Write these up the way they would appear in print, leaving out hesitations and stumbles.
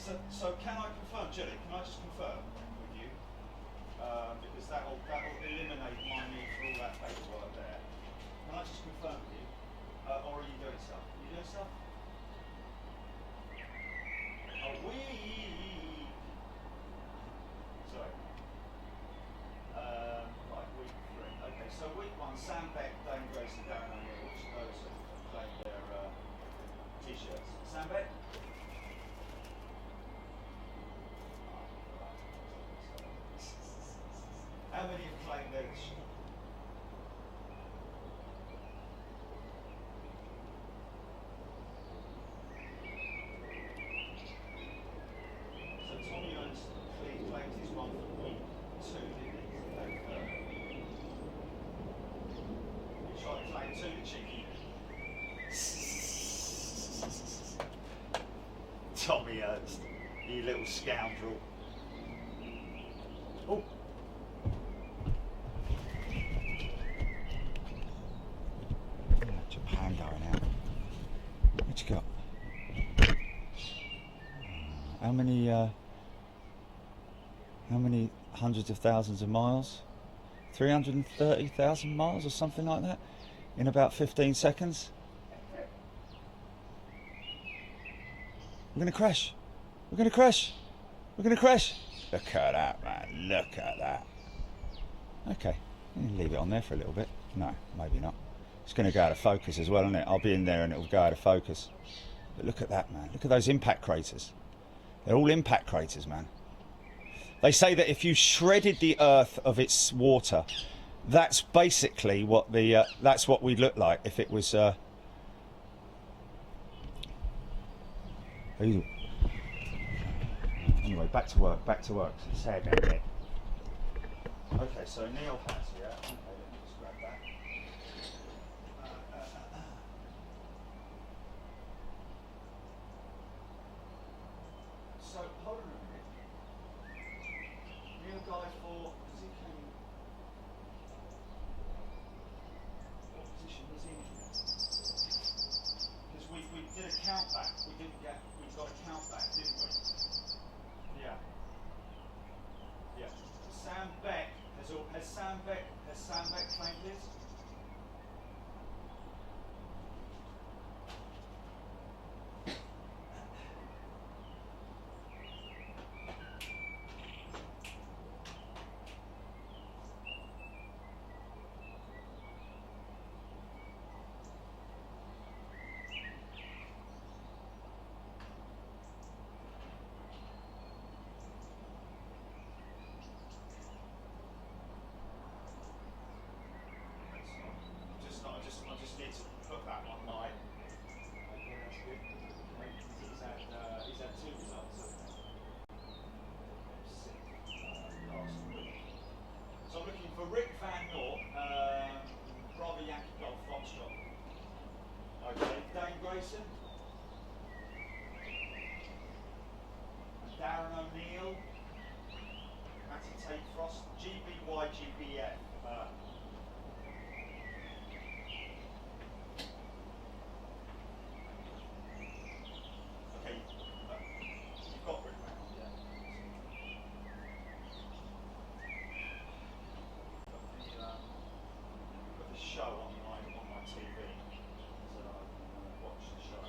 So can I confirm, Jelly? Can I just confirm with you? Because that'll eliminate my need for all that paperwork there. Can I just confirm with you? Or are you doing stuff? Are you doing stuff? Are we? Sorry. Right, week 3. Okay, so week 1, Sam Beck, Dane Grace and Darren O'Neill, which of those have claimed their t-shirts? Sam Beck? How many have claimed their t-shirts? Tommy Owens claimed his one for week 2, didn't he? He tried to claim 2, the cheeky. Tommy Owens, you little scoundrel. Oh. Japan going out. What you got? How many hundreds of thousands of miles? 330,000 miles or something like that in about 15 seconds. We're going to crash. We're going to crash. We're going to crash. Look at that, man. Look at that. Okay, leave it on there for a little bit. No, maybe not. It's going to go out of focus as well, isn't it? I'll be in there and it'll go out of focus. But look at that, man. Look at those impact craters. They're all impact craters, man. They say that if you shredded the Earth of its water, that's basically what the that's what we'd look like if it was. Anyway, back to work. Back to work. Sad bit. Okay, so Neil has, yeah. Okay, let me just grab that. So hold on a minute. Neil Guy for, because he came, what position was he in? Because we did a count back, we got a count back, didn't we? Yeah. Yeah. Sam Beck, has Sam Beck claimed his? I just need to put that on my. Okay, that's good. He's had 2 results, hasn't he? Last week. So I'm looking for Rick Van Noort, Bravo Yankee Golf Foxtrot. Okay, Dane Grayson. Darren O'Neill. Matty Tate Frost. GBYGBF. Okay, you've got Rick Van Noort, yeah. Got the show on my TV, so I can watch the show.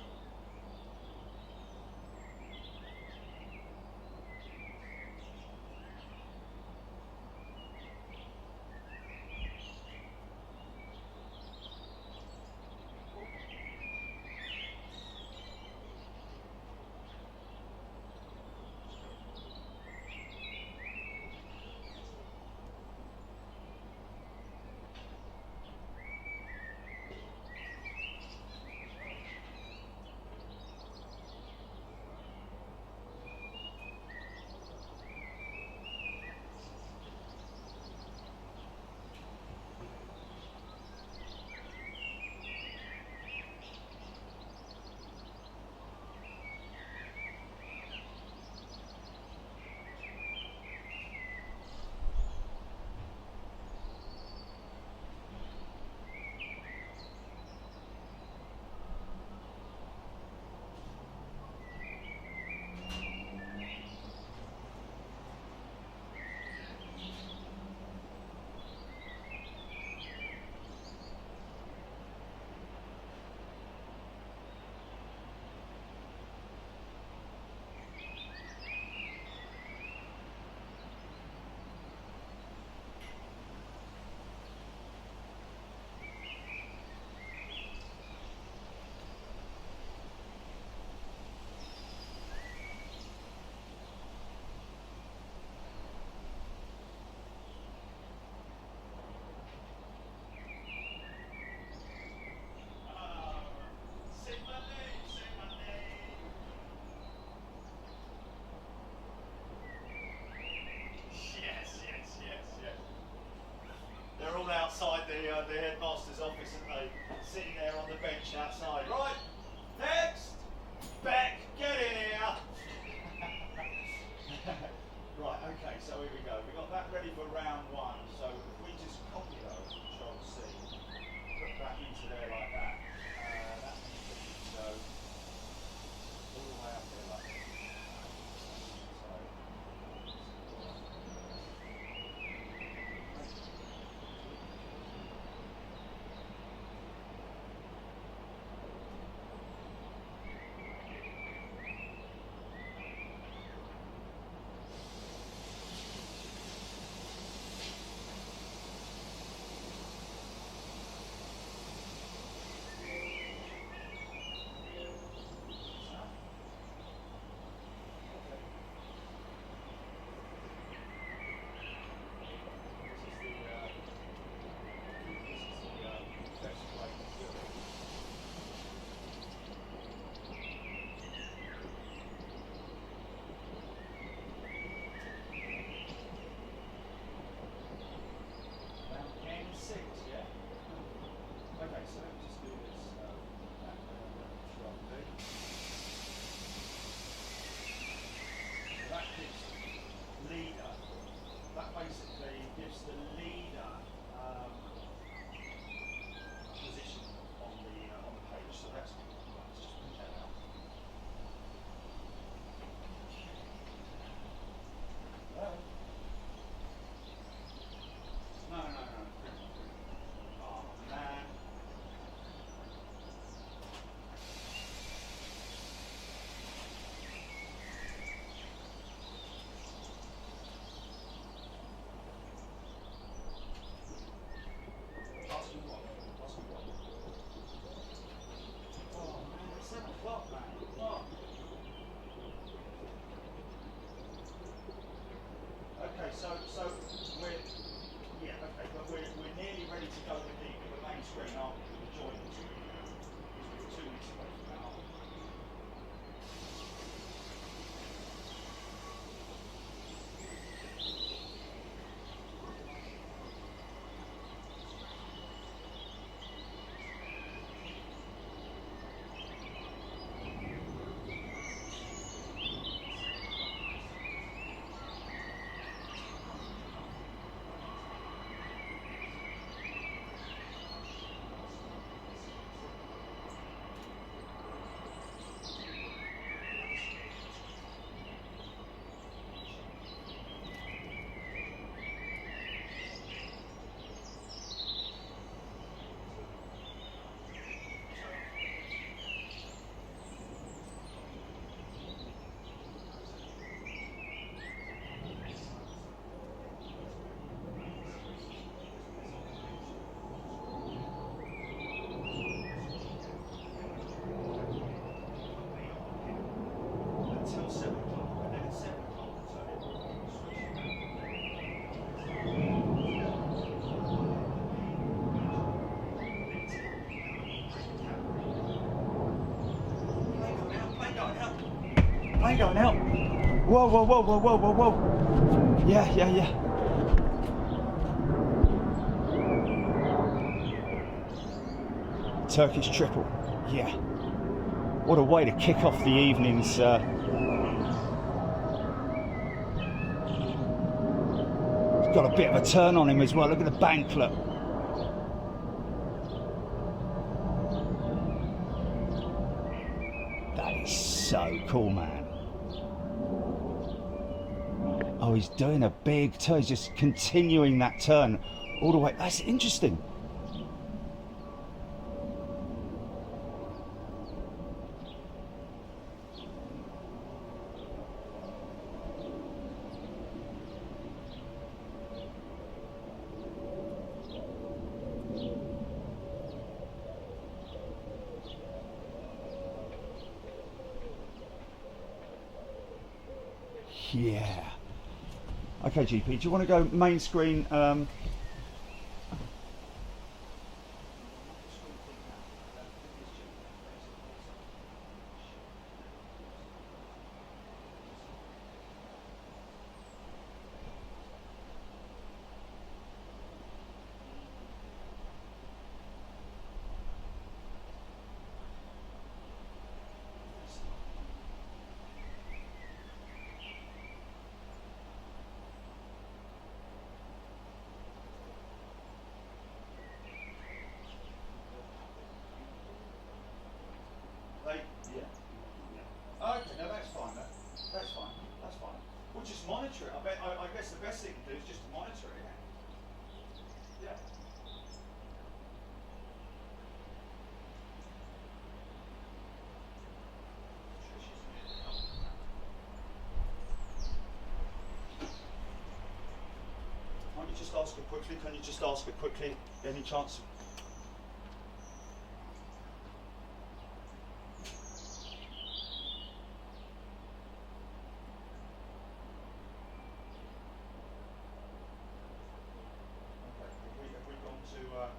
I ain't going out. Whoa, whoa, whoa, whoa, whoa, whoa, whoa. Yeah, yeah, yeah. Turkish triple. Yeah. What a way to kick off the evening's. He's got a bit of a turn on him as well. Look at the bank, look. That is so cool, man. Oh, he's doing a big turn. He's just continuing that turn all the way. That's interesting. Yeah. Okay, GP, do you want to go main screen? Yeah. Okay, no, that's fine. That's fine. That's fine. We'll just monitor it. I guess the best thing to do is just to monitor it. Yeah. Can't you just ask her quickly? Can you just ask her quickly? Any chance? Okay, have we gone to?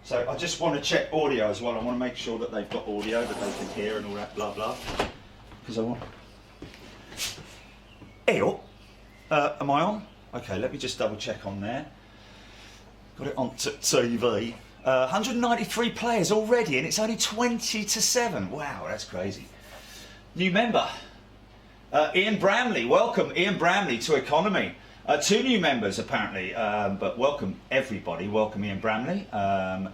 So I just want to check audio as well. I want to make sure that they've got audio that they can hear and all that blah blah. Because I want. Ew. Am I on? Okay, let me just double check on there. Got it on TV. 193 players already, and it's only 20-7. Wow, that's crazy. New member, Ian Bramley. Welcome, Ian Bramley, to Economy. 2 new members apparently, but welcome everybody. Welcome, Ian Bramley. Now,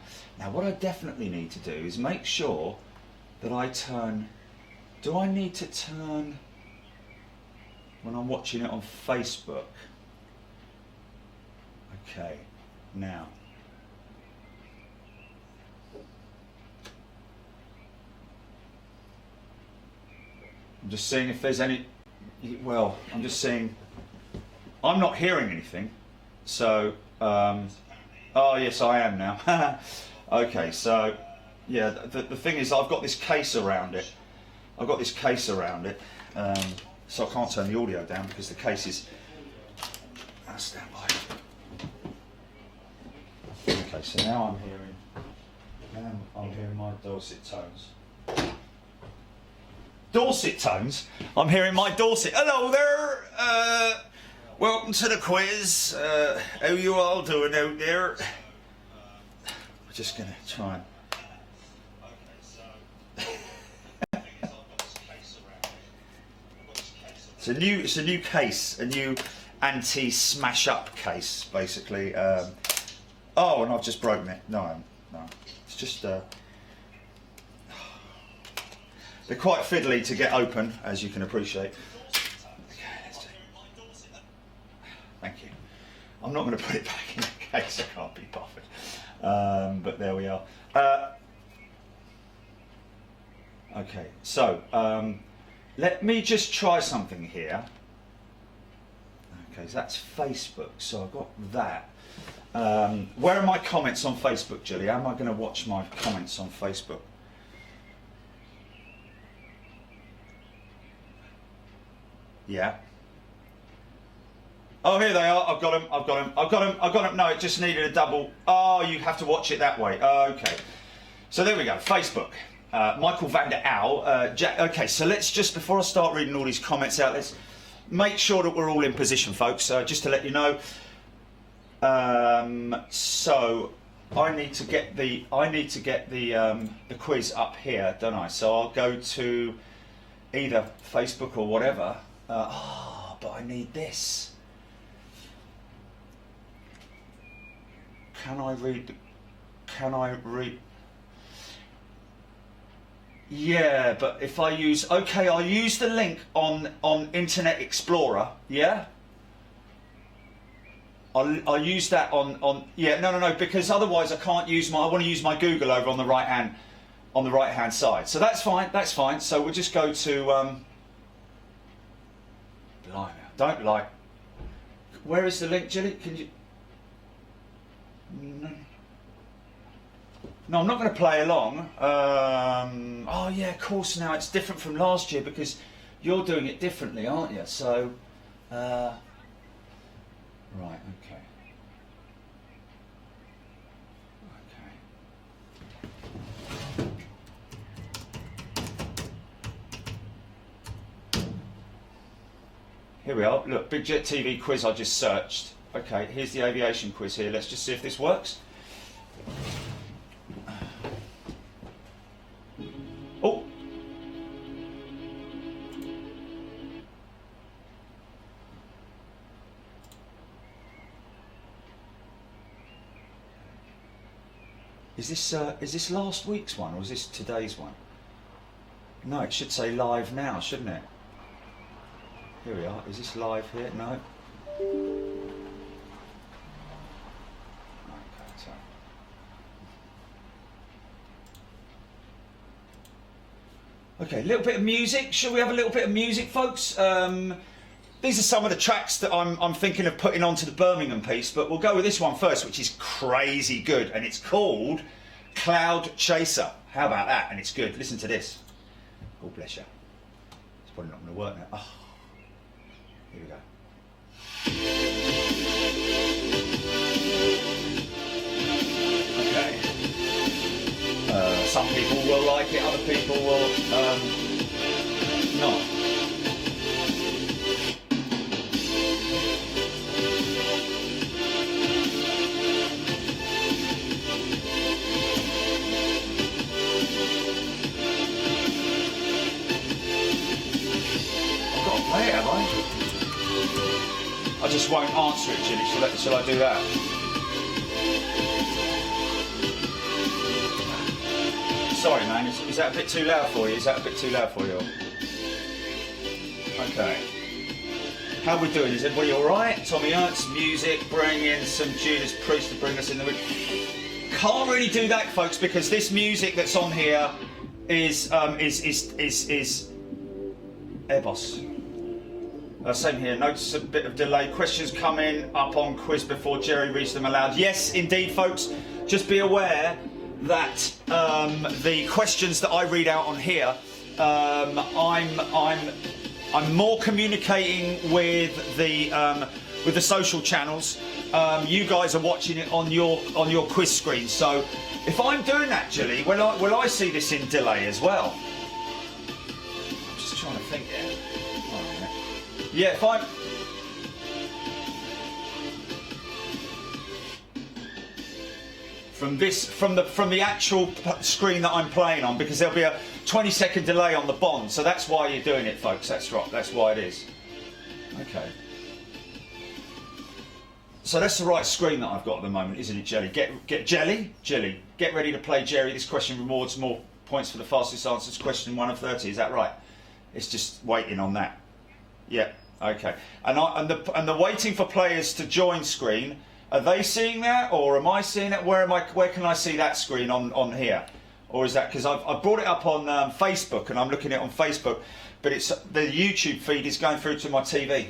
what I definitely need to do is make sure that I turn. Do I need to turn when I'm watching it on Facebook? Okay, now. I'm just seeing if there's any, well, I'm just seeing, I'm not hearing anything, so, oh yes I am now. Okay, so, yeah, the thing is I've got this case around it, so I can't turn the audio down because the case is, stand by. Okay, so now I'm hearing my dulcet tones. Dorset tones? I'm hearing my Dorset. Hello there, welcome to the quiz. How you all doing out there? We're just gonna try and... It's a new case, a new anti-smash up case, basically. Oh, and I've just broken it. No, it's just they're quite fiddly to get open, as you can appreciate. Okay, let's do it. Thank you. I'm not going to put it back in the case, I can't be bothered. But there we are. Okay, so let me just try something here. Okay, so that's Facebook, so I've got that. Where are my comments on Facebook, Julie? How am I going to watch my comments on Facebook? Yeah. Oh, here they are. I've got them. No, it just needed a double. Oh, you have to watch it that way. Okay. So there we go. Facebook. Michael van der Au. Okay, so let's just, before I start reading all these comments out, let's make sure that we're all in position, folks. Just to let you know. So I need to get the quiz up here, don't I? So I'll go to either Facebook or whatever. But I need this. Can I read? Yeah, but if I use, okay, I'll use the link on Internet Explorer. Yeah. I'll use that on yeah, no, because otherwise I can't use I want to use my Google over on the right hand side. So that's fine. So we'll just go to blimey, don't like. Where is the link, Julie? Can you? No, I'm not going to play along. Oh yeah, of course. Now it's different from last year because you're doing it differently, aren't you? So, right, okay. Here we are. Look, Big Jet TV quiz I just searched. Okay, here's the aviation quiz here. Let's just see if this works. Oh. Is this last week's one or is this today's one? No, it should say live now, shouldn't it? Here we are. Is this live here? No. Okay, a little bit of music. Shall we have a little bit of music, folks? These are some of the tracks that I'm thinking of putting onto the Birmingham piece, but we'll go with this one first, which is crazy good, and it's called Cloud Chaser. How about that? And it's good. Listen to this. God bless you. It's probably not going to work now. Oh. Here we go. Okay. won't answer it, Jilly. Shall I do that? Sorry, man. Is that a bit too loud for you? Okay. How are we doing? Is everybody all right? Tommy Ernst, music, bring in some Judas Priest to bring us in the room. Can't really do that, folks, because this music that's on here is Airbus. Same here. Notice a bit of delay. Questions coming up on quiz before Jerry reads them aloud. Yes, indeed, folks. Just be aware that the questions that I read out on here, I'm more communicating with the social channels. You guys are watching it on your quiz screen. So if I'm doing that, Jilly, will I see this in delay as well? I'm just trying to think here. Yeah, if I'm from the actual screen that I'm playing on, because there'll be a 20-second delay on the Bond, so that's why you're doing it, folks. That's right. That's why it is. Okay. So that's the right screen that I've got at the moment, isn't it, Jelly? Get Jelly. Get ready to play, Jerry. This question rewards more points for the fastest answers. Question 1 of 30. Is that right? It's just waiting on that. Yeah. Okay. And the waiting for players to join screen. Are they seeing that, or am I seeing it? Where can I see that screen on here? Or is that because I've brought it up on Facebook and I'm looking at it on Facebook, but it's the YouTube feed is going through to my TV.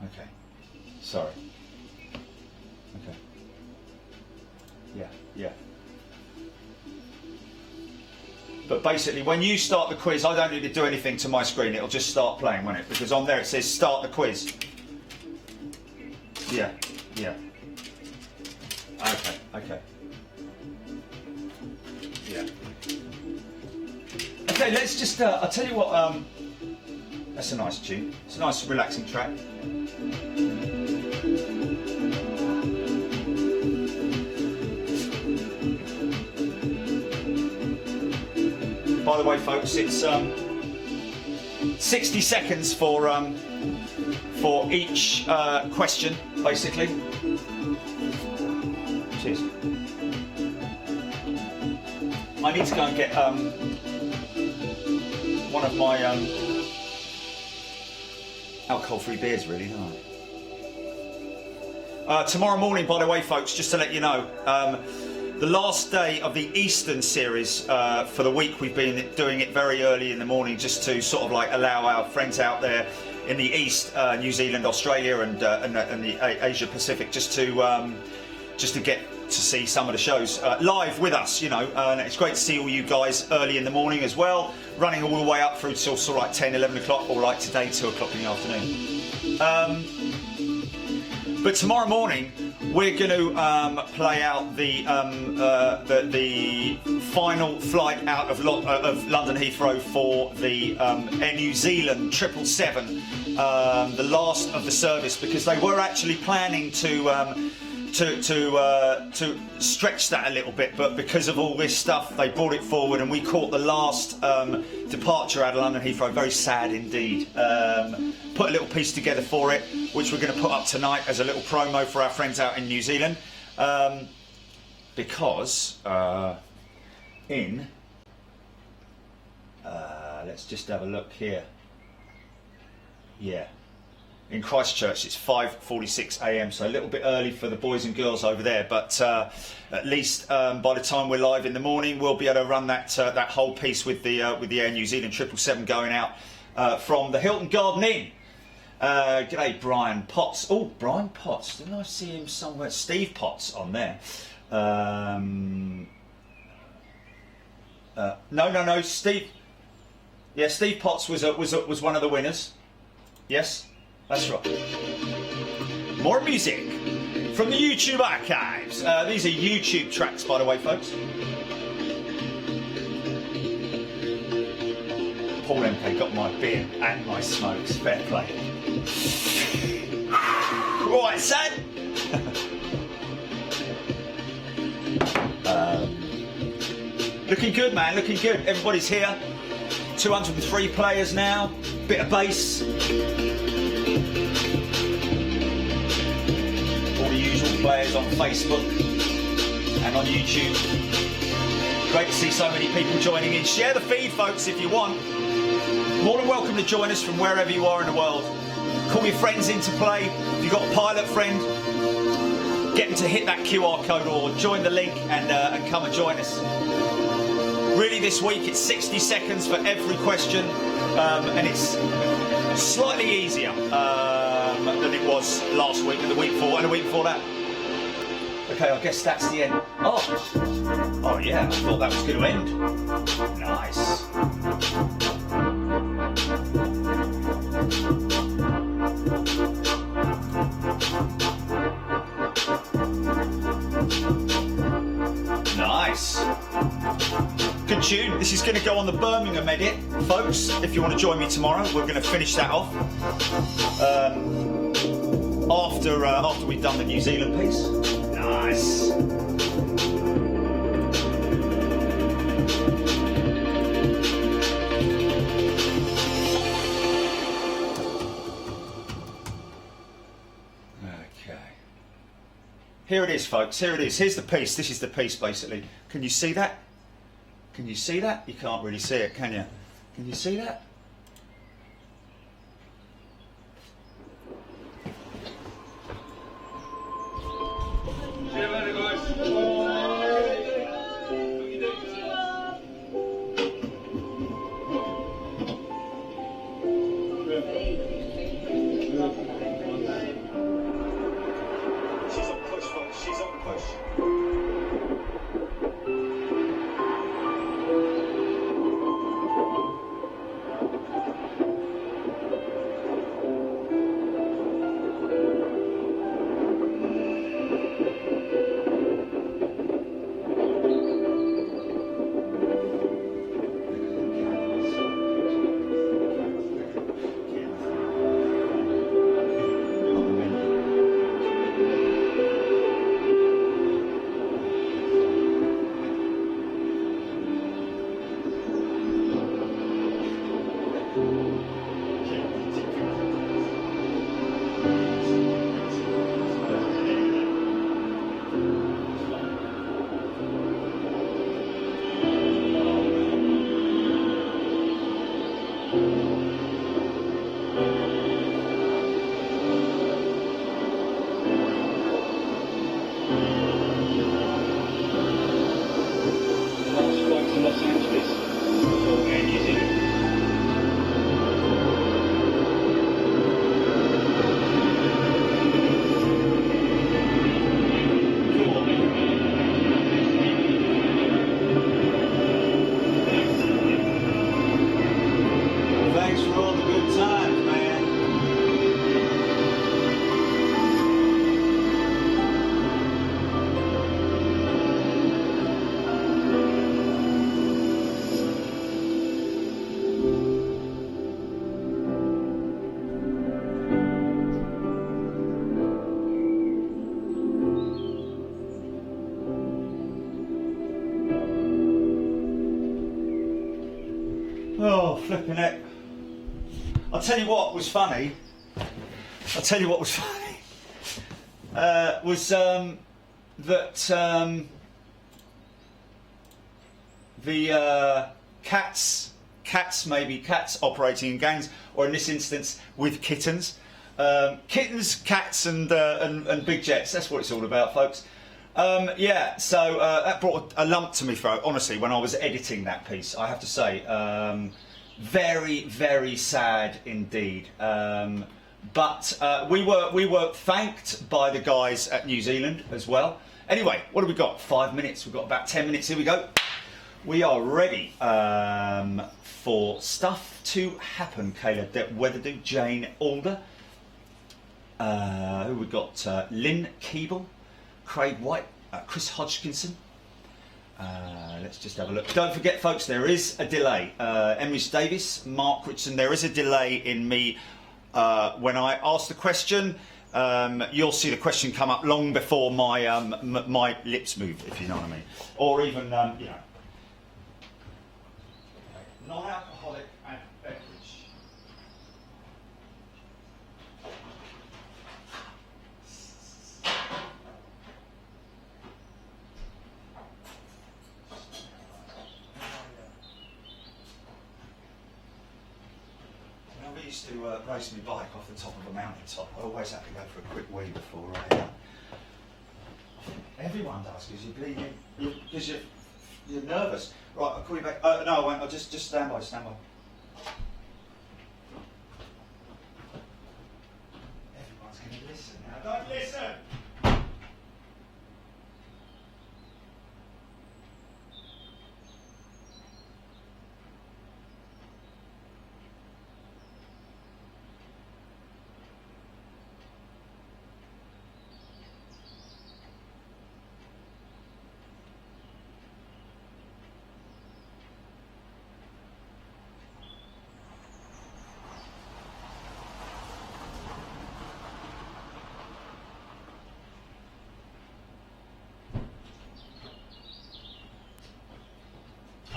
Okay. Sorry. Okay. Yeah. But basically, when you start the quiz, I don't need to do anything to my screen. It'll just start playing, won't it? Because on there it says start the quiz. Yeah. Okay. Yeah. Okay, let's just, I'll tell you what, that's a nice tune. It's a nice relaxing track. By the way, folks, it's 60 seconds for each question, basically. Cheers. I need to go and get one of my alcohol-free beers, really, don't I? Tomorrow morning, by the way, folks, just to let you know, the last day of the Eastern series for the week. We've been doing it very early in the morning, just to sort of like allow our friends out there in the East, New Zealand, Australia, and the Asia Pacific, just to get to see some of the shows live with us, you know. And it's great to see all you guys early in the morning as well, running all the way up through till sort of like 10, 11 o'clock, or like today, 2 o'clock in the afternoon. But tomorrow morning, we're going to play out the final flight out of London Heathrow for the Air New Zealand 777, the last of the service, because they were actually planning to stretch that a little bit, but because of all this stuff, they brought it forward, and we caught the last departure out of London Heathrow. Very sad indeed. Put a little piece together for it, which we're going to put up tonight as a little promo for our friends out in New Zealand, because let's just have a look here. Yeah. In Christchurch, it's 5:46 a.m, so a little bit early for the boys and girls over there. But at least by the time we're live in the morning, we'll be able to run that whole piece with the Air New Zealand 777 going out from the Hilton Garden Inn. G'day, Brian Potts. Oh, Brian Potts. Didn't I see him somewhere? Steve Potts on there. No. Steve. Yeah, Steve Potts was one of the winners. Yes. That's right. More music from the YouTube archives. These are YouTube tracks, by the way, folks. Paul MK got my beer and my smokes. Fair play. Right, son. Looking good, man. Looking good. Everybody's here. 203 players now. Bit of bass. All the usual players on Facebook and on YouTube. Great to see so many people joining in. Share the feed, folks, if you want. More than welcome to join us from wherever you are in the world. Call your friends in to play. If you've got a pilot friend, get them to hit that QR code or join the link and come and join us. Really, this week it's 60 seconds for every question, and it's slightly easier than it was last week and the week before and the week before that. Okay, I guess that's the end. Oh yeah, I thought that was going to end. Nice. Nice. Good tune. This is going to go on the Birmingham edit, folks. If you want to join me tomorrow, we're going to finish that off after we've done the New Zealand piece. Nice. Here it is, folks. Here it is. Here's the piece. This is the piece, basically. Can you see that? Can you see that? You can't really see it, can you? Can you see that? Oh, flipping it. I'll tell you what was funny. Was that the cats operating in gangs, or in this instance with kittens. Kittens, cats and big jets, that's what it's all about, folks. Yeah, so that brought a lump to me throat, honestly, when I was editing that piece, I have to say. Very, very sad indeed. But we were thanked by the guys at New Zealand as well. Anyway, what have we got? 5 minutes. We've got about 10 minutes. Here we go. We are ready for stuff to happen. Caleb Weatherdew, Jane Alder. Who we got? Lynn Keeble, Craig White, Chris Hodgkinson. Let's just have a look. Don't forget, folks, there is a delay. Emrys Davis, Mark Richardson, there is a delay in me when I ask the question. You'll see the question come up long before my my lips move, if you know what I mean. Or even, you know, non-alcoholic we used to race my bike off the top of a mountain top. I always have to go for a quick wee before I... Everyone does, because you're bleeding, because you're nervous. Right, I'll call you back. No, I won't. I'll just stand by, stand by. Everyone's going to listen now. Don't listen!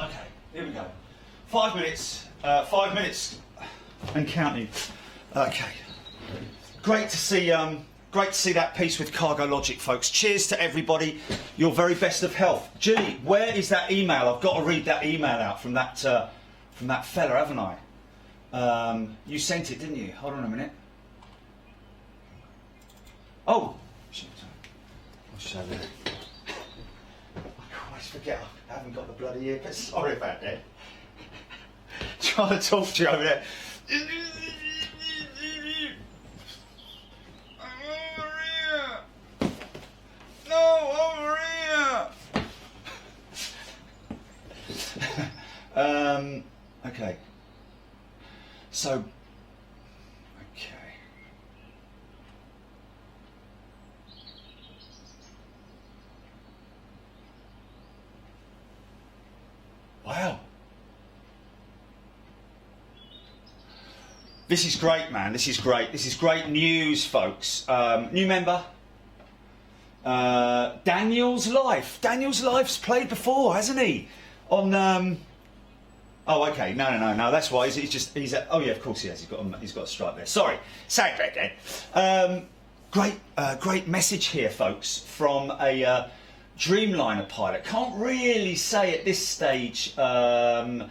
Okay, here we go. 5 minutes, 5 minutes and counting. Okay, great to see that piece with Cargo Logic, folks. Cheers to everybody. Your very best of health. Julie, where is that email? I've got to read that email out from that fella, haven't I? You sent it, didn't you? Hold on a minute. Oh, shit. I'll show you. I always forget. I haven't got the bloody ear, but sorry about that. Trying to talk to you over there. Over here. No, over here. Okay. So. Okay. Wow. This is great, man. This is great. This is great news, folks. New member. Daniel's Life. Daniel's Life's played before, hasn't he? On. Oh, okay. No. That's why. He's. Oh, yeah. Of course he has. He's got a stripe there. Sorry. Sorry about that. Great message here, folks, from a Dreamliner pilot. Can't really say at this stage who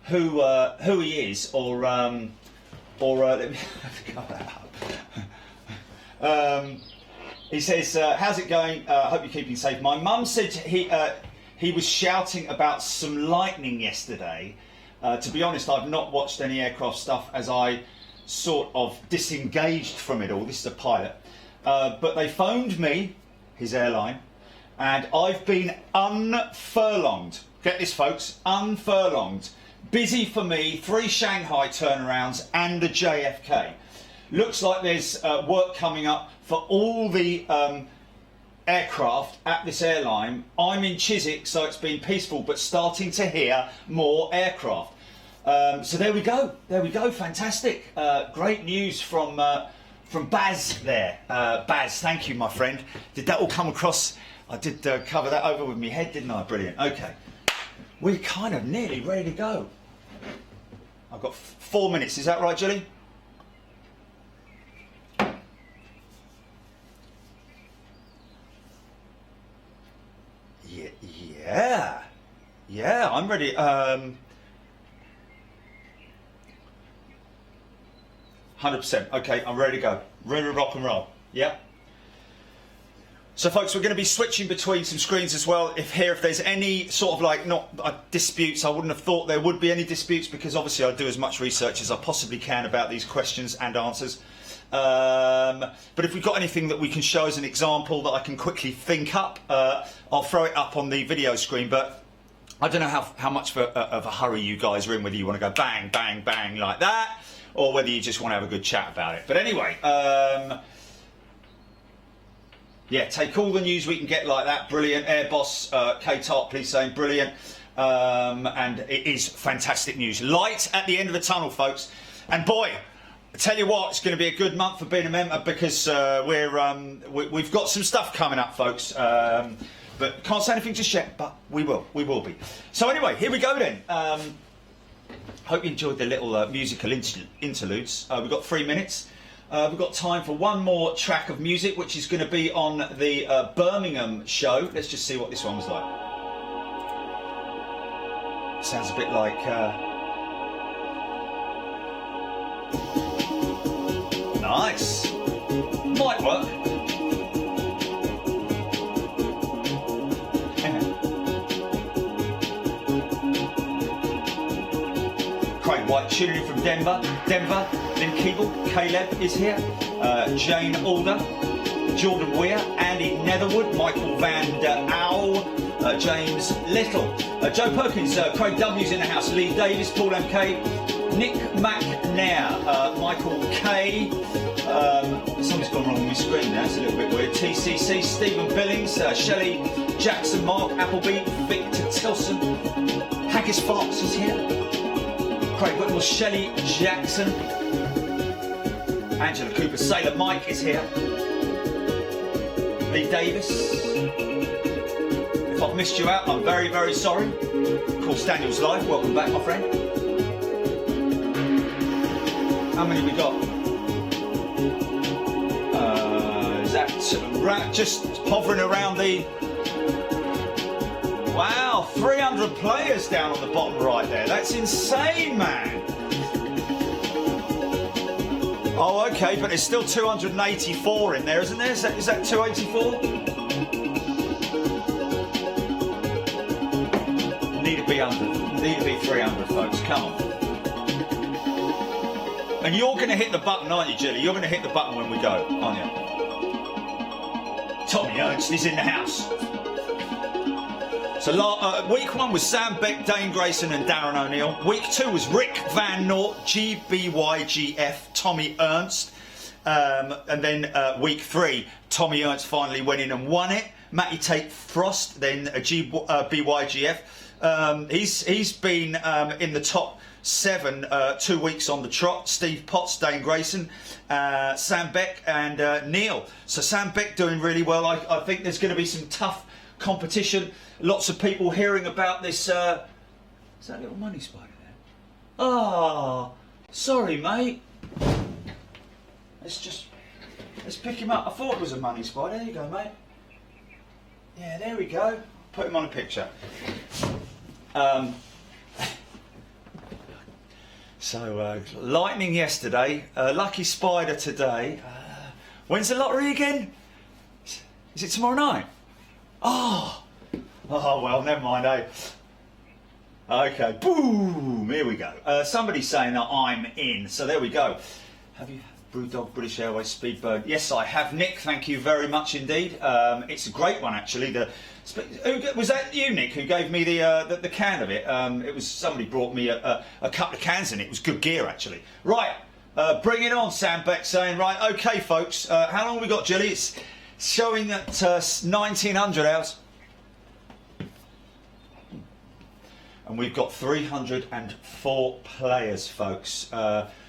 he is, or let me cover that up. He says, "How's it going? Hope you're keeping safe. My mum said he was shouting about some lightning yesterday. To be honest, I've not watched any aircraft stuff as I sort of disengaged from it all." This is a pilot, but they phoned me, his airline, and I've been unfurlonged. Get this, folks, unfurlonged. Busy for me, 3 Shanghai turnarounds and a JFK. Looks like there's work coming up for all the aircraft at this airline. I'm in Chiswick, so it's been peaceful, but starting to hear more aircraft. So there we go, fantastic. Great news from Baz there. Baz, thank you, my friend. Did that all come across? I did cover that over with my head, didn't I? Brilliant. Okay, we're kind of nearly ready to go. I've got 4 minutes, is that right, Julie? Yeah, I'm ready. 100%. Okay, I'm ready to go. Ready to rock and roll. Yeah. So, folks, we're going to be switching between some screens as well. If there's any sort of disputes, I wouldn't have thought there would be any disputes, because obviously I do as much research as I possibly can about these questions and answers. But if we've got anything that we can show as an example that I can quickly think up, I'll throw it up on the video screen. But I don't know how much of a hurry you guys are in, whether you want to go bang, bang, bang like that, or whether you just want to have a good chat about it. But anyway, yeah, take all the news we can get like that. Brilliant. Airboss K-Tart, please saying brilliant. And it is fantastic news. Light at the end of the tunnel, folks. And boy, I tell you what, it's going to be a good month for being a member, because we've got some stuff coming up, folks. But can't say anything just yet, but we will be. So anyway, here we go then. Hope you enjoyed the little musical interludes. We've got 3 minutes. We've got time for one more track of music, which is going to be on the Birmingham show. Let's just see what this one was like. Sounds a bit like Nice. Might work. Craig White tuning in from Denver. Lynn Keeble, Caleb is here. Jane Alder, Jordan Weir, Andy Netherwood, Michael Van Der Owl, James Little, Joe Perkins, Craig W's in the house, Lee Davis, Paul MK, Nick McNair, Michael K. Something's gone wrong with my screen there, it's a little bit weird. TCC, Stephen Billings, Shelley Jackson, Mark Appleby, Victor Tilson, Haggis Fox is here. Craig Whitmore, Shelley Jackson, Angela Cooper, Sailor Mike is here. Lee Davis. If I've missed you out, I'm very, very sorry. Of course, Daniel's live. Welcome back, my friend. How many we got? Is that just hovering around the... Wow, 300 players down on the bottom right there. That's insane, man. Oh, okay, but there's still 284 in there, isn't there? Is that 284? Need to be 300, folks. Come on. And you're going to hit the button, aren't you, Jilly? You're going to hit the button when we go, aren't you? Tommy Ernst is in the house. So week 1 was Sam Beck, Dane Grayson and Darren O'Neill. Week 2 was Rick Van Noort, GBYGF, Tommy Ernst. And then week 3, Tommy Ernst finally went in and won it. Matty Tate Frost, then BYGF. He's been in the top 7 2 weeks on the trot. Steve Potts, Dane Grayson, Sam Beck and Neil. So Sam Beck doing really well. I think there's going to be some tough competition. Lots of people hearing about this. Is that little money spider there? Oh, sorry, mate. Let's pick him up. I thought it was a money spider. There you go, mate. Yeah, there we go. Put him on a picture. So lightning yesterday, lucky spider today. When's the lottery again? Is it tomorrow night? Oh, well, never mind, eh? Okay, boom, here we go. Somebody's saying that I'm in, so there we go. Have you Brewdog, British Airways, Speedbird? Yes, I have, Nick, thank you very much indeed. It's a great one, actually. Was that you, Nick, who gave me the can of it? It was somebody brought me a couple of cans in it. It was good gear, actually. Right, bring it on, Sam Beck saying, right, okay, folks, how long have we got, Jilly? It's showing at 1900 hours. And we've got 304 players, folks.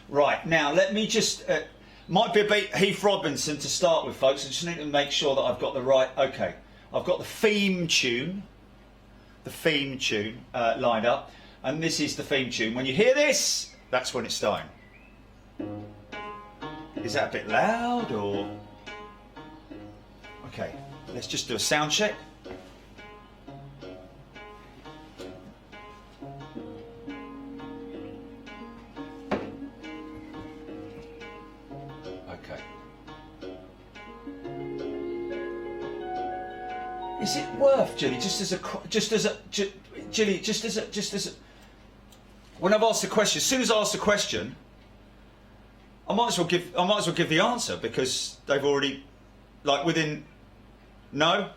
Right, now let me just... might be a bit Heath Robinson to start with, folks. I just need to make sure that I've got the right... Okay, I've got the theme tune. Lined up. And this is the theme tune. When you hear this, that's when it's starting. Is that a bit loud, or... Okay, let's just do a sound check. Okay. Is it worth, Jilly, when I've asked a question, as soon as I ask a question, I might as well give the answer, because they've already, like, within... No?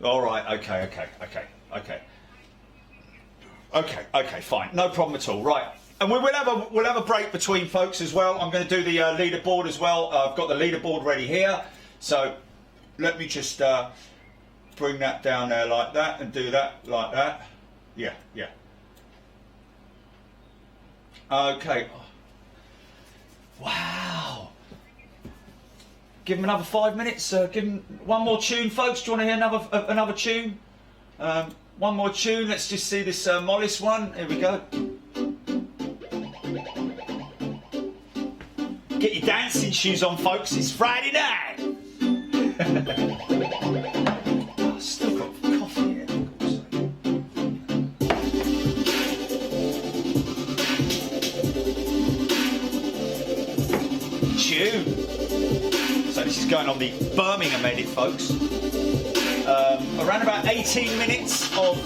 All right, okay, fine, no problem at all. Right, and we'll have a break between folks as well. I'm going to do the leaderboard as well. I've got the leaderboard ready here, so let me just bring that down there like that and do that like that. Yeah. Okay. Wow. Give him another 5 minutes. Give him one more tune, folks. Do you want to hear another tune? One more tune. Let's just see this Mollis one. Here we go. Get your dancing shoes on, folks. It's Friday night. Oh, still got coffee here. going on the Birmingham edit, folks. Around about 18 minutes of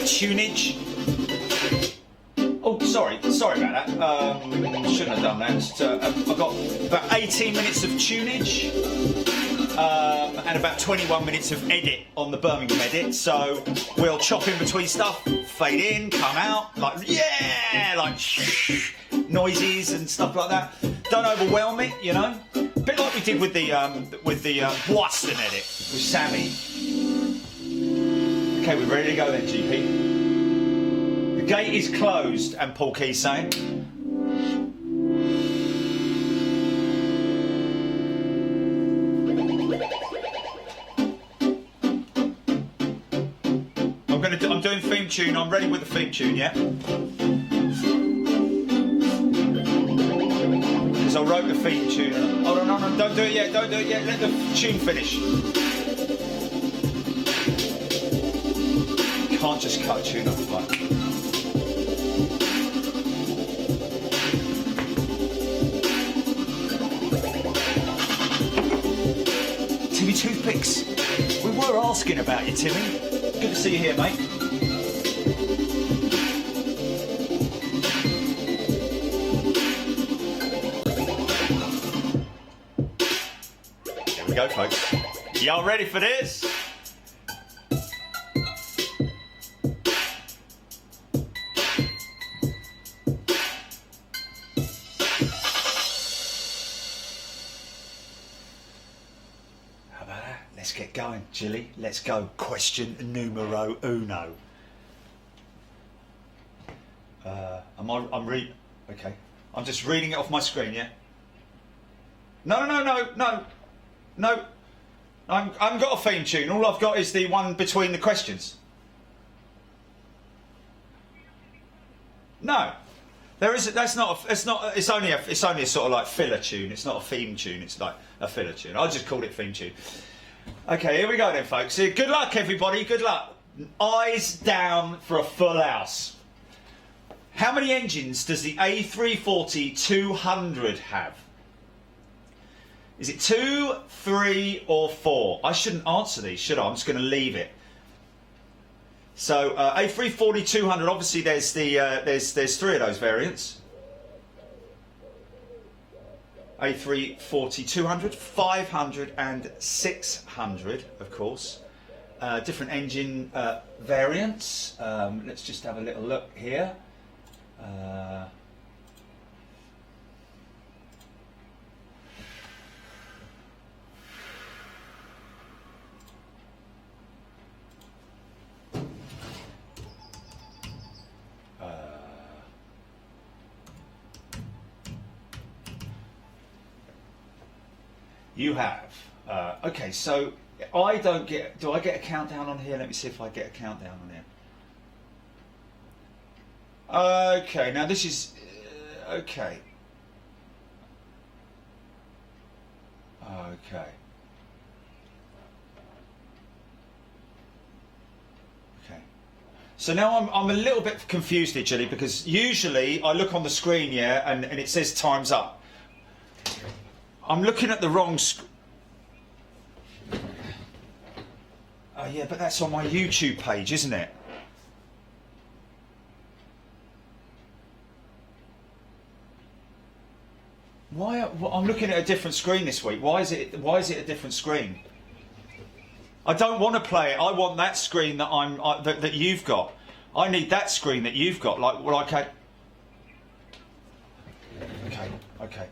tunage. Oh, sorry about that. Shouldn't have done that. I've got about 18 minutes of tunage and about 21 minutes of edit on the Birmingham edit. So we'll chop in between stuff, fade in, come out, like noises and stuff like that. Don't overwhelm it, you know. A bit like we did with the Boston edit with Sammy. Okay, we're ready to go then, GP. The gate is closed, and Paul Key's saying. I'm doing theme tune. I'm ready with the theme tune, yeah. Because I wrote the theme tune. Oh no, don't do it yet. Don't do it yet. Let the tune finish. You can't just cut a tune off like. Timmy Toothpicks. We were asking about you, Timmy. Good to see you here, mate. Here we go, folks. Y'all ready for this? Let's get going, Jilly. Let's go. Question numero uno. Okay. I'm just reading it off my screen, yeah? No. I haven't got a theme tune. All I've got is the one between the questions. No. There is. That's not. It's not. It's only a sort of like filler tune. It's not a theme tune. It's like a filler tune. I just called it theme tune. Okay, here we go then, folks. Good luck, everybody. Good luck. Eyes down for a full house. How many engines does the A340-200 have? Is it 2, 3, or 4? I shouldn't answer these, should I? I'm just going to leave it. So A340-200. Obviously, there's three of those variants. A340-200, 500 and 600, of course. Different engine variants. Let's just have a little look here. You have. Okay, so I don't get. Do I get a countdown on here? Let me see if I get a countdown on here. Okay, now this is. Okay. Okay. Okay. So now I'm a little bit confused here, Julie, because usually I look on the screen, yeah, and it says time's up. I'm looking at the wrong Oh yeah, but that's on my YouTube page, isn't it? Why? I'm looking at a different screen this week. Why is it a different screen? I don't want to play it. I want that screen that that you've got. I need that screen that you've got. Okay.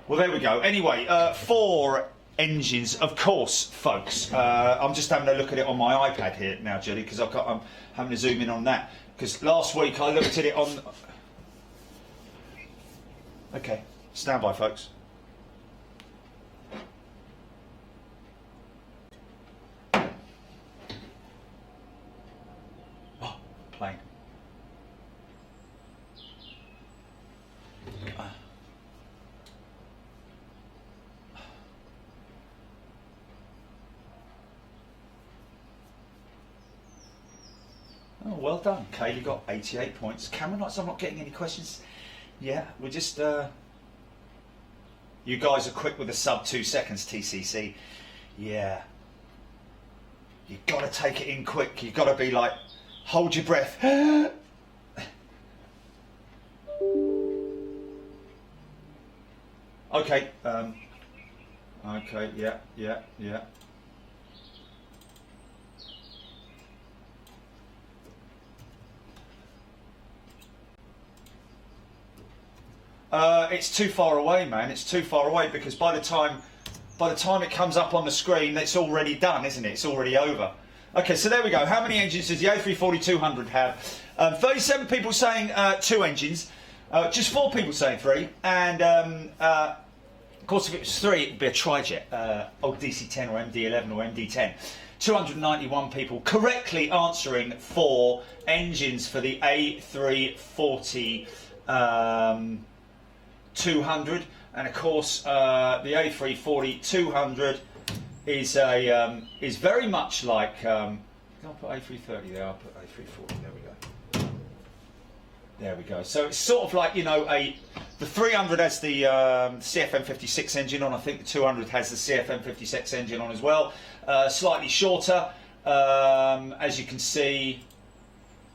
Well, there we go. Anyway, 4 engines, of course, folks. I'm just having a look at it on my iPad here now, Julie, because I'm having to zoom in on that. Because last week I looked at it on. Okay, stand by, folks. Oh, plane. Oh, well done, Kay. You got 88 points. Cameron, I'm not getting any questions. Yeah, we're just. You guys are quick with the sub 2 seconds, TCC. Yeah. You've got to take it in quick. You've got to be like, hold your breath. Okay. Okay, yeah. It's too far away, man. It's too far away, because by the time it comes up on the screen, it's already done, isn't it? It's already over. Okay, so there we go. How many engines does the A340-200 have? 37 people saying 2 engines. Just 4 people saying 3. And of course, if it was 3, it would be a trijet, old DC-10 or MD-11 or MD-10. 291 people correctly answering 4 engines for the A340 200, and of course the A340-200 is very much like. I'll put A330 there. I'll put A340. There we go. There we go. So it's sort of like, you know, the 300 has the CFM56 engine on. I think the 200 has the CFM56 engine on as well. Slightly shorter, as you can see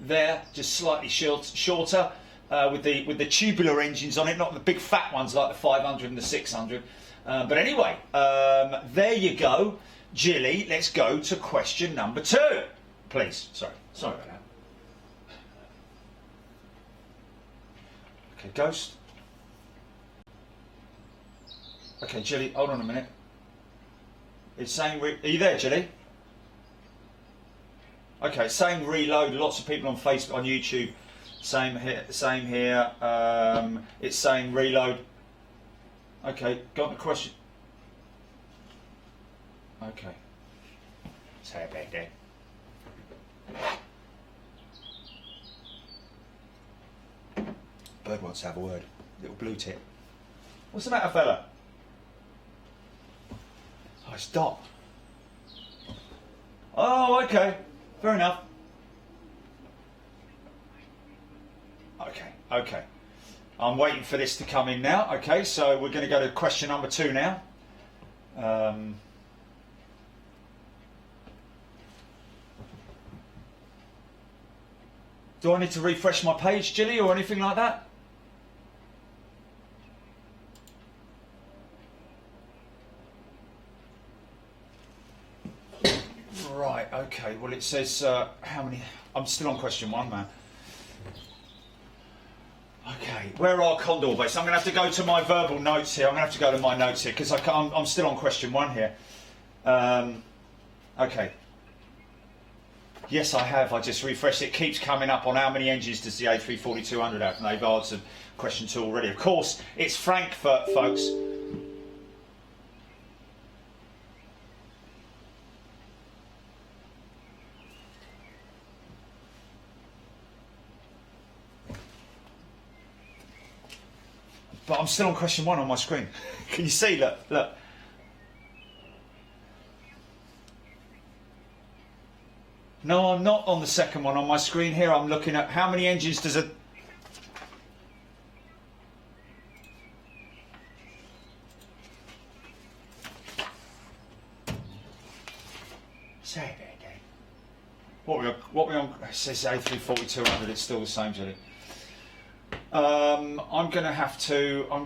there, just slightly shorter. With the tubular engines on it, not the big fat ones like the 500 and the 600. But anyway, there you go. Jilly, let's go to question number 2. Please. Sorry about that. Okay, Ghost. Okay, Jilly, hold on a minute. It's saying, are you there, Jilly? Okay, it's saying reload. Lots of people on Facebook, on YouTube. Same here. It's saying reload. Okay, got the question. Okay. Say it back there. Bird wants to have a word. Little blue tip. What's the matter, fella? Oh, it's Dot. Oh, okay. Fair enough. Okay. I'm waiting for this to come in now. Okay, so we're going to go to question number 2 now. Do I need to refresh my page, Jilly, or anything like that? Right, okay. Well, it says how many... I'm still on question 1, man. Okay, where are Condor based? I'm going to have to go to my verbal notes here. I'm going to have to go to my notes here, because I'm still on question 1 here. Okay. Yes, I have. I just refreshed it. It keeps coming up on how many engines does the A340-200 have, and they've answered question 2 already. Of course, it's Frankfurt, folks. But I'm still on question 1 on my screen. Can you see? Look. No, I'm not on the second one on my screen here. I'm looking at how many engines does a... Say it again. What we on? It says A340-200. It's still the same, Julie. I'm going to have to, I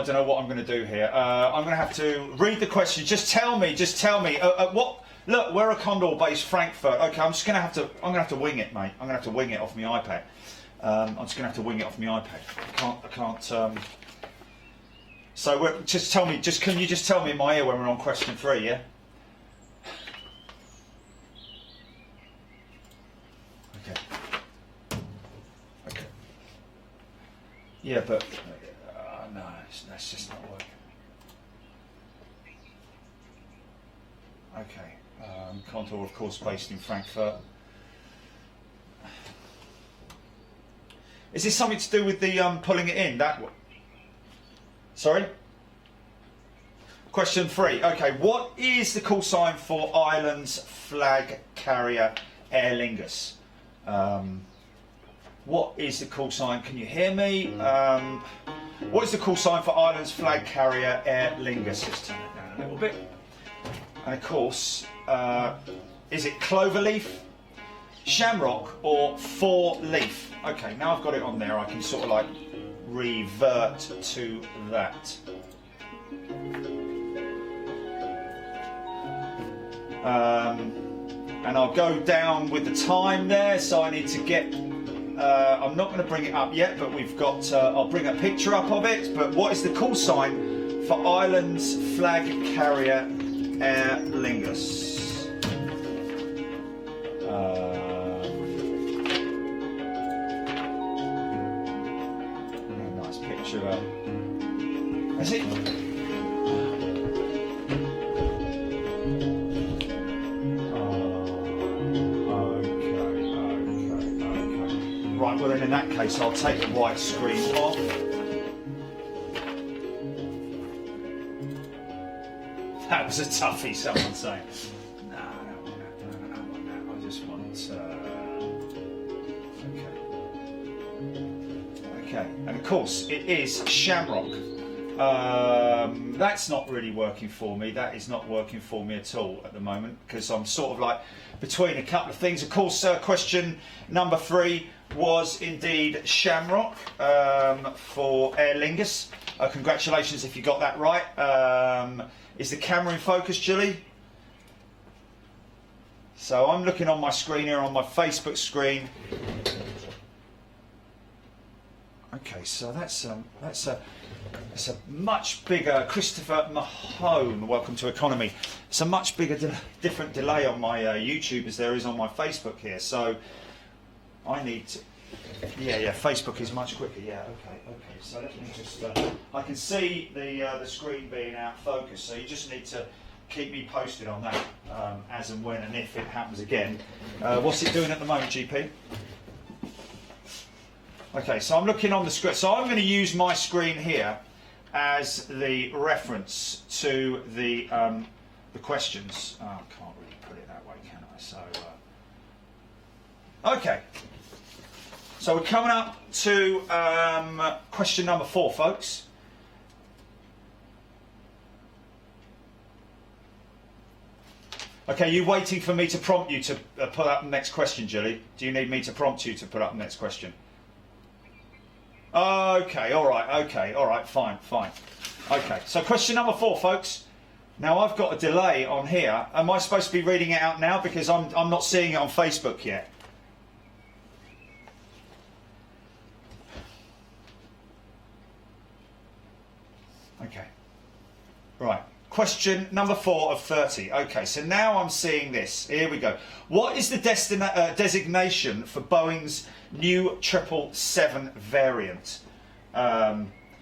don't know what I'm going to do here. I'm going to have to read the question. Just tell me, what, look, we're a Condor based Frankfurt. Okay, I'm going to have to wing it, mate. I'm going to have to wing it off my iPad. I'm just going to have to wing it off my iPad. I can't, so just tell me, can you just tell me in my ear when we're on question 3, yeah? Yeah, but no, that's just not working. Okay, Condor, of course, based in Frankfurt. Is this something to do with the pulling it in? Sorry? Question 3. Okay, what is the call sign for Ireland's flag carrier Aer Lingus? What is the call sign? Can you hear me? What is the call sign for Ireland's flag carrier Aer Lingus? Let's turn it down a little bit. And of course, is it cloverleaf, shamrock, or four-leaf? Okay, now I've got it on there, I can sort of like revert to that. And I'll go down with the time there, so I need to get, I'm not going to bring it up yet, but we've got, I'll bring a picture up of it, but what is the call sign for Ireland's flag carrier Aer Lingus? Nice picture up. Is it? Right, well then in that case I'll take the white screen off. That was a toughie, someone's saying. No, I don't want that. I just want, okay, and of course it is shamrock. That's not really working for me. That is not working for me at all at the moment, because I'm sort of like between a couple of things. Of course, question number 3 was indeed shamrock for Aer Lingus. Congratulations if you got that right. Is the camera in focus, Julie? So I'm looking on my screen here, on my Facebook screen. Okay, so that's a much bigger, Christopher Mahone, welcome to Economy. It's a much bigger, different delay on my YouTube as there is on my Facebook here. So I need to, yeah, Facebook is much quicker. Yeah, okay. So let me just, I can see the screen being out of focus. So you just need to keep me posted on that as and when and if it happens again. What's it doing at the moment, GP? Okay, so I'm looking on the screen. So I'm going to use my screen here as the reference to the questions. Oh, I can't really put it that way, can I? So, okay. So we're coming up to question number 4, folks. Okay, you waiting for me to prompt you to put up the next question, Julie? Do you need me to prompt you to put up the next question? Okay, all right, fine. Okay, so question number 4, folks. Now I've got a delay on here. Am I supposed to be reading it out now, because I'm not seeing it on Facebook yet? Okay, right. Question number 4 of 30. Okay, so now I'm seeing this. Here we go. What is the designation for Boeing's new 777 variant?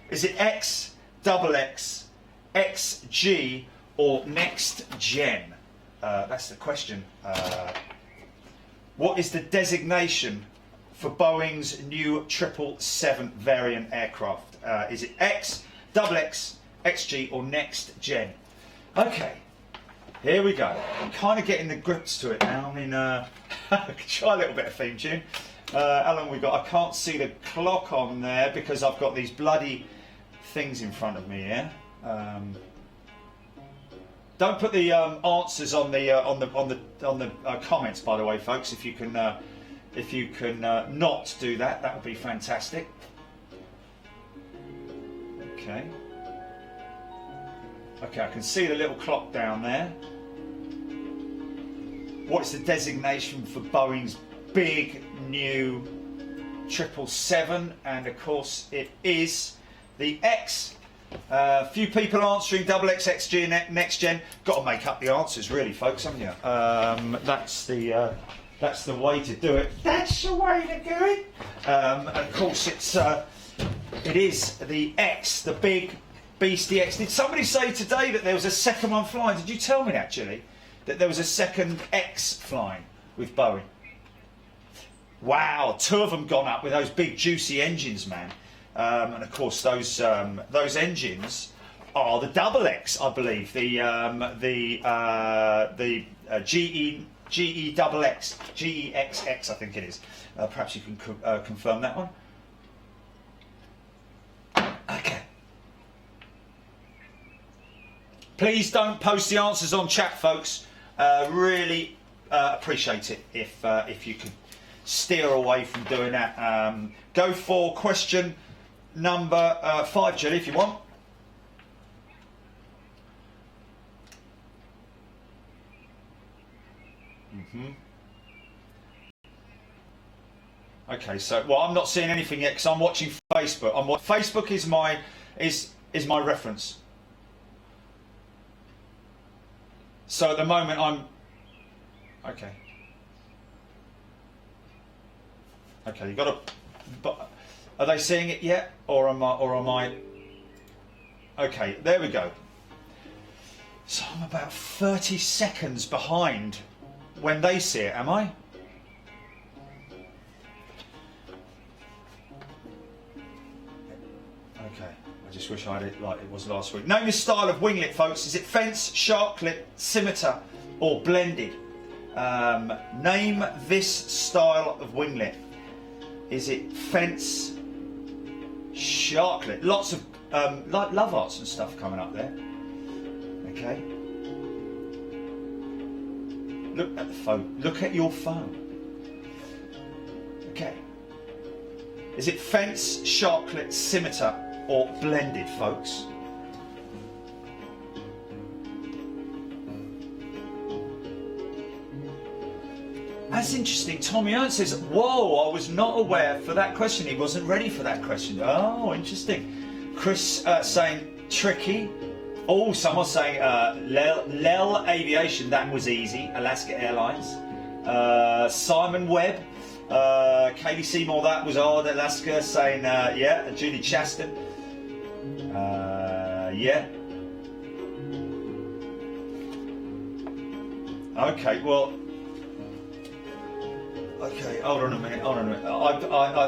Is it X, XX, XG, or Next Gen? That's the question. What is the designation for Boeing's new 777 variant aircraft? Is it X, XX, XG, or Next Gen? Okay, here we go. I'm kind of getting the grips to it now. I mean, I can try a little bit of theme tune. How long we got? I can't see the clock on there because I've got these bloody things in front of me here. Don't put the answers on the comments, by the way, folks. If you can not do that, that would be fantastic. Okay. Okay, I can see the little clock down there. What is the designation for Boeing's big new 777? And of course it is the X. Few people answering XX, XG, and Next Gen. Got to make up the answers, really, folks, haven't you? That's the way to do it. That's the way to do it. And of course it is the X, the big Beastie X. Did somebody say today that there was a second one flying? Did you tell me that, Julie? That there was a second X flying with Boeing? Wow, 2 of them gone up with those big juicy engines, man. And of course those engines are the double X, I believe. The GE double X, GEXX, I think it is. Perhaps you can confirm that one. Okay. Please don't post the answers on chat, folks. Really appreciate it if you could steer away from doing that. Go for question number 5, Julie, if you want. Okay, so well, I'm not seeing anything yet because I'm watching Facebook. Facebook is my reference. So at the moment I'm okay. Okay, you got to. But are they seeing it yet, or am I? Okay, there we go. So I'm about 30 seconds behind when they see it. Am I? Okay, I just wish I had it like it was last week. Name this style of winglet, folks. Is it fence, shark clip, scimitar, or blended? Name this style of winglet. Is it fence, shark clip? Lots of like love arts and stuff coming up there. Okay. Look at the phone. Look at your phone. Okay. Is it fence, sharklet, scimitar, or blended, folks? That's interesting. Tommy Ernst says, whoa, I was not aware for that question. He wasn't ready for that question. Oh, interesting. Chris saying tricky. Oh, someone saying Lel Aviation, that was easy. Alaska Airlines. Simon Webb. Katie Seymour, that was odd. Alaska saying, yeah. Julie Chaston. Yeah. Okay, well. Okay, hold on a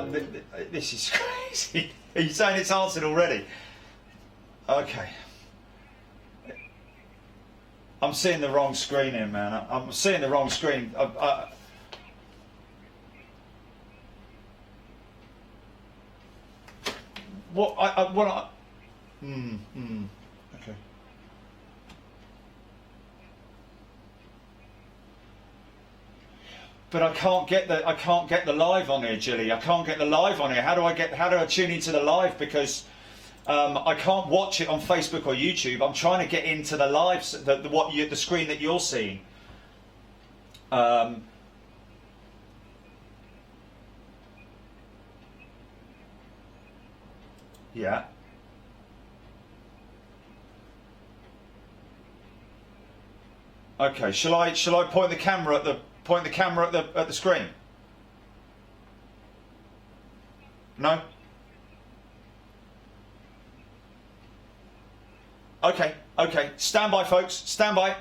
minute. This is crazy. Are you saying it's answered already? Okay. I'm seeing the wrong screen here, man. I'm seeing the wrong screen. Okay. But I can't get the live on here, Jilly. I can't get the live on here. How do I tune into the live? Because I can't watch it on Facebook or YouTube. I'm trying to get into the live, the screen that you're seeing. Yeah. Okay. Shall I point the camera at the screen? No. Okay. Okay. Stand by, folks. Stand by.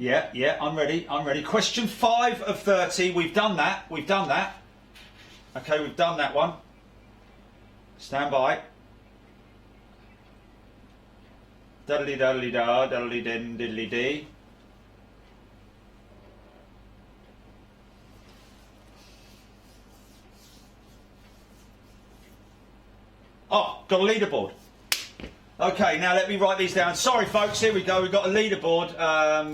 Yeah, I'm ready. Question 5 of 30. We've done that. Okay, we've done that one. Stand by. Duddly duddly da, duddly din diddly dee. Oh, got a leaderboard. Okay, now let me write these down. Sorry, folks. Here we go. We've got a leaderboard.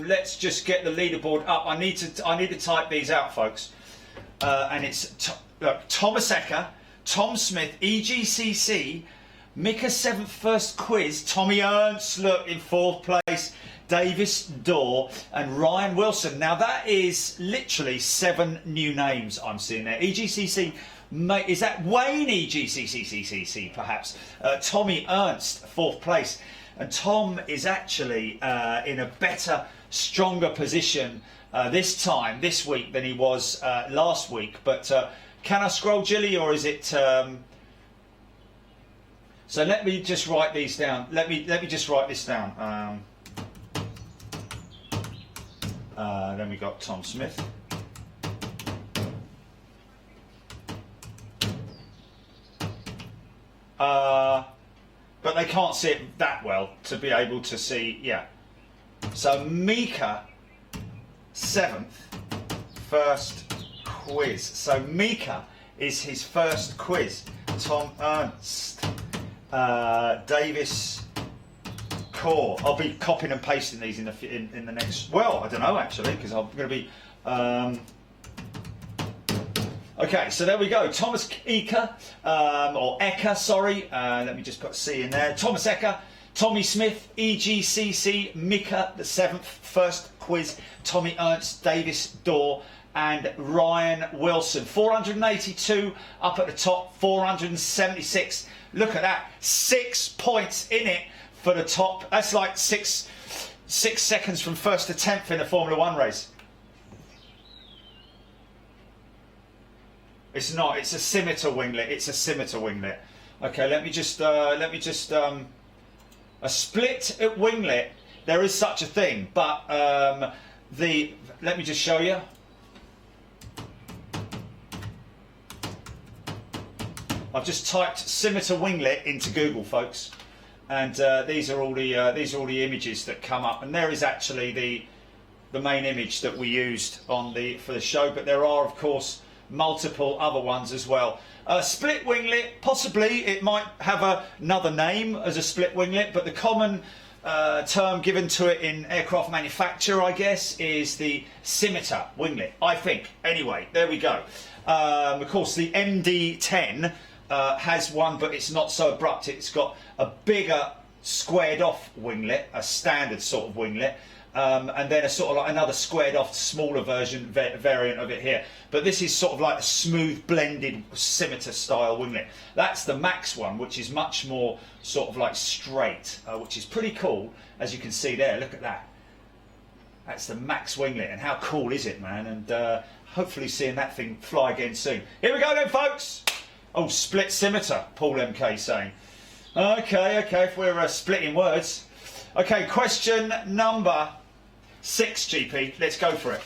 Let's just get the leaderboard up. I need to type these out, folks. And it's look, Thomas Ecker, Tom Smith, EGCC, Mika 7th first quiz, Tommy Ernst, look, in 4th place, Davis Dorr, and Ryan Wilson. Now that is literally 7 new names I'm seeing there. EGCC. Is that Wayne EGCCCCC perhaps? Tommy Ernst, 4th place. And Tom is actually in a better, stronger position this week than he was last week. But can I scroll, Jilly, or is it... So let me just write these down. Let me just write this down. Then we got Tom Smith. But they can't see it that well to be able to see, yeah. So Mika 7th first quiz. So Mika is his first quiz. Tom Ernst, Davis Core. I'll be copying and pasting these in the next. Well, I don't know actually because I'm going to be. Okay, so there we go. Thomas Ecker, or Ecker, sorry. Let me just put C in there. Thomas Ecker, Tommy Smith, EGCC, Mika, the 7th, first quiz, Tommy Ernst, Davis Dorr, and Ryan Wilson. 482 up at the top, 476. Look at that. 6 points in it for the top. That's like six seconds from 1st to 10th in a Formula 1 race. It's not. It's a scimitar winglet. It's a scimitar winglet. Okay, let me just a split winglet. There is such a thing, but let me just show you. I've just typed scimitar winglet into Google, folks, and these are all the images that come up. And there is actually the main image that we used for the show, but there are of course multiple other ones as well. Split winglet, possibly it might have another name as a split winglet, but the common term given to it in aircraft manufacture, I guess, is the scimitar winglet, I think. Anyway, there we go. Of course, the MD-10 has one, but it's not so abrupt. It's got a bigger squared off winglet, a standard sort of winglet, and then a sort of like another squared off smaller variant of it here. But this is sort of like a smooth blended scimitar style winglet. That's the Max one, which is much more sort of like straight, which is pretty cool, as you can see there. Look at that. That's the Max winglet, and how cool is it, man? And hopefully seeing that thing fly again soon. Here we go then, folks. Oh, split scimitar, Paul MK saying. Okay, if we're splitting words. Okay, question number 6, GP. Let's go for it.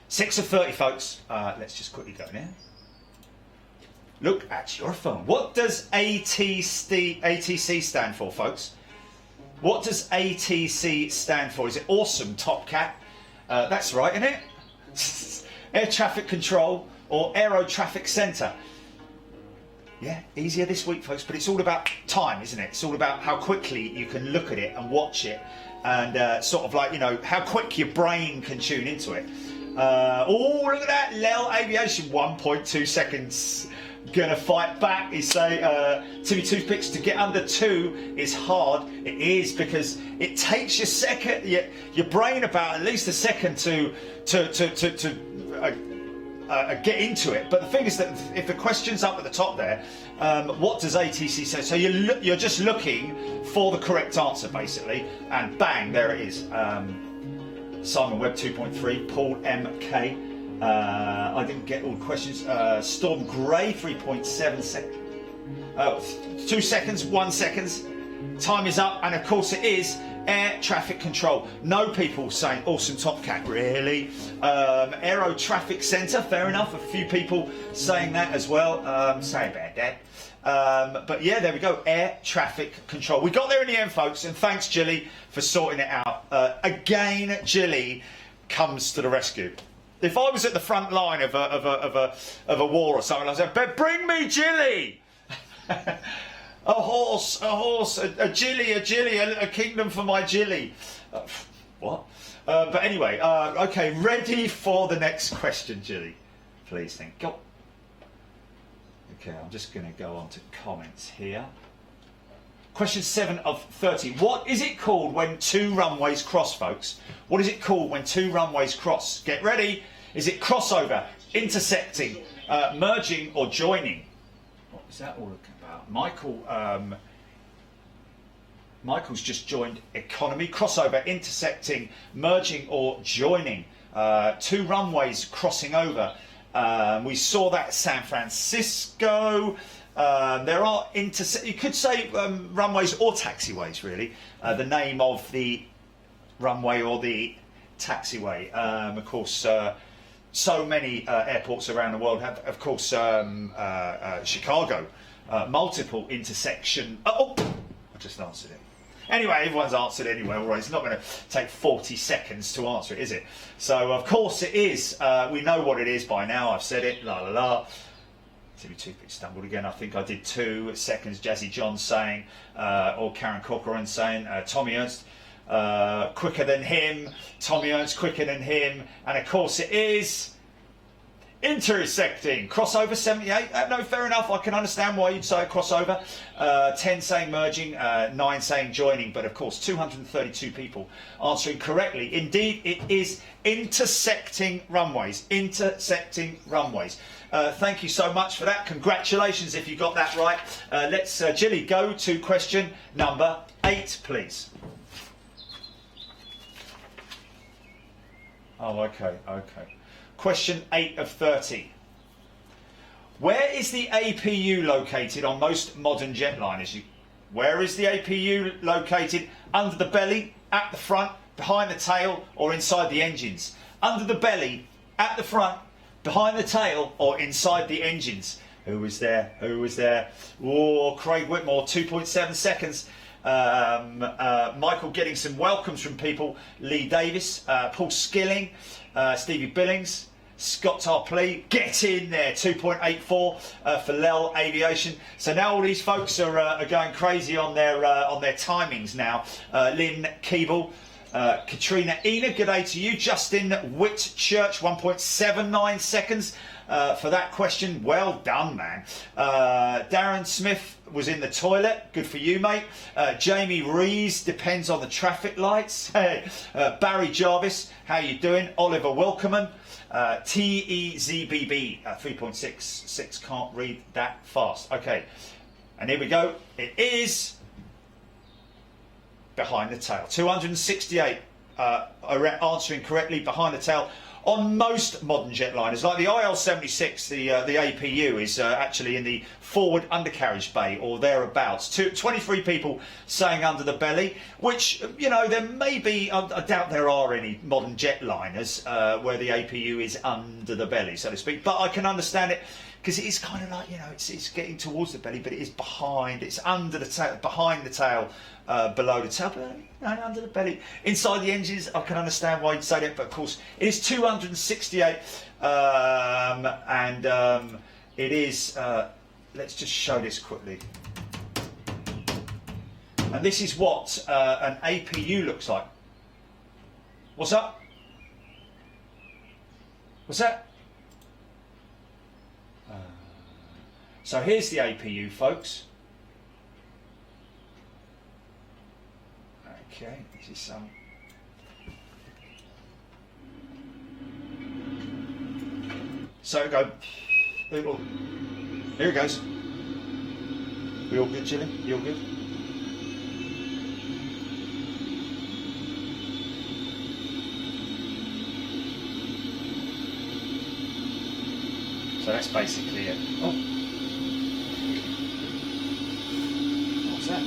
6 of 30, folks. Let's just quickly go now. Look at your phone. What does ATC stand for, folks? What does ATC stand for? Is it awesome, Top Cat? That's right, isn't it? Air Traffic Control or Aero Traffic Centre. Yeah, easier this week, folks, but it's all about time, isn't it? It's all about how quickly you can look at it and watch it, and sort of like, you know, how quick your brain can tune into it. Oh, look at that, Lel Aviation, 1.2 seconds. Gonna fight back. He say, Timmy Toothpicks, to get under 2 is hard. It is, because it takes your brain about at least a second to get into it. But the thing is that if the question's up at the top there, what does ATC say? So you're just looking for the correct answer, basically, and bang, there it is. Simon Webb 2.3, Paul MK. I didn't get all the questions. Storm Grey 3.7 seconds. 2 seconds, 1 second. Time is up, and of course it is air traffic control. No people saying awesome Tomcat, really. Aero traffic centre, fair enough. A few people saying that as well. Sorry about that. But yeah, there we go, air traffic control. We got there in the end, folks, and thanks, Jilly, for sorting it out. Again, Jilly comes to the rescue. If I was at the front line of a war or something, I'd say, bring me Jilly! A horse, a Jilly, a kingdom for my Jilly. What? But anyway, okay, ready for the next question, Jilly. Please, thank God. Okay, I'm just going to go on to comments here. Question 7 of 30. What is it called when two runways cross, folks? What is it called when two runways cross? Get ready. Is it crossover, intersecting, merging, or joining? What is that all about? Michael's just joined economy. Crossover, intersecting, merging, or joining. Two runways crossing over. We saw that at San Francisco. There are you could say runways or taxiways, really. The name of the runway or the taxiway. Of course, so many airports around the world have, of course, Chicago, multiple intersection. Oh, I just answered it. Anyway, everyone's answered anyway, all right, it's not going to take 40 seconds to answer it, is it? So, of course it is. We know what it is by now. I've said it, la la la. Timmy Toothpick stumbled again. I think I did 2 seconds. Jazzy John saying, or Karen Corcoran saying, Tommy Ernst quicker than him. Tommy Ernst quicker than him. And, of course, it is intersecting. Crossover 78. No, fair enough. I can understand why you'd say a crossover. 10 saying merging, 9 saying joining. But of course, 232 people answering correctly. Indeed, it is intersecting runways. Intersecting runways. Thank you so much for that. Congratulations if you got that right. Let's, Jilly, go to question number 8, please. Oh, okay. Question 8 of 30. Where is the APU located on most modern jetliners? Where is the APU located? Under the belly, at the front, behind the tail, or inside the engines? Under the belly, at the front, behind the tail, or inside the engines? Who was there? Oh, Craig Whitmore, 2.7 seconds. Michael getting some welcomes from people. Lee Davis, Paul Skilling, Stevie Billings, Scott Tarpley, get in there, 2.84 for Lel Aviation. So now all these folks are going crazy on their timings now. Lynn Keeble, Katrina Ena, good day to you. Justin Whitchurch, 1.79 seconds for that question. Well done, man. Darren Smith was in the toilet. Good for you, mate. Jamie Rees, depends on the traffic lights. Hey, Barry Jarvis, how you doing? Oliver Welkerman. TEZBB, 3.66, can't read that fast. Okay, and here we go. It is behind the tail. 268 are answering correctly, behind the tail. On most modern jetliners, like the IL-76, the APU is actually in the forward undercarriage bay or thereabouts. 23 people saying under the belly, which, you know, there may be, I doubt there are any modern jetliners where the APU is under the belly, so to speak, but I can understand it because it is kind of like, you know, it's getting towards the belly, but it is behind, it's under the tail, behind the tail, below the tail, but under the belly. Inside the engines, I can understand why you'd say that, but of course, it is 268, and it is, let's just show this quickly. And this is what an APU looks like. What's up? What's that? So here's the APU, folks. Okay, this is some. So go. Here it goes. We all good, Jilly? You all good? So that's basically it. Oh. What's that?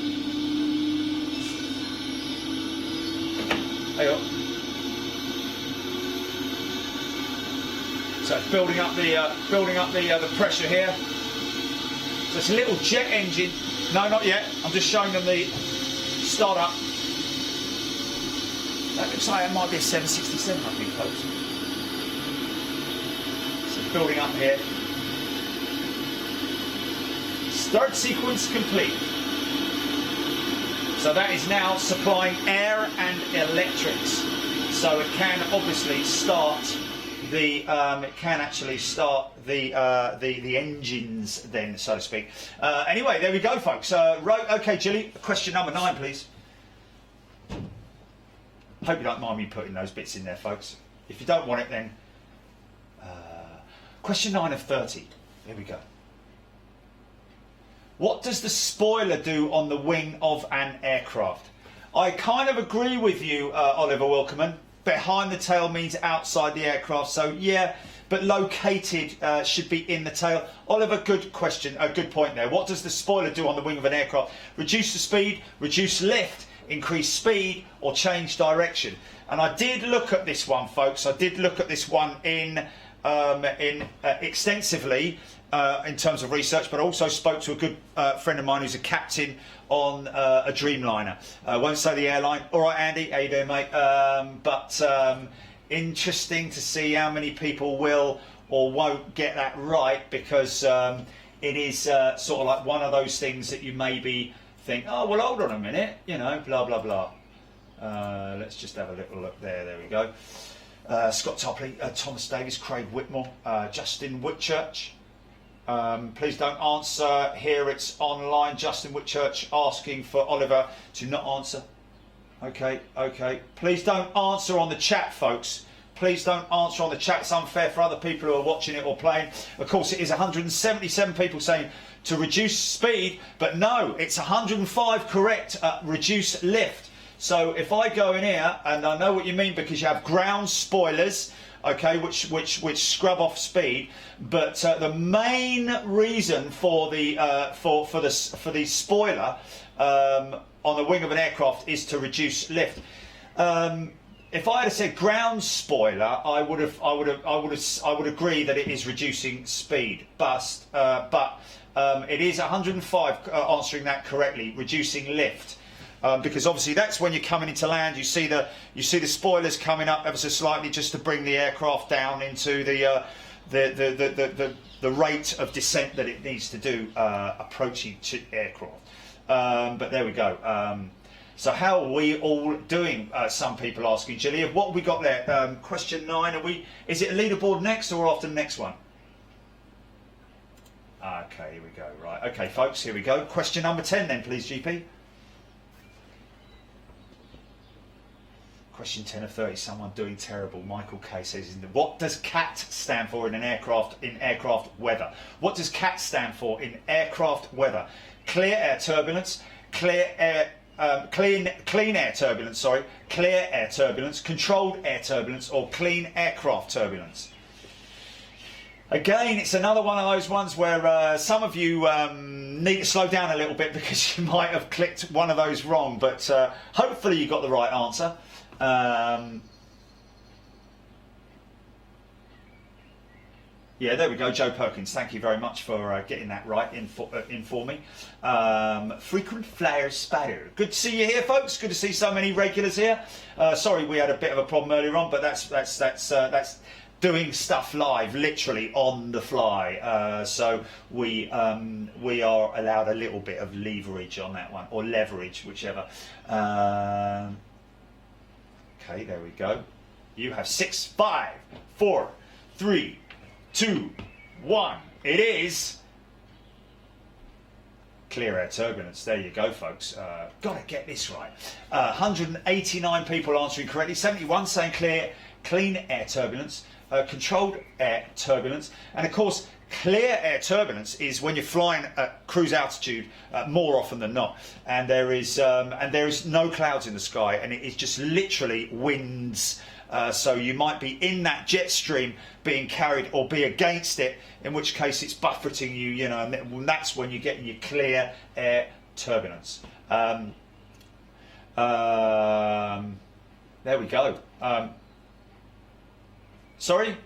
building up the pressure here. So it's a little jet engine. No, not yet. I'm just showing them the startup. That looks like it might be a 767, I think, folks. So building up here. Start sequence complete. So that is now supplying air and electrics. So it can obviously start the the engines then, so to speak. Anyway, there we go, folks. Right, okay, Gilly, question number 9, please. Hope you don't mind me putting those bits in there, folks. If you don't want it, then question 9 of 30. Here we go. What does the spoiler do on the wing of an aircraft? I kind of agree with you, Oliver Wilkerman. Behind the tail means outside the aircraft, so yeah, but located should be in the tail. Oliver, good question, a good point there. What does the spoiler do on the wing of an aircraft? Reduce the speed, reduce lift, increase speed, or change direction? And I did look at this one, folks. I did look at this one in extensively in terms of research, but I also spoke to a good friend of mine who's a captain on a Dreamliner. Won't say the airline. All right, Andy, how you doing, mate? But interesting to see how many people will or won't get that right, because it is sort of like one of those things that you maybe think, oh, well, hold on a minute, you know, blah, blah, blah. Let's just have a little look there. There we go. Scott Topley, Thomas Davis, Craig Whitmore, Justin Whitchurch. Please don't answer here, it's online. Justin Whitchurch asking for Oliver to not answer. Okay, okay. Please don't answer on the chat, folks. Please don't answer on the chat. It's unfair for other people who are watching it or playing. Of course, it is 177 people saying to reduce speed, but no, it's 105 correct, reduce lift. So if I go in here, and I know what you mean, because you have ground spoilers, okay, which scrub off speed, but the main reason for the spoiler on the wing of an aircraft is to reduce lift. If I had said ground spoiler, I would agree that it is reducing speed, but it is 105 answering that correctly, reducing lift. Because obviously that's when you're coming into land. You see the spoilers coming up ever so slightly just to bring the aircraft down into the rate of descent that it needs to do approaching to aircraft. But there we go. So how are we all doing? Some people asking, Gillian, what have we got there? Question 9. Is it a leaderboard next or after the next one? Okay, here we go. Right. Okay, folks, here we go. Question number 10 then, please, GP. Question 10 of 30, someone doing terrible. Michael K says, what does CAT stand for in aircraft weather? What does CAT stand for in aircraft weather? Clear air turbulence, clean air turbulence, sorry, clear air turbulence, controlled air turbulence, or clean aircraft turbulence. Again, it's another one of those ones where some of you need to slow down a little bit, because you might have clicked one of those wrong, but hopefully you got the right answer. Yeah, there we go, Joe Perkins. Thank you very much for getting that right in for me. Frequent flyer spider. Good to see you here, folks. Good to see so many regulars here. Sorry, we had a bit of a problem earlier on, but that's doing stuff live, literally on the fly. So we are allowed a little bit of leverage on that one, or leverage, whichever. Okay, there we go. You have 6, 5, 4, 3, 2, 1. It is clear air turbulence. There you go, folks. Gotta get this right. 189 people answering correctly. 71 saying clean air turbulence, controlled air turbulence, and of course, clear air turbulence is when you're flying at cruise altitude more often than not, and there is no clouds in the sky, and it is just literally winds. So you might be in that jet stream being carried, or be against it, in which case it's buffeting you, you know, and that's when you get your clear air turbulence. There we go. Sorry?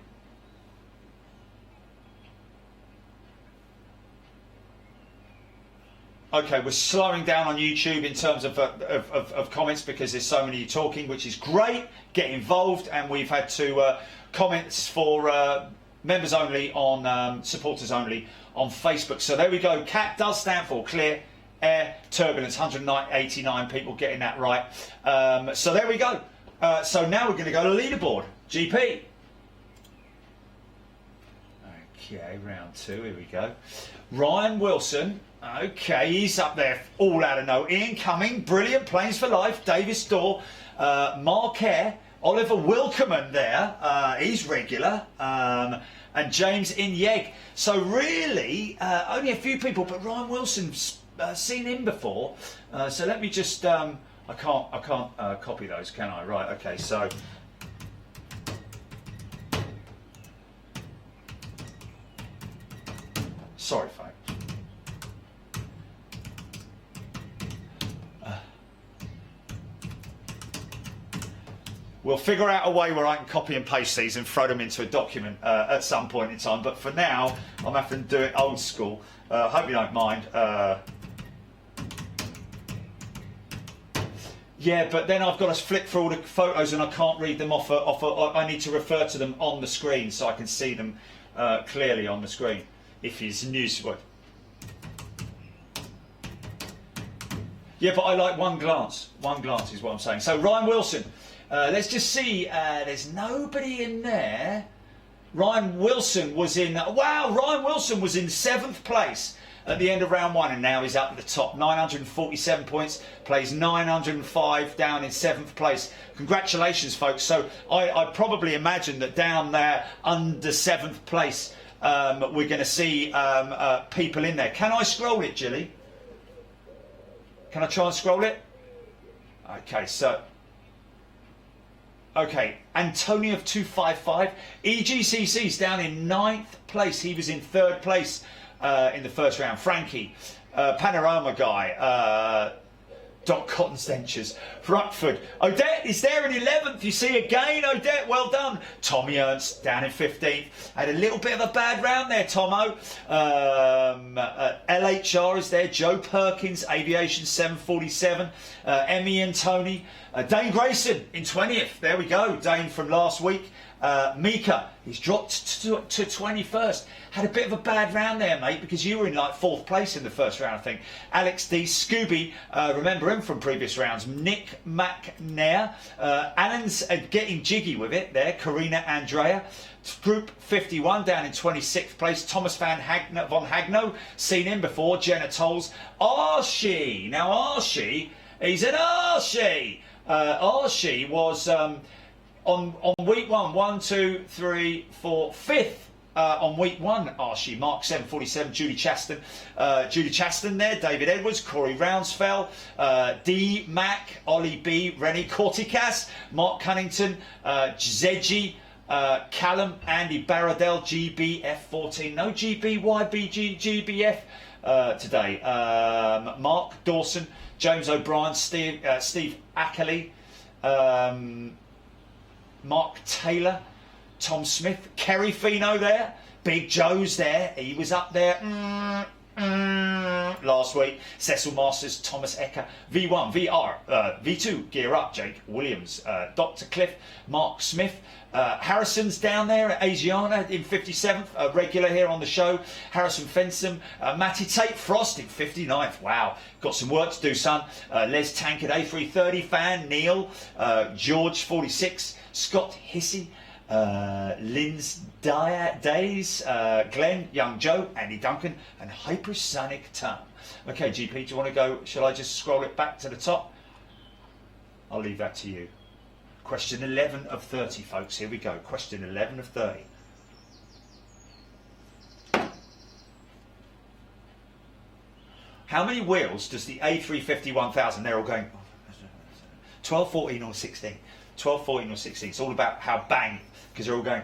Okay, we're slowing down on YouTube in terms of comments because there's so many talking, which is great. Get involved, and we've had to comments for members only on supporters only on Facebook. So there we go. CAT does stand for Clear Air Turbulence. 189 people getting that right. So there we go. So now we're going to go to leaderboard. GP. Okay, round 2. Here we go. Ryan Wilson. Okay, he's up there all out of no. Ian Cumming, brilliant. Planes for Life. Davis Dorr. Mark Hare. Oliver Wilkerman there. He's regular. And James Inyeg. So really, only a few people, but Ryan Wilson's seen him before. So let me just, I can't copy those, can I? Right, okay, so. Sorry, folks. We'll figure out a way where I can copy and paste these and throw them into a document at some point in time. But for now, I'm having to do it old school. Hope you don't mind. Yeah, but then I've got to flip through all the photos and I can't read them off. I need to refer to them on the screen so I can see them clearly on the screen. If it's news. Yeah, but I like one glance. One glance is what I'm saying. So Ryan Wilson. Let's just see. There's nobody in there. Ryan Wilson was in. Wow, Ryan Wilson was in 7th place at the end of round 1, and now he's up at the top. 947 points. Plays 905 down in 7th place. Congratulations, folks. So I probably imagine that down there under 7th place, we're going to see people in there. Can I scroll it, Jilly? Can I try and scroll it? Okay, so. Okay, Antonio of 255. EGCC's down in 9th place. He was in 3rd place in the first round. Frankie, Panorama Guy, Doc Cotton Dentures, Rutford. Odette is there in 11th. You see again, Odette, well done. Tommy Ernst down in 15th. Had a little bit of a bad round there, Tomo. LHR is there. Joe Perkins, Aviation 747. Emmy and Tony. Dane Grayson in 20th. There we go. Dane from last week. Mika, he's dropped to 21st. Had a bit of a bad round there, mate, because you were in like 4th place in the first round, I think. Alex D. Scooby, remember him from previous rounds. Nick McNair. Alan's getting jiggy with it there. Karina Andrea. Group 51 down in 26th place. Thomas von Hagno, seen him before. Jenna Tolles. Archie. Now Archie, he's an Archie. Archie was on week 1, 1, 2, 3, 4, 5th. On week 1, Archie, Mark 747, Julie Chaston there, David Edwards, Corey Rounsfell, D Mac, Ollie B, Rennie Corticas, Mark Cunnington, Zeji, Callum, Andy Baradell, GBF14, no GBYBG, GBF today, Mark Dawson, James O'Brien, Steve Ackley, Mark Taylor, Tom Smith, Kerry Fino there, Big Joe's there, he was up there last week, Cecil Masters, Thomas Ecker, V1, VR, V2, Gear Up, Jake Williams, Dr. Cliff, Mark Smith, Harrison's down there at Asiana in 57th, a regular here on the show, Harrison Fensom, Matty Tate Frost in 59th, wow, got some work to do, son, Les Tankard, A330 fan, Neil, George 46, Scott Hissey, Lynn's Days, Glenn, Young Joe, Andy Duncan, and Hypersonic Tom. Okay, GP, do you want to go? Shall I just scroll it back to the top? I'll leave that to you. Question 11 of 30, folks. Here we go. Question 11 of 30. How many wheels does the A350-1000? They're all going 12, 14, or 16. 12, 14, or 16. It's all about how bang, because they're all going.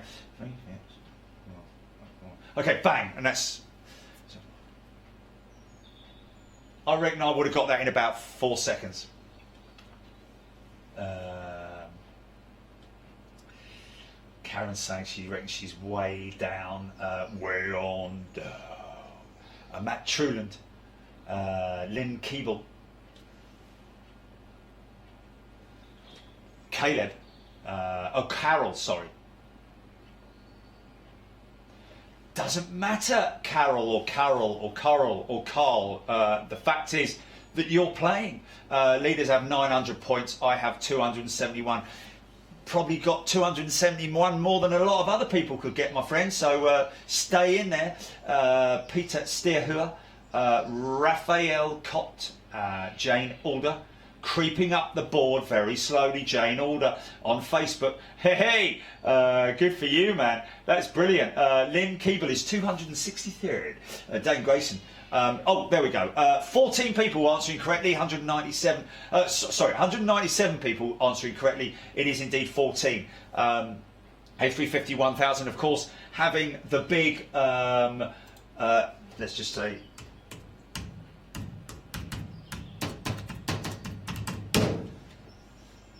Okay, bang, and that's. I reckon I would have got that in about 4 seconds. Karen's saying she reckons she's way down, way on down. Matt Truland. Lynn Keeble, Caleb, Carol, sorry. Doesn't matter, Carol or Carol or Coral or Carl. The fact is that you're playing. Leaders have 900 points. I have 271. Probably got 271 more than a lot of other people could get, my friend. So stay in there. Peter Steerhuer, Raphael Cott, Jane Alder, creeping up the board very slowly. Jane Alder on Facebook. Hey, good for you, man. That's brilliant. Lynn Keeble is 263rd. Dane Grayson. Oh, there we go. 14 people answering correctly. 197. Sorry, 197 people answering correctly. It is indeed 14. A350 1000, of course, having the big. Let's just say.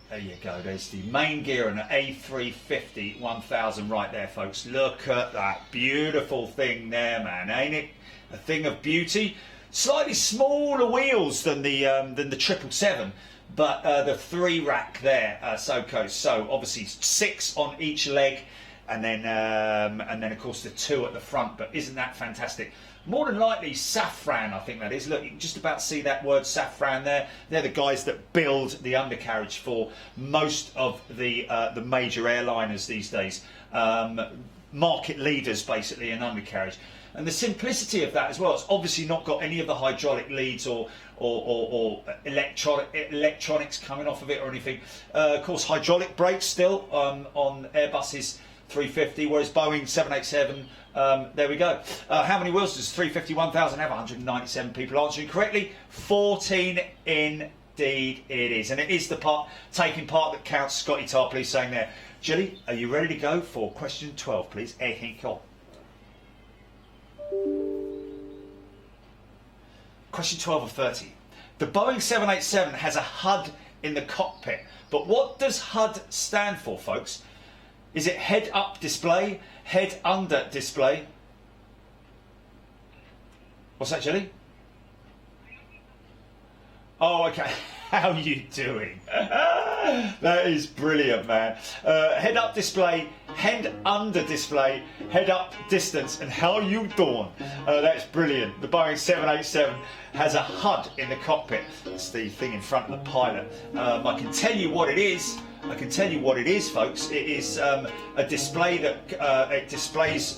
There you go, there's the main gear and an A350 1000 right there, folks. Look at that beautiful thing there, man, ain't it? A thing of beauty. Slightly smaller wheels than the 777, but the 3-rack there, Soco. So obviously 6 on each leg, and then of course the 2 at the front. But isn't that fantastic? More than likely Safran, I think that is. Look, you can just about see that word Safran there. They're the guys that build the undercarriage for most of the major airliners these days. Market leaders, basically, in undercarriage. And the simplicity of that as well, it's obviously not got any of the hydraulic leads or electronics coming off of it or anything. Of course, hydraulic brakes still on Airbus's 350, whereas Boeing 787, there we go. How many wheels does 350 1000 have? 197 people answering correctly. 14 indeed it is. And it is the taking part that counts. Scotty Tarpley saying there. Jilly, are you ready to go for question 12, please? Question 12 of 30. The Boeing 787 has a HUD in the cockpit, but what does HUD stand for, folks? Is it head up display, head under display? What's that, Jelly? Oh, okay. How are you doing? That is brilliant, man. Head up display, head under display, head up distance, and how you doing? That's brilliant. The Boeing 787 has a HUD in the cockpit. It's the thing in front of the pilot. I can tell you what it is. Folks. It is a display that it displays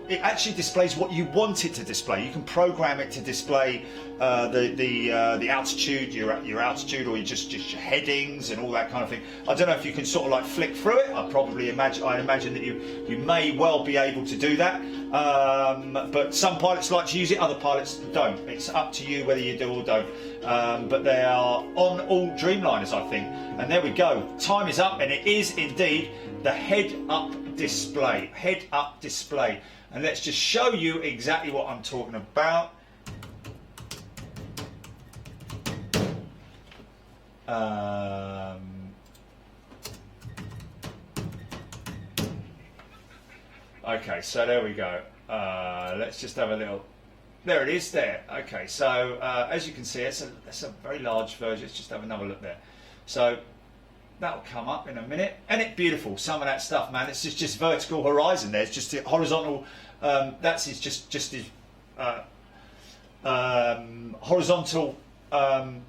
it actually displays what you want it to display. You can program it to display the altitude, your altitude, or just your headings and all that kind of thing. I don't know if you can sort of like flick through it. I imagine that you may well be able to do that. But some pilots like to use it, other pilots don't. It's up to you whether you do or don't. But they are on all Dreamliners, I think. And there we go. Time is up, and it is indeed the head-up display. Head-up display. And let's just show you exactly what I'm talking about. Okay, so there we go. Let's just have a little. There it is there. Okay, so as you can see, it's a very large version. Let's just have another look there. So that'll come up in a minute. And it's beautiful, some of that stuff, man. It's just vertical horizon there. It's just a horizontal, that's his horizontal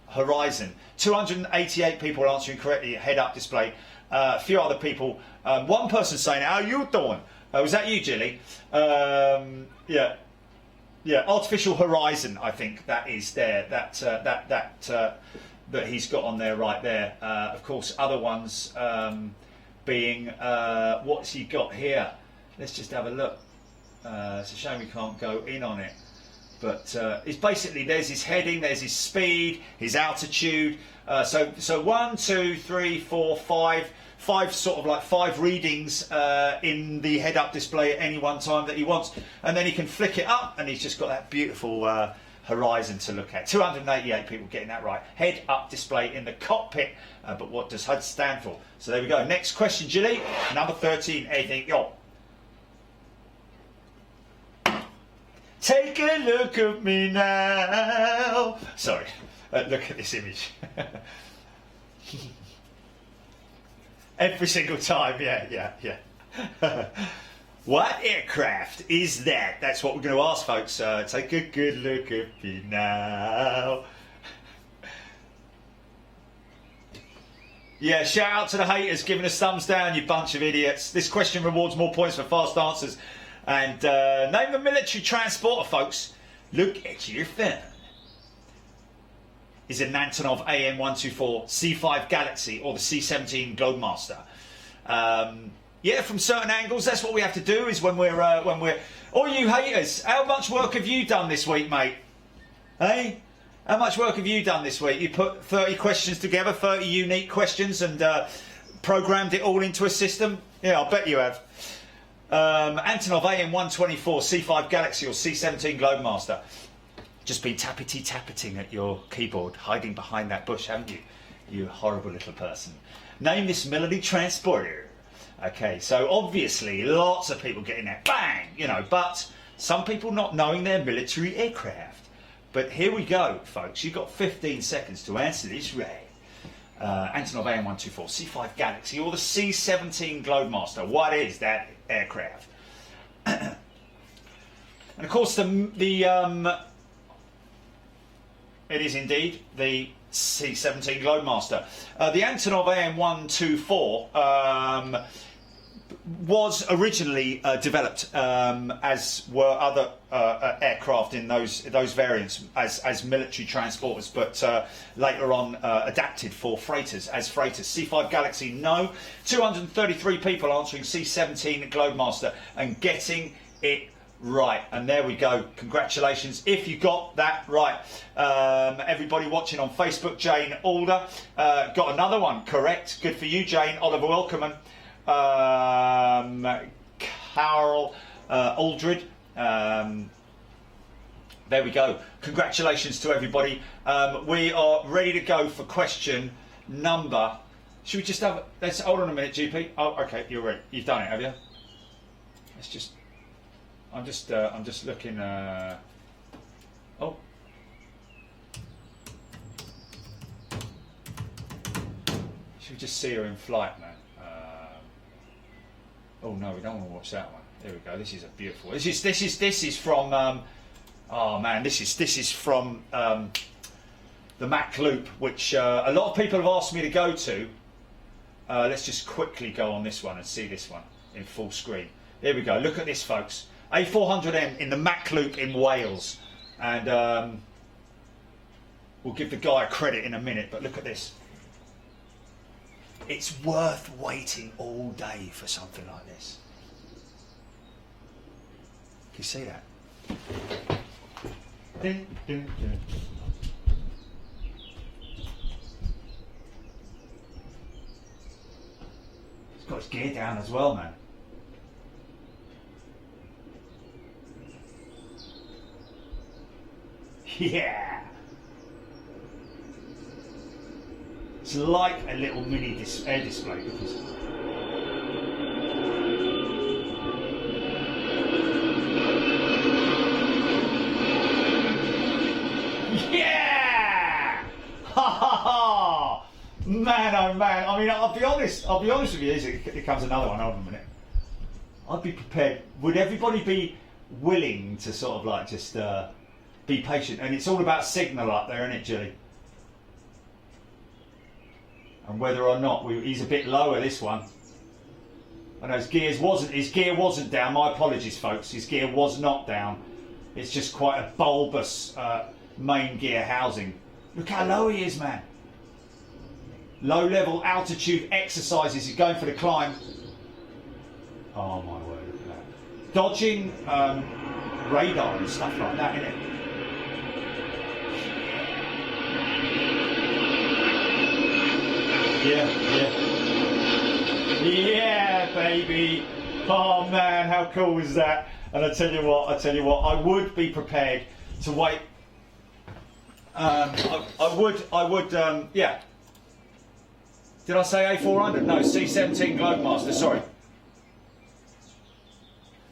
horizon. 288 people answering correctly, head-up display. A few other people. One person saying, how you doing? Was that you, Jilly? Yeah, artificial horizon, I think that is there. That he's got on there right there. Of course, other ones being what's he got here? Let's just have a look. It's a shame we can't go in on it. But it's basically, there's his heading, there's his speed, his altitude. So 1, 2, 3, 4, 5 sort of like 5 readings in the head-up display at any one time that he wants, and then he can flick it up, and he's just got that beautiful horizon to look at. 288 people getting that right. Head-up display in the cockpit, but what does HUD stand for? So there we go. Next question, Jilly. Number 13, anything? Yo. Take a look at me now. Sorry, look at this image. Every single time, yeah. What aircraft is that? That's what we're going to ask, folks. Take a good look at me now. Yeah, shout out to the haters giving us thumbs down, you bunch of idiots. This question rewards more points for fast answers. And name a military transporter, folks. Look at your phone. Is it an Antonov AN-124, C5 Galaxy, or the C-17 Globemaster? Yeah, from certain angles, that's what we have to do. Is when we're all you haters. How much work have you done this week, mate? Hey, how much work have you done this week? You put 30 questions together, 30 unique questions, and programmed it all into a system. Yeah, I bet you have. Antonov AN-124, C5 Galaxy, or C-17 Globemaster. Just been tappity-tappeting at your keyboard, hiding behind that bush, haven't you? You horrible little person. Name this military transporter. Okay, so obviously lots of people getting that bang, you know, but some people not knowing their military aircraft. But here we go, folks. You've got 15 seconds to answer this right. Antonov AN-124, C5 Galaxy, or the C-17 Globemaster. What is that aircraft? And of course, it is indeed the C-17 Globemaster. The Antonov AN-124 was originally developed, as were other aircraft in those variants, as military transporters, but later on adapted for freighters as freighters. C5 Galaxy, no. 233 people answering C-17 Globemaster and getting it right, and there we go. Congratulations if you got that right. Everybody watching on Facebook, Jane Alder got another one correct. Good for you, Jane. Oliver Welkerman, Carol Aldred. There we go. Congratulations to everybody. We are ready to go for question number. Should we just have? Let's hold on a minute, GP. Oh, okay, you're ready. You've done it, have you? Let's just. I'm just looking. Oh. Should we just see her in flight, man? Oh no, we don't want to watch that one. There we go. This is a beautiful. This is from. Oh man, this is from the Mac Loop, which a lot of people have asked me to go to. Let's just quickly go on this one and see this one in full screen. Here we go. Look at this, folks. A400M in the Mac Loop in Wales, and we'll give the guy a credit in a minute, but look at this. It's worth waiting all day for something like this. Can you see that? Dun, dun, dun. It's got its gear down as well, man. Yeah, it's like a little mini air display because yeah, ha ha ha, man, oh man. I mean, I'll be honest with you. Here comes another one. Hold on a minute. I'd be prepared. Would everybody be willing to sort of like just be patient? And it's all about signal up there, isn't it, Julie? And whether or not he's a bit lower, this one. I know his gear wasn't down. My apologies, folks. His gear was not down. It's just quite a bulbous main gear housing. Look how low he is, man. Low level altitude exercises. He's going for the climb. Oh my word, look at that. Dodging radar and stuff like that, isn't it? Yeah, baby. Oh man, how cool is that? And I tell you what, I would be prepared to wait. I would, yeah. Did I say A400? No, C-17 Globemaster, sorry.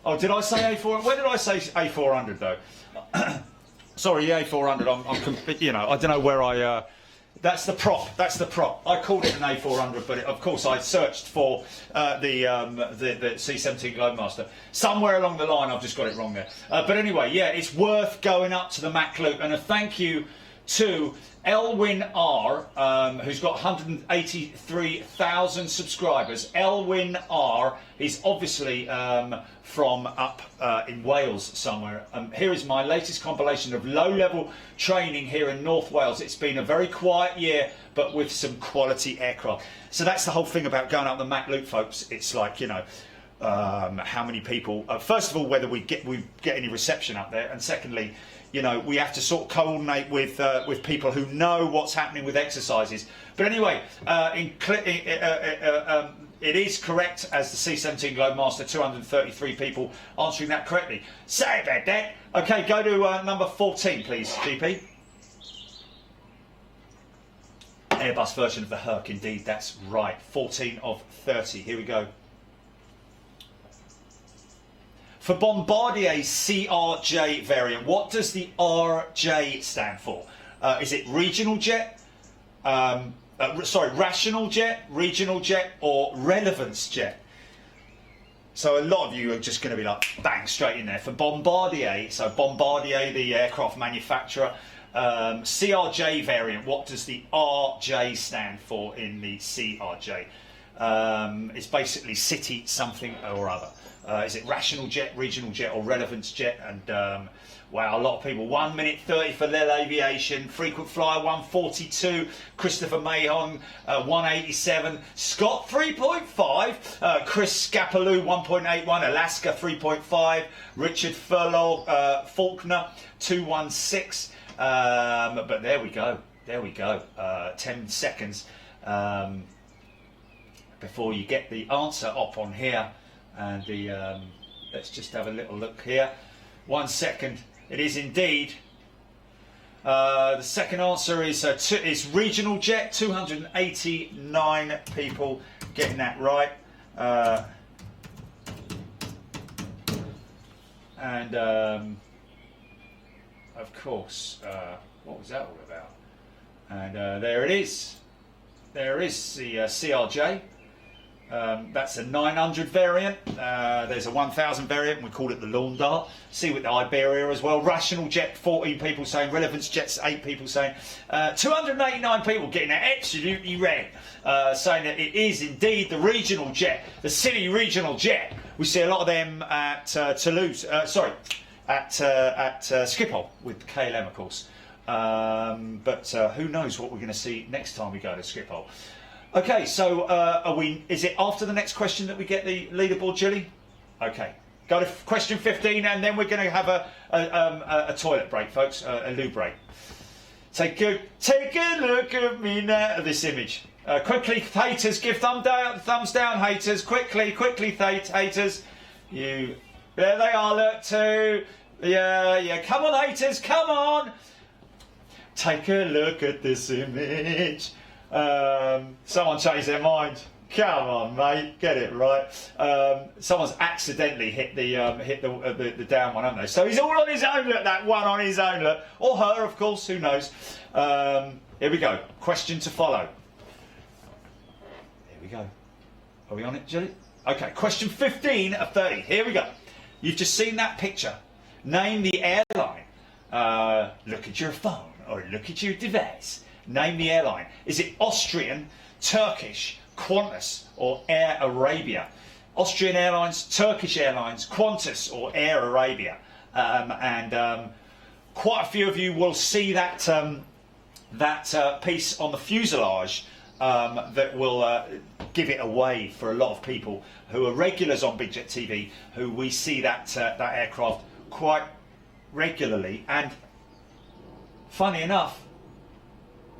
Oh, did I say A400? Where did I say A400 though? Sorry, the A400. You know, I don't know where I. That's the prop. That's the prop. I called it an A400, but of course I searched for the C17 Globemaster. Somewhere along the line, I've just got it wrong there. But anyway, yeah, it's worth going up to the Mac Loop, and a thank you to Elwin R, who's got 183,000 subscribers. Elwin R is obviously from up in Wales somewhere. Here is my latest compilation of low-level training here in North Wales. It's been a very quiet year, but with some quality aircraft. So that's the whole thing about going up the Mac Loop, folks. It's like, you know, how many people, first of all, whether we get any reception up there, and secondly, you know, we have to sort of coordinate with people who know what's happening with exercises. But anyway, it is correct as the C17 Globemaster, 233 people answering that correctly. Sorry about that. Okay, go to number 14, please, GP. Airbus version of the Herc, indeed, that's right. 14 of 30. Here we go. For Bombardier CRJ variant, what does the RJ stand for? Is it regional jet? Rational jet, regional jet, or relevance jet? So a lot of you are just going to be like, bang, straight in there. For Bombardier, so Bombardier, the aircraft manufacturer, CRJ variant, what does the RJ stand for in the CRJ? It's basically city something or other. Is it rational jet, regional jet, or relevance jet? And wow, a lot of people. 1 minute 30 for Lil Aviation. Frequent flyer 142. Christopher Mahon 187. Scott 3.5. Chris Scapaloo 1.81. Alaska 3.5. Richard Faulkner 216. But there we go. There we go. 10 seconds before you get the answer up on here. And the let's just have a little look here. 1 second. It is indeed. The second answer is regional jet. 289 people getting that right. And of course, what was that all about? And there it is. There is the CRJ. That's a 900 variant. There's a 1000 variant. We call it the Lawn Dart. See with the Iberia as well. Rational jet, 14 people saying. Relevance jets, 8 people saying. 289 people getting that absolutely red, saying that it is indeed the regional jet, the city regional jet. We see a lot of them at Toulouse. At Schiphol with KLM, of course. But who knows what we're going to see next time we go to Schiphol. Okay, so is it after the next question that we get the leaderboard, Julie? Okay, go to question 15, and then we're going to have a toilet break, folks, a loo break. Take a look at me now. This image. Quickly, haters, give thumbs down, haters. Quickly, haters. There they are. Look, too. Yeah. Come on, haters, come on. Take a look at this image. Someone changed their mind. Come on, mate, get it right. Someone's accidentally hit the down one, haven't they? So he's all on his own. Look, that one on his own. Look, or her, of course. Who knows? Here we go. Question to follow. Here we go. Are we on it, Julie? Okay. Question 15 of 30. Here we go. You've just seen that picture. Name the airline. Look at your phone or look at your device. Name the airline. Is it Austrian, Turkish, Qantas, or Air Arabia? Austrian Airlines, Turkish Airlines, Qantas, or Air Arabia? Quite a few of you will see that piece on the fuselage that will give it away for a lot of people who are regulars on Big Jet TV, who we see that aircraft quite regularly. And funny enough,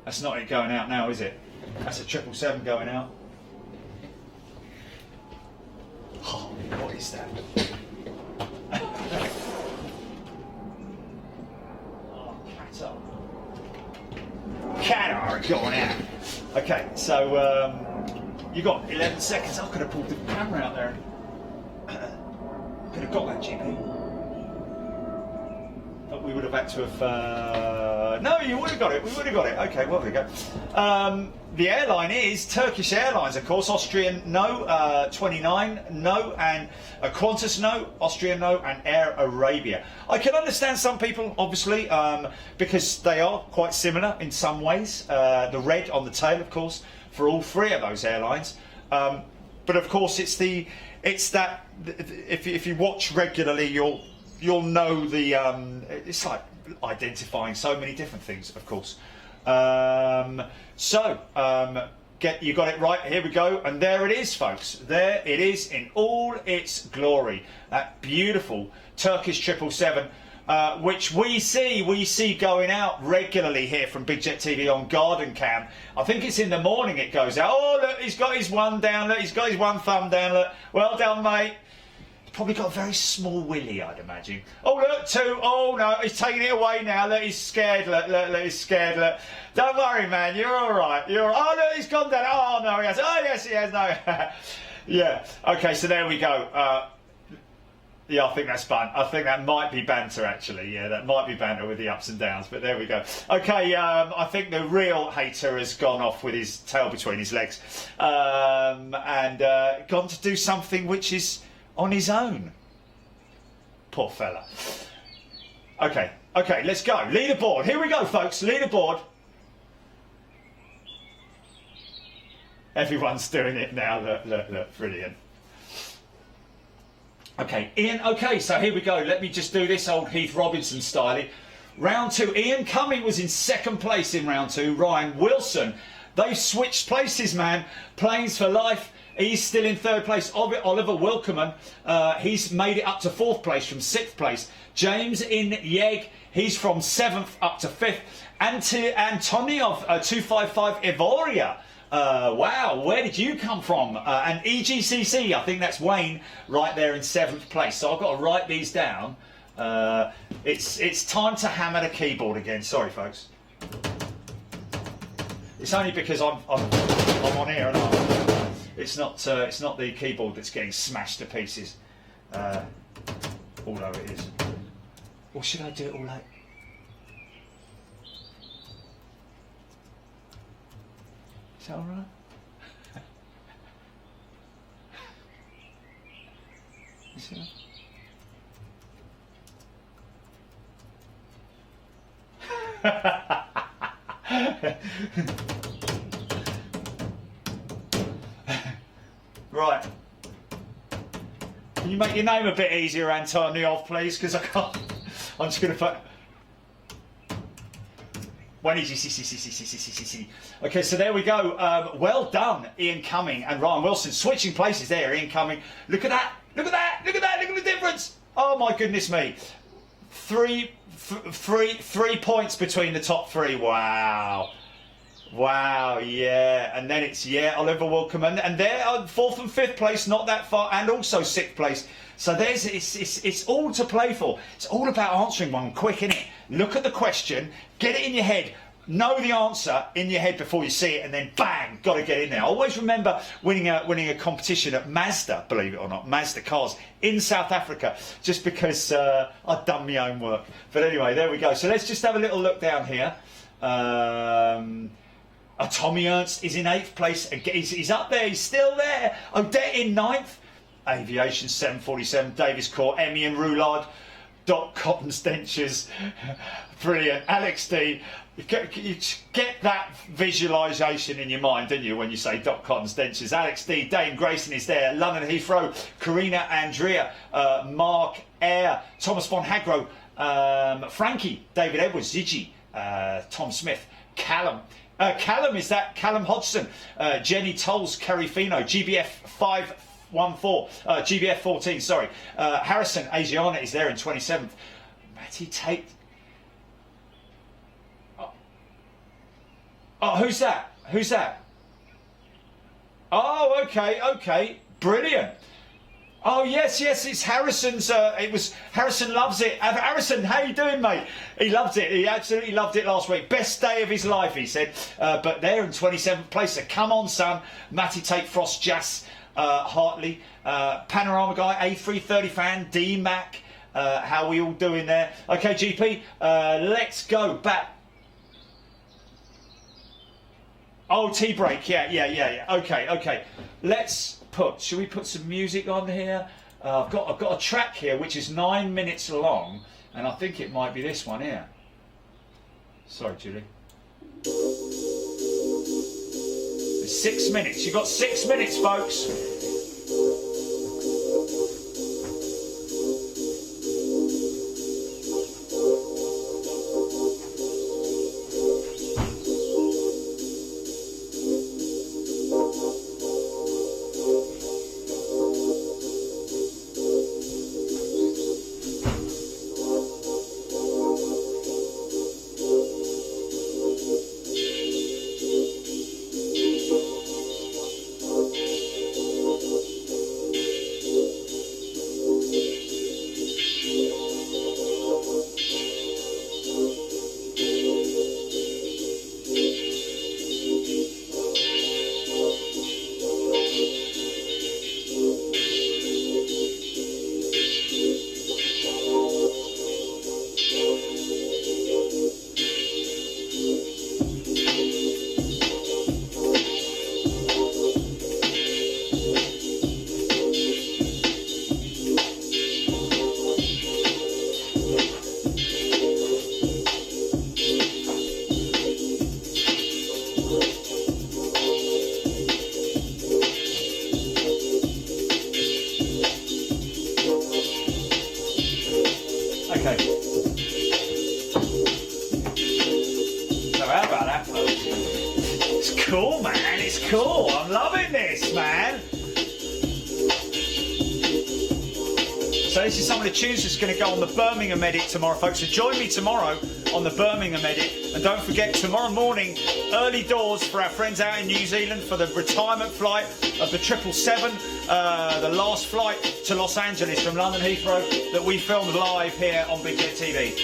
that's not it going out now, is it? That's a 777 going out. Oh, what is that? Oh, Qatar going out. Okay, so you got 11 seconds. I could have pulled the camera out there. Could have got that, GP. But we would have had to have... no, you would have got it. We would have got it. Okay, well, there we go. The airline is Turkish Airlines, of course. Austrian, no. 29, no. And Qantas, no. Austrian, no. And Air Arabia. I can understand some people, obviously, because they are quite similar in some ways. The red on the tail, of course, for all three of those airlines. But of course, it's that if you watch regularly, you'll know the it's like identifying so many different things, of course. You got it right. Here we go, and there it is, folks. There it is in all its glory. That beautiful Turkish 777, which we see going out regularly here from Big Jet TV on Garden Cam. I think it's in the morning it goes out. Oh, look, he's got his one down. Look, he's got his one thumb down. Look, well done, mate. Probably got a very small willy, I'd imagine. Oh, look, two. Oh, no, he's taking it away now. Look, he's scared. Look, he's scared. Look. Don't worry, man. You're all right. You're all right. Oh, look, he's gone down. Oh, no, he has. Oh, yes, he has. No. Yeah. Okay, so there we go. Yeah, I think that's fun. I think that might be banter, actually. Yeah, that might be banter with the ups and downs, but there we go. Okay, I think the real hater has gone off with his tail between his legs and gone to do something which is on his own. Poor fella. Okay, let's go. Leaderboard. Here we go, folks. Leaderboard. Everyone's doing it now. Look, brilliant. Okay, Ian, okay, so here we go. Let me just do this old Heath Robinson style. Round 2, Ian Cumming was in second place in round 2. Ryan Wilson, they've switched places, man. Planes for life. He's still in third place. Oliver Wilkerman, he's made it up to fourth place from sixth place. James in Yeg, he's from seventh up to fifth. Antoniov 255 Evoria. Wow, where did you come from? And EGCC, I think that's Wayne, right there in seventh place. So I've got to write these down. It's time to hammer the keyboard again. Sorry, folks. It's only because I'm on here and it's not the keyboard that's getting smashed to pieces. Although it is. Or should I do it all like? Is that all right? Is it? Right. Can you make your name a bit easier, Antoniov, please? Because I can't. I'm just going to put. Okay, so there we go. Well done, Ian Cumming and Ryan Wilson. Switching places there, Ian Cumming. Look at that. Look at that. Look at that. Look at the difference. Oh, my goodness me. Three points between the top three. Wow. Wow, yeah. And then it's, Oliver Wilkerman. And they're fourth and fifth place, not that far. And also sixth place. So it's all to play for. It's all about answering one quick, innit? Look at the question, get it in your head, know the answer in your head before you see it, and then bang, got to get in there. I always remember winning a competition at Mazda, believe it or not, Mazda cars in South Africa, just because I'd done my own work. But anyway, there we go. So let's just have a little look down here. Tommy Ernst is in eighth place. He's up there. He's still there. Odette in ninth. Aviation 747, Davis Court, Emmy and Roulard, Dot Cotton Dentures, brilliant. Alex D, you get that visualisation in your mind, didn't you, when you say Dot Cotton Dentures? Alex D, Dane Grayson is there, London Heathrow, Karina Andrea, Mark Eyre, Thomas von Hagro, Frankie, David Edwards, Ziggy, Tom Smith, Callum. Callum, is that Callum Hodgson, Jenny Tolls, Kerry Fino, GBF 514, GBF 14, sorry. Harrison Asiana is there in 27th. Matty Tate. Oh, who's that? Who's that? Oh, okay. Brilliant. Oh, yes, it's Harrison's. It was Harrison loves it. Harrison, how you doing, mate? He loved it. He absolutely loved it last week. Best day of his life, he said. But they're in 27th place. So come on, son. Matty Tate, Frost, Jas, Hartley, Panorama Guy, A330 fan, D-Mac. How are we all doing there? Okay, GP, let's go back. Oh, tea break, yeah. Okay. Should we put some music on here? I've got a track here which is 9 minutes long, and I think it might be this one here. Sorry, Julie. It's 6 minutes. You've got 6 minutes, folks. Okay. So how about that, folks? It's cool, man. It's cool. I'm loving this, man. So this is some of the tunes that's going to go on the Birmingham edit tomorrow, folks. So join me tomorrow on the Birmingham edit. And don't forget, tomorrow morning, early doors for our friends out in New Zealand for the retirement flight of the 777, the last flight to Los Angeles from London Heathrow that we filmed live here on Big Jet TV.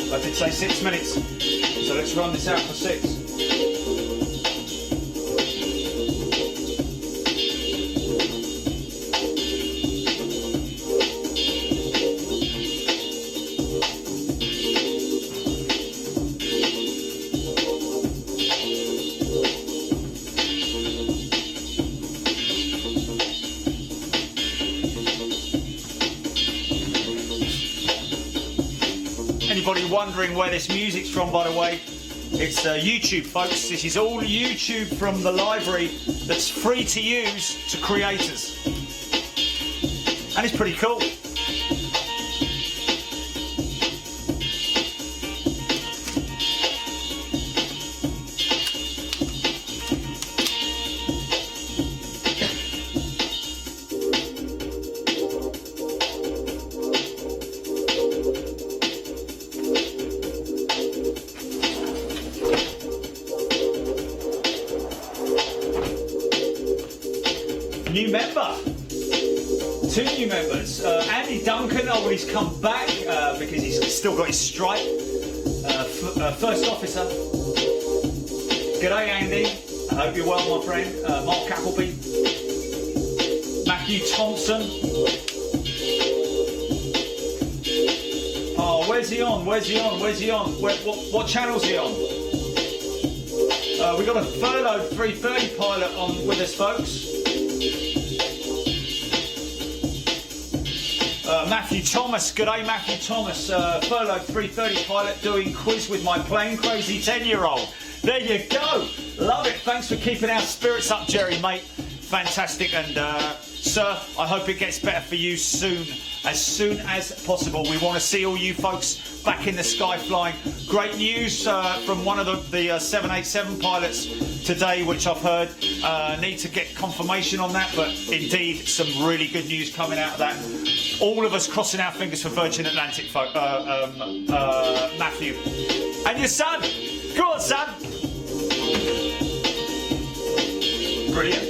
I did say 6 minutes, so let's run this out for 6. Anybody wondering where this music's from, by the way, it's YouTube, folks. This is all YouTube from the library that's free to use to creators. And it's pretty cool. New member, 2 new members. Andy Duncan, oh, he's come back because he's still got his stripe. First officer. G'day, Andy. I hope you're well, my friend. Mark Appleby. Matthew Thompson. Oh, where's he on? What channel's he on? We got a furloughed 330 pilot on with us, folks. Matthew Thomas, g'day Matthew Thomas, furloughed 330 pilot doing quiz with my plane crazy 10-year-old. There you go, love it. Thanks for keeping our spirits up, Jerry, mate. Fantastic, and sir, I hope it gets better for you soon as possible. We want to see all you folks back in the sky flying. Great news from one of the 787 pilots today, which I've heard. Need to get confirmation on that, but indeed some really good news coming out of that. All of us crossing our fingers for Virgin Atlantic, Matthew. And your son, go on, son. Brilliant.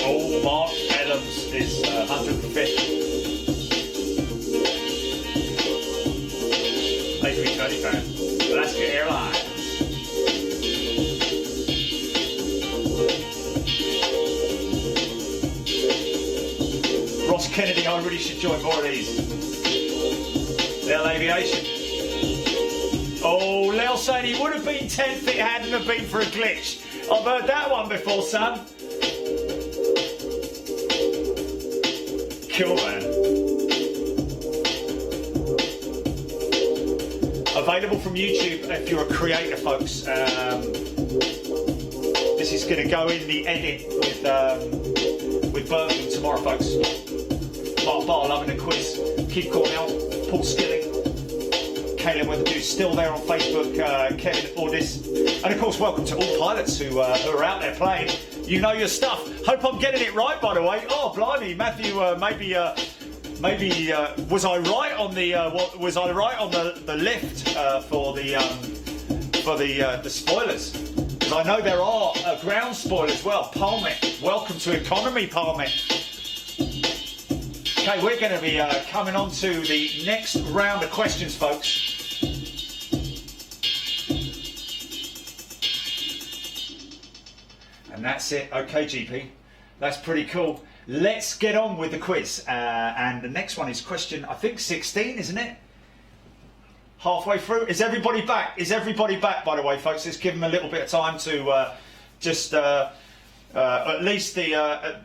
Oh, Mark Adams is 105th. A330 fan. Alaska Airlines. Ross Kennedy, I really should join more of these. Little Aviation. Oh, Lil saying he would have been 10th if it hadn't have been for a glitch. I've heard that one before, son. Cool, man. Available from YouTube if you're a creator, folks. This is going to go in the edit with Birmingham tomorrow, folks. Mark Barr loving the quiz. Keith Cornell, Paul Skilling, Caleb Weatherdew still there on Facebook, Kevin Ordis, and of course welcome to all pilots who are out there playing. You know your stuff. Hope I'm getting it right, by the way. Oh, blimey, Matthew, maybe was I right on the was I right on the lift for the spoilers? Because I know there are ground spoilers as well. Palmet, welcome to economy, Palmet. Okay, we're going to be coming on to the next round of questions, folks. And that's it. Okay, GP. That's pretty cool. Let's get on with the quiz. And the next one is question, I think, 16, isn't it? Halfway through. Is everybody back? Is everybody back, by the way, folks? Let's give them a little bit of time to just at least the...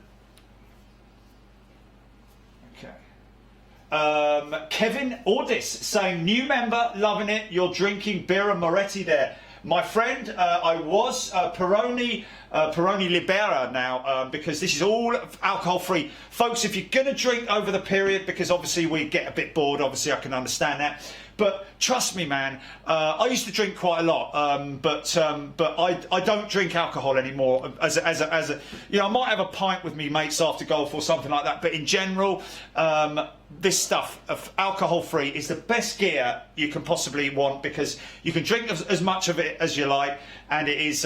Kevin Ordis saying, new member, loving it. You're drinking Birra Moretti there. My friend, I was Peroni Libera now because this is all alcohol free. Folks, if you're going to drink over the period, because obviously we get a bit bored, obviously I can understand that. But trust me, man, I used to drink quite a lot, but I don't drink alcohol anymore. As a you know, I might have a pint with me mates after golf or something like that. But in general, this stuff of alcohol free is the best gear you can possibly want, because you can drink as much of it as you like, and it is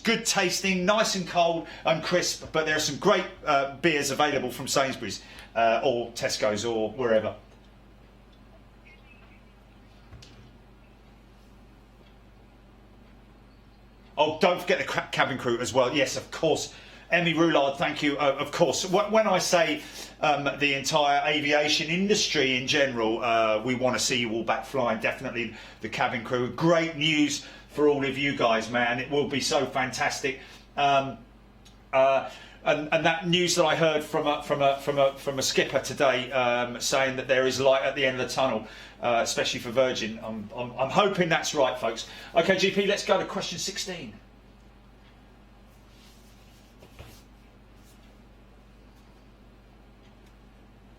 good tasting, nice and cold and crisp. But there are some great beers available from Sainsbury's or Tesco's or wherever. Oh, don't forget the cabin crew as well. Yes, of course. Emmy Roulard, thank you. Of course. When I say the entire aviation industry in general, we want to see you all back flying. Definitely the cabin crew. Great news for all of you guys, man. It will be so fantastic. And that news that I heard from a skipper today, saying that there is light at the end of the tunnel, especially for Virgin. I'm hoping that's right, folks. Okay, GP, let's go to question 16.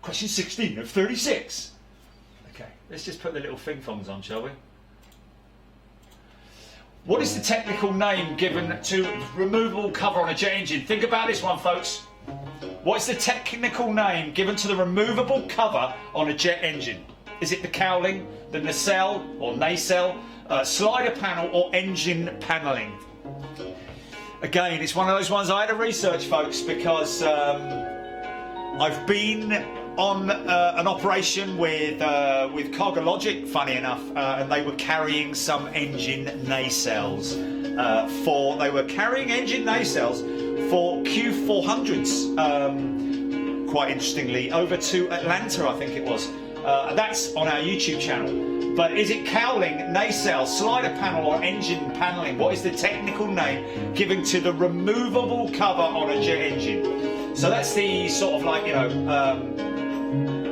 Question 16 of 36. Okay, let's just put the little thing thongs on, shall we? What is the technical name given to removable cover on a jet engine? Think about this one, folks. What is the technical name given to the removable cover on a jet engine? Is it the cowling, the nacelle or nacelle, slider panel or engine panelling? Again, it's one of those ones I had to research, folks, because I've been on an operation with Cargologic, funny enough, and they were carrying some engine nacelles they were carrying engine nacelles for Q400s, quite interestingly, over to Atlanta, I think it was. That's on our YouTube channel. But is it cowling, nacelle, slider panel or engine panelling? What is the technical name given to the removable cover on a jet engine? So that's the sort of like, you know,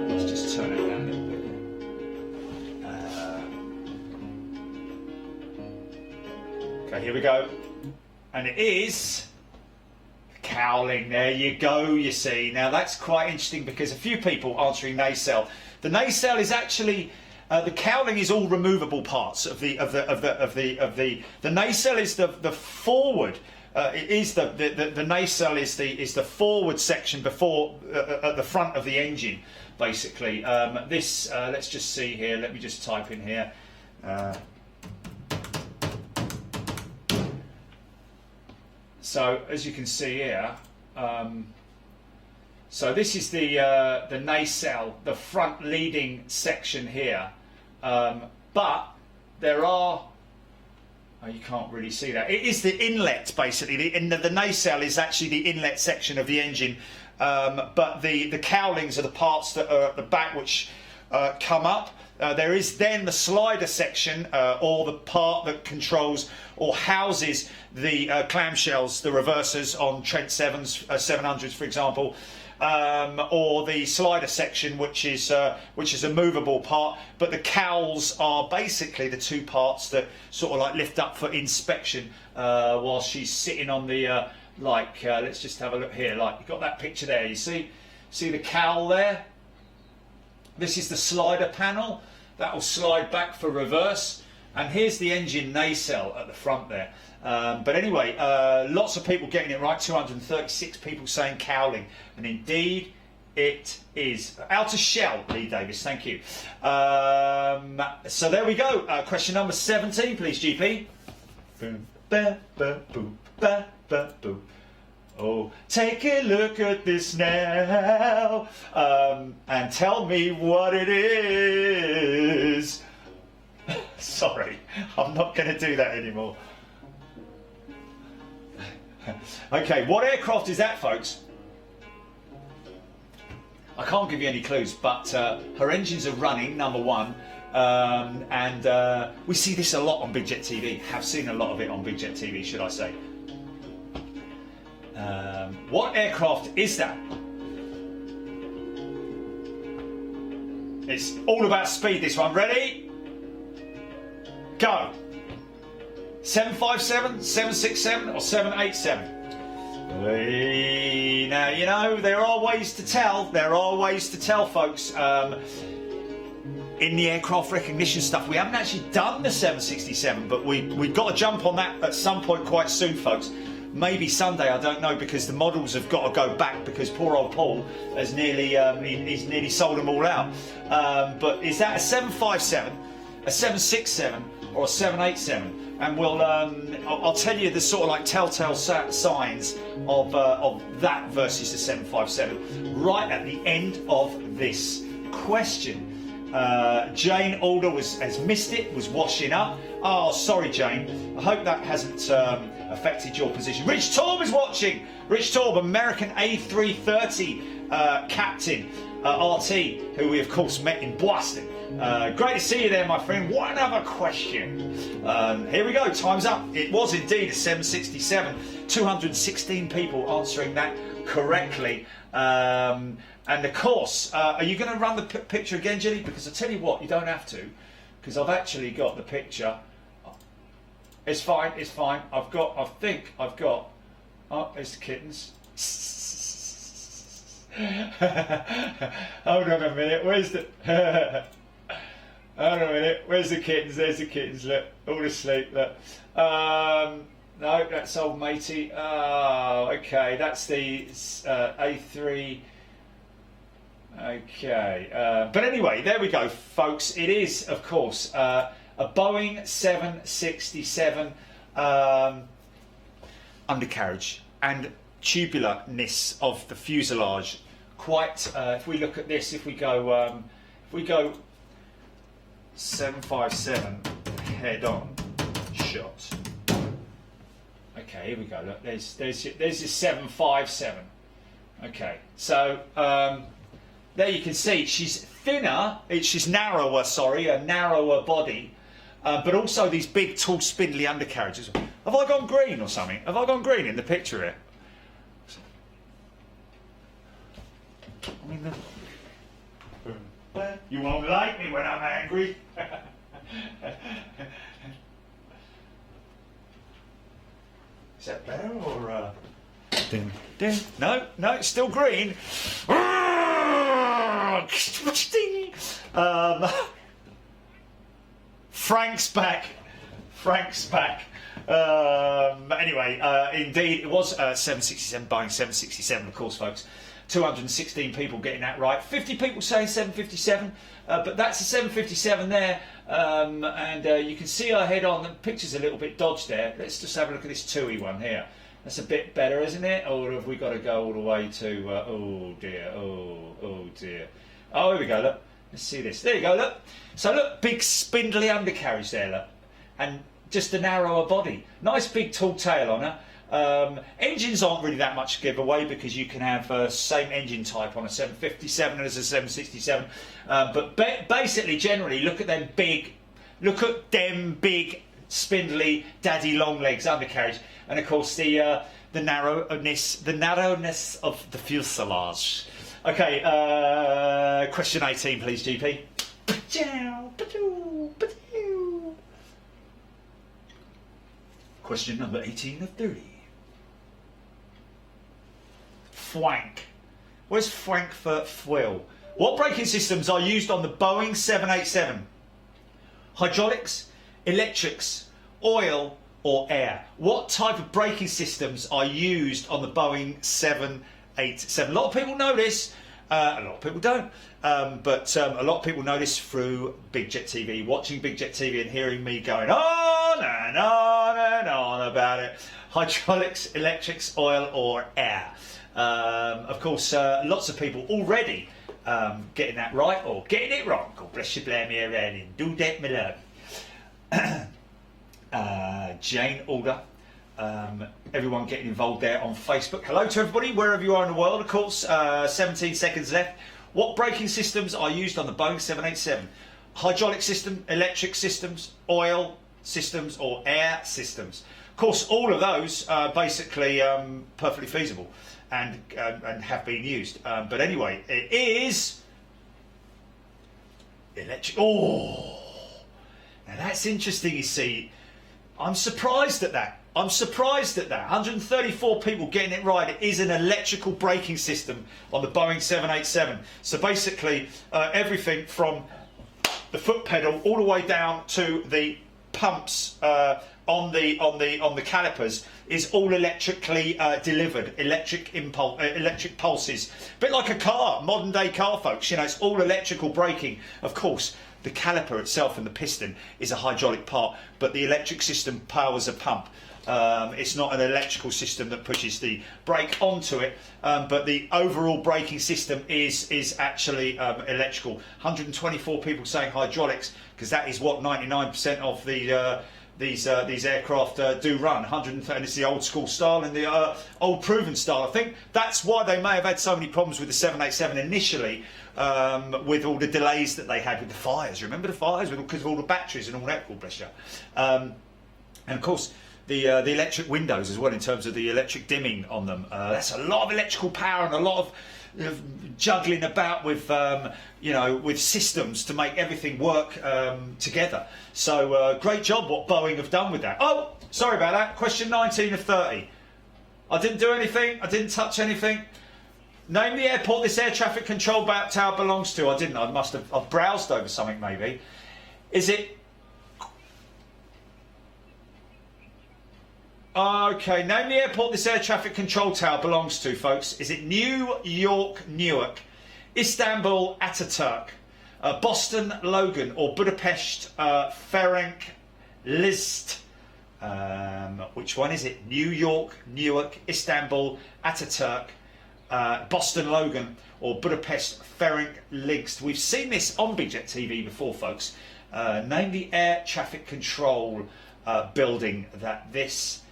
let's just turn it around a little bit. Okay, here we go. And it is cowling. There you go, you see. Now that's quite interesting because a few people answering nacelle. The nacelle is actually the cowling is all removable parts of the nacelle is the forward. It is the nacelle is the forward section before at the front of the engine. basically. This, let's just see here, let me just type in here. So as you can see here, so this is the nacelle, the front leading section here, but there are, oh, you can't really see that. It is the inlet basically. The nacelle is actually the inlet section of the engine, but the cowlings are the parts that are at the back which come up. There is then the slider section, or the part that controls or houses the clamshells, the reversers on Trent 7s, 700s, for example, or the slider section, which is a movable part. But the cowls are basically the two parts that sort of like lift up for inspection while she's sitting on the let's just have a look here. Like, you've got that picture there. You see the cowl there. This is the slider panel that will slide back for reverse, and here's the engine nacelle at the front there. But anyway, lots of people getting it right. 236 people saying cowling, and indeed it is. Outer shell, Lee Davis, thank you. So there we go. Question number 17, please, GP. Boom, ba, ba, boop, ba, ba, boop. Oh, take a look at this now, and tell me what it is. Sorry, I'm not going to do that anymore. Okay, what aircraft is that, folks? I can't give you any clues, but her engines are running, number one, and we see this a lot on Big Jet TV. Have seen a lot of it on Big Jet TV, should I say. What aircraft is that? It's all about speed, this one. Ready? Go. 757, 767 or 787? Now, you know, there are ways to tell. There are ways to tell, folks. In the aircraft recognition stuff, we haven't actually done the 767, but we've got to jump on that at some point quite soon, folks. Maybe Sunday, I don't know, because the models have got to go back because poor old Paul has nearly he's nearly sold them all out. But is that a 757, a 767, or a 787? And we'll I'll tell you the sort of like telltale signs of that versus the 757 right at the end of this question. Jane Alder has missed it, was washing up. Oh, sorry, Jane. I hope that hasn't affected your position. Rich Torb is watching. Rich Torb, American A330 captain, RT, who we of course met in Boston. Great to see you there, my friend. One other question. Here we go. Time's up. It was indeed a 767. 216 people answering that correctly. And of course, are you going to run the picture again, Jenny? Because I tell you what, you don't have to, because I've actually got the picture. It's fine. It's fine. I think I've got. Oh, there's the kittens. Hold on a minute. Where's the? Hold on a minute. Where's the kittens? There's the kittens. Look, all asleep. Look. No, that's old matey. Oh, okay. That's the A3. Okay, but anyway, there we go, folks. It is, of course, a Boeing 767 undercarriage, and tubularness of the fuselage. Quite. If we look at this, if we go 757 head-on shot. Okay, here we go. Look, there's your 757. Okay, so. There you can see she's thinner, she's narrower, sorry, a narrower body, but also these big, tall, spindly undercarriages. Have I gone green or something? Have I gone green in the picture here? I mean, you won't like me when I'm angry. Is that better or... Ding, ding. No, it's still green. Frank's back. Anyway, indeed, it was 767, Boeing 767, of course, folks. 216 people getting that right. 50 people saying 757, but that's a 757 there. And you can see our head on. The picture's a little bit dodged there. Let's just have a look at this TUI one here. That's a bit better, isn't it? Or have we got to go all the way to... oh dear, oh dear. Oh, here we go, look. Let's see this. There you go, look. So look, big spindly undercarriage there, look. And just a narrower body. Nice big tall tail on her. Engines aren't really that much giveaway because you can have same engine type on a 757 as a 767. But basically, generally, look at them big, spindly, daddy long legs undercarriage, and of course the narrowness of the fuselage. Okay, question 18, please, GP. Question number 18 of 30. Flank. Where's Frank for fuel? What braking systems are used on the Boeing 787? Hydraulics, electrics, oil, or air? What type of braking systems are used on the Boeing 787? A lot of people know this, a lot of people don't. But a lot of people know this through Big Jet TV, watching Big Jet TV and hearing me going on and on and on about it. Hydraulics, electrics, oil, or air? Of course, lots of people already getting that right or getting it wrong. God bless you, blame me around and do that, my love. Jane Alder. Everyone getting involved there on Facebook. Hello to everybody, wherever you are in the world. Of course, 17 seconds left. What braking systems are used on the Boeing 787? Hydraulic system, electric systems, oil systems, or air systems? Of course, all of those are basically perfectly feasible and have been used. But anyway, it is electric. Oh, now that's interesting, you see. I'm surprised at that. 134 people getting it right. It is an electrical braking system on the Boeing 787. So basically, everything from the foot pedal all the way down to the pumps on the calipers is all electrically delivered. Electric pulses. A bit like a car, modern day car, folks. You know, it's all electrical braking. Of course, the caliper itself and the piston is a hydraulic part, but the electric system powers a pump. It's not an electrical system that pushes the brake onto it, but the overall braking system is actually electrical. 124 people saying hydraulics, because that is what 99% of these aircraft do run. 130, and it's the old school style and the old proven style. I think that's why they may have had so many problems with the 787 initially, with all the delays that they had with the fires. Remember the fires because of all the batteries and all that? God bless you. And of course, the electric windows as well, in terms of the electric dimming on them. That's a lot of electrical power and a lot of juggling about with with systems to make everything work together. So great job what Boeing have done with that. Oh, sorry about that. Question 19 of 30. I didn't do anything. I didn't touch anything. Name the airport this air traffic control tower belongs to. I didn't. I've browsed over something maybe. Is it? Okay, name the airport this air traffic control tower belongs to, folks. Is it New York, Newark, Istanbul, Ataturk, Boston, Logan, or Budapest, Ferenc Liszt? Which one is it? New York, Newark, Istanbul, Ataturk, Boston, Logan, or Budapest, Ferenc Liszt? We've seen this on Big Jet TV before, folks. Name the air traffic control building that this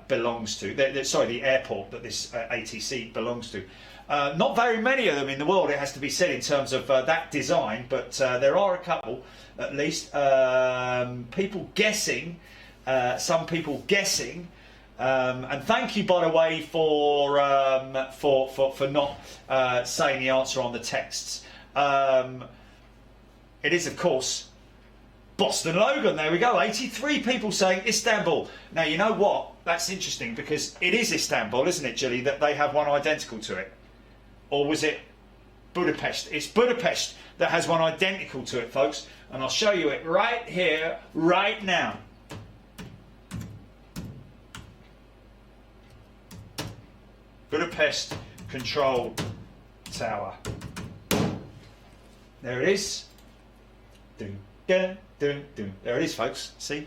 belongs to. The airport that this ATC belongs to. Not very many of them in the world, it has to be said, in terms of that design, but there are a couple at least. People guessing, some people guessing, and thank you, by the way, for not saying the answer on the texts. It is, of course, Boston Logan. There we go. 83 people saying Istanbul. Now, you know what? That's interesting, because it is Istanbul, isn't it, Gilly, that they have one identical to it? Or was it Budapest? It's Budapest that has one identical to it, folks. And I'll show you it right here, right now. Budapest control tower. There it is. Dun, dun, dun, dun. There it is, folks. See?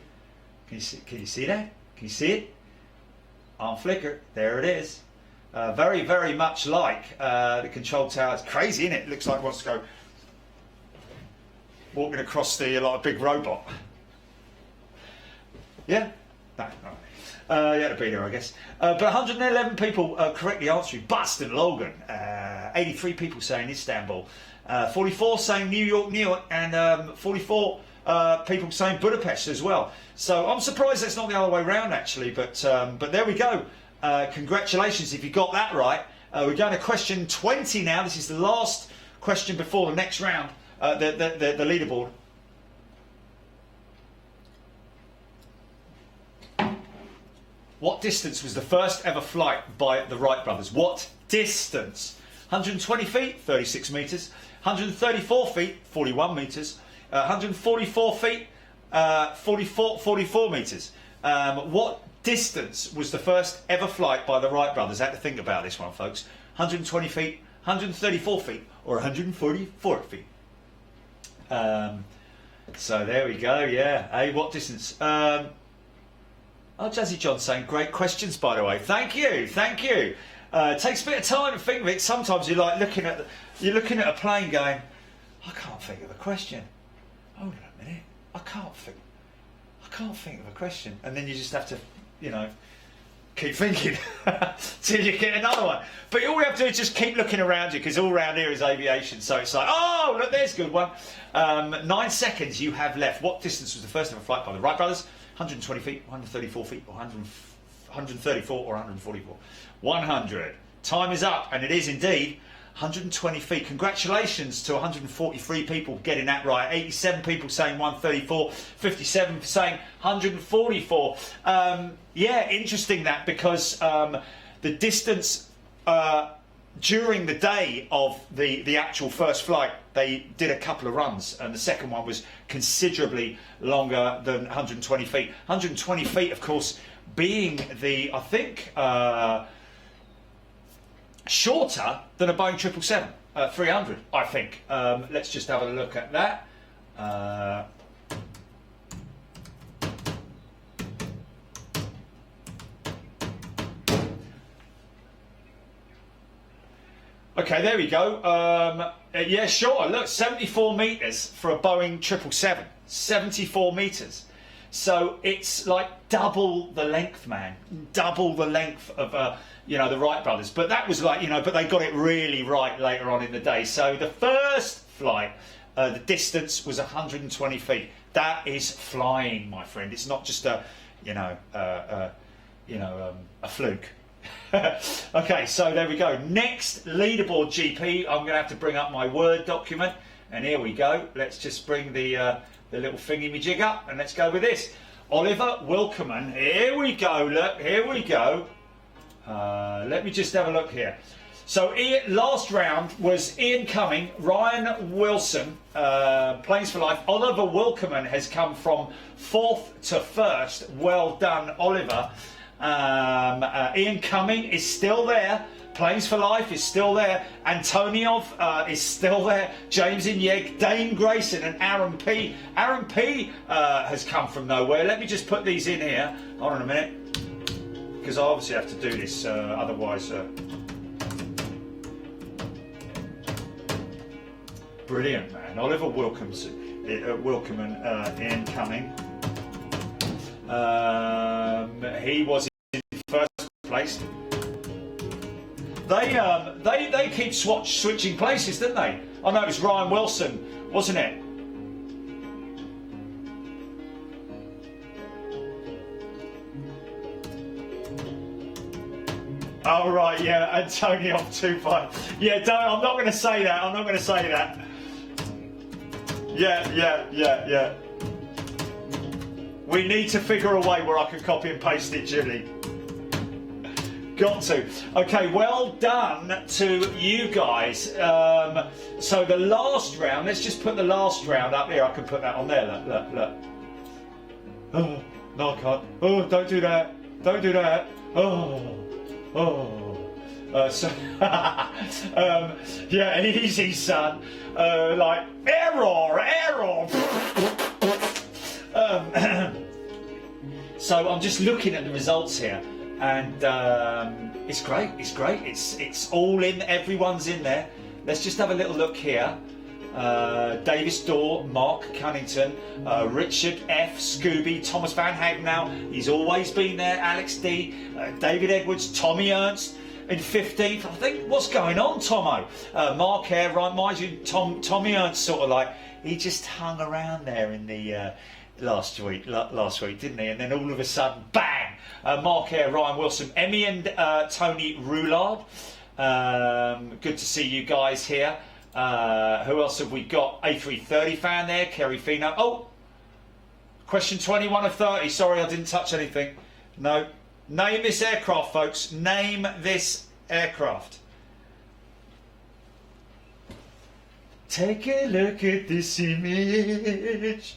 Can you see that? Can you see it? On flicker. There it is. Very, very much like the control tower. It's crazy, isn't it? It looks like it wants to go walking across the like a big robot. Yeah? No, you had to be there, I guess. But 111 people correctly answering Boston, Logan. 83 people saying Istanbul. 44 saying New York, and 44 people saying Budapest as well. So I'm surprised that's not the other way around, actually. But there we go. Congratulations if you got that right. We're going to question 20 now. This is the last question before the next round, the leaderboard. What distance was the first ever flight by the Wright brothers? What distance? 120 feet, 36 metres. 134 feet, 41 metres. 144 feet, 44 metres. What distance was the first ever flight by the Wright brothers? I had to think about this one, folks. 120 feet, 134 feet, or 144 feet. So there we go, yeah. Hey, what distance? Oh, Jazzy John saying, great questions, by the way. Thank you, thank you. It takes a bit of time to think of it. Sometimes you're like looking at a plane going, I can't think of a question. Hold on a minute, I can't think of a question. And then you just have to, you know, keep thinking till you get another one. But all we have to do is just keep looking around you, because all around here is aviation. So it's like, oh, look, there's a good one. 9 seconds you have left. What distance was the first ever flight by the Wright brothers? 120 feet, 134 feet, or 134 or 144. 100. Time is up, and it is indeed 120 feet. Congratulations to 143 people getting that right. 87 people saying 134, 57 saying 144. Yeah, interesting that, because the distance during the day of the actual first flight, they did a couple of runs, and the second one was considerably longer than 120 feet. 120 feet, of course, being the, I think, shorter than a Boeing 777, 300, I think. Let's just have a look at that. Okay, there we go. Yeah, sure. Look, 74 metres for a Boeing 777. 74 metres. So it's like double the length, man. Double the length of, you know, the Wright brothers. But that was like, you know, but they got it really right later on in the day. So the first flight, the distance was 120 feet. That is flying, my friend. It's not just a, a fluke. Okay, so there we go. Next leaderboard, GP. I'm going to have to bring up my Word document, and here we go. Let's just bring the little thingy-majig up, and let's go with this. Oliver Wilkerman. Here we go. Look, here we go. Let me just have a look here. So last round was Ian Cumming, Ryan Wilson, Planes for Life. Oliver Wilkerman has come from 4th to 1st. Well done, Oliver. Ian Cumming is still there. Planes for Life is still there. Antoniov is still there. James Inyeg, Dane Grayson, and Aaron P. Aaron P has come from nowhere. Let me just put these in here. Hold on a minute, because I obviously have to do this, otherwise. Brilliant, man. Oliver Wilkerman, Ian Cumming. He was in first place. They keep switching places, didn't they? I know it was Ryan Wilson, wasn't it? Oh right, yeah, Antonio 2-5. Yeah, I'm not going to say that. I'm not going to say that. Yeah. We need to figure a way where I can copy and paste it, Julie. Got to. Okay, well done to you guys. So the last round, let's just put the last round up here. I can put that on there. Look. Oh, no, I can't. Oh, don't do that. Don't do that. Oh. So, yeah, easy, son. Like, error. So I'm just looking at the results here, and it's great. It's all in. Everyone's in there. Let's just have a little look here. Davis Dorr, Mark Cunnington, Richard F, Scooby, Thomas Van Hagenau, he's always been there, Alex D, David Edwards, Tommy Ernst in 15th. I think, what's going on, Tomo? Mark Hare, right, mind you, Tommy Ernst sort of like, he just hung around there in the last week, didn't he? And then all of a sudden, bang! Mark Hare, Ryan Wilson, Emmy and Tony Roulard. Good to see you guys here. Who else have we got? A330 fan there, Kerry Fino. Oh, question 21 of 30. Sorry, I didn't touch anything. No. Name this aircraft, folks. Name this aircraft. Take a look at this image.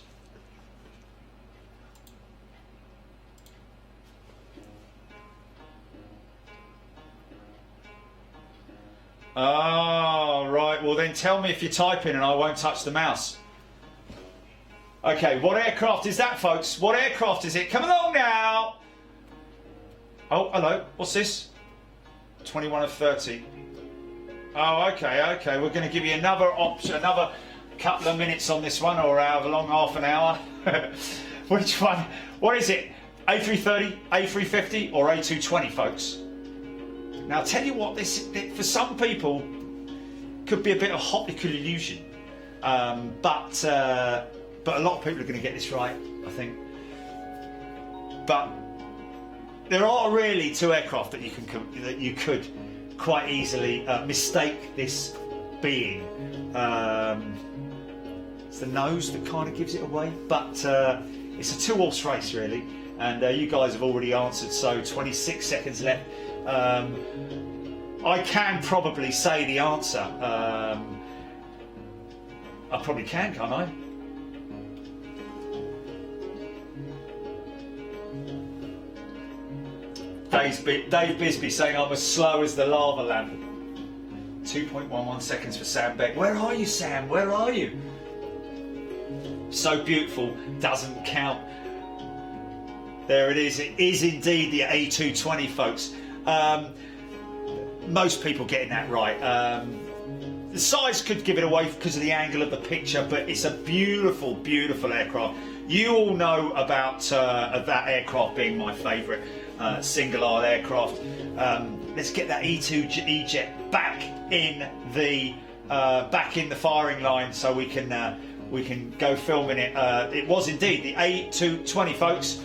Oh, right. Well, then tell me if you're typing and I won't touch the mouse. Okay, what aircraft is that, folks? What aircraft is it? Come along now. Oh, hello. What's this? 21 of 30. Oh, okay. We're going to give you another option, another couple of minutes on this one, or however long, half an hour. Which one? What is it? A330, A350, or A220, folks? Now, I'll tell you what, this for some people could be a bit of optical illusion, but a lot of people are going to get this right, I think. But there are really two aircraft that you could quite easily mistake this being. It's the nose that kind of gives it away, but it's a two-horse race really, and you guys have already answered. So 26 seconds left. I can probably say the answer. I probably can't I? Dave Bisbee saying I'm as slow as the lava lamp. 2.11 seconds for Sam Beck. Where are you, Sam? Where are you? So beautiful, doesn't count. There it is. It is indeed the A220, folks. Most people getting that right. The size could give it away because of the angle of the picture, but it's a beautiful, beautiful aircraft. You all know about that aircraft being my favourite single-aisle aircraft. Let's get that E2 E-Jet back in the firing line so we can go filming it. It was indeed the A220, folks,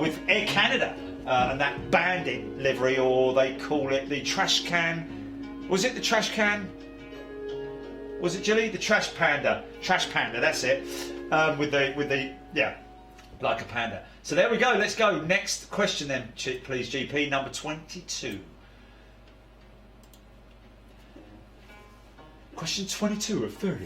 with Air Canada. And that bandit livery, or they call it the trash can. Was it the trash can? Was it Jilly? The trash panda. Trash panda, that's it. With the yeah, like a panda. So there we go. Let's go. Next question then, please, GP. Number 22. Question 22 of 30.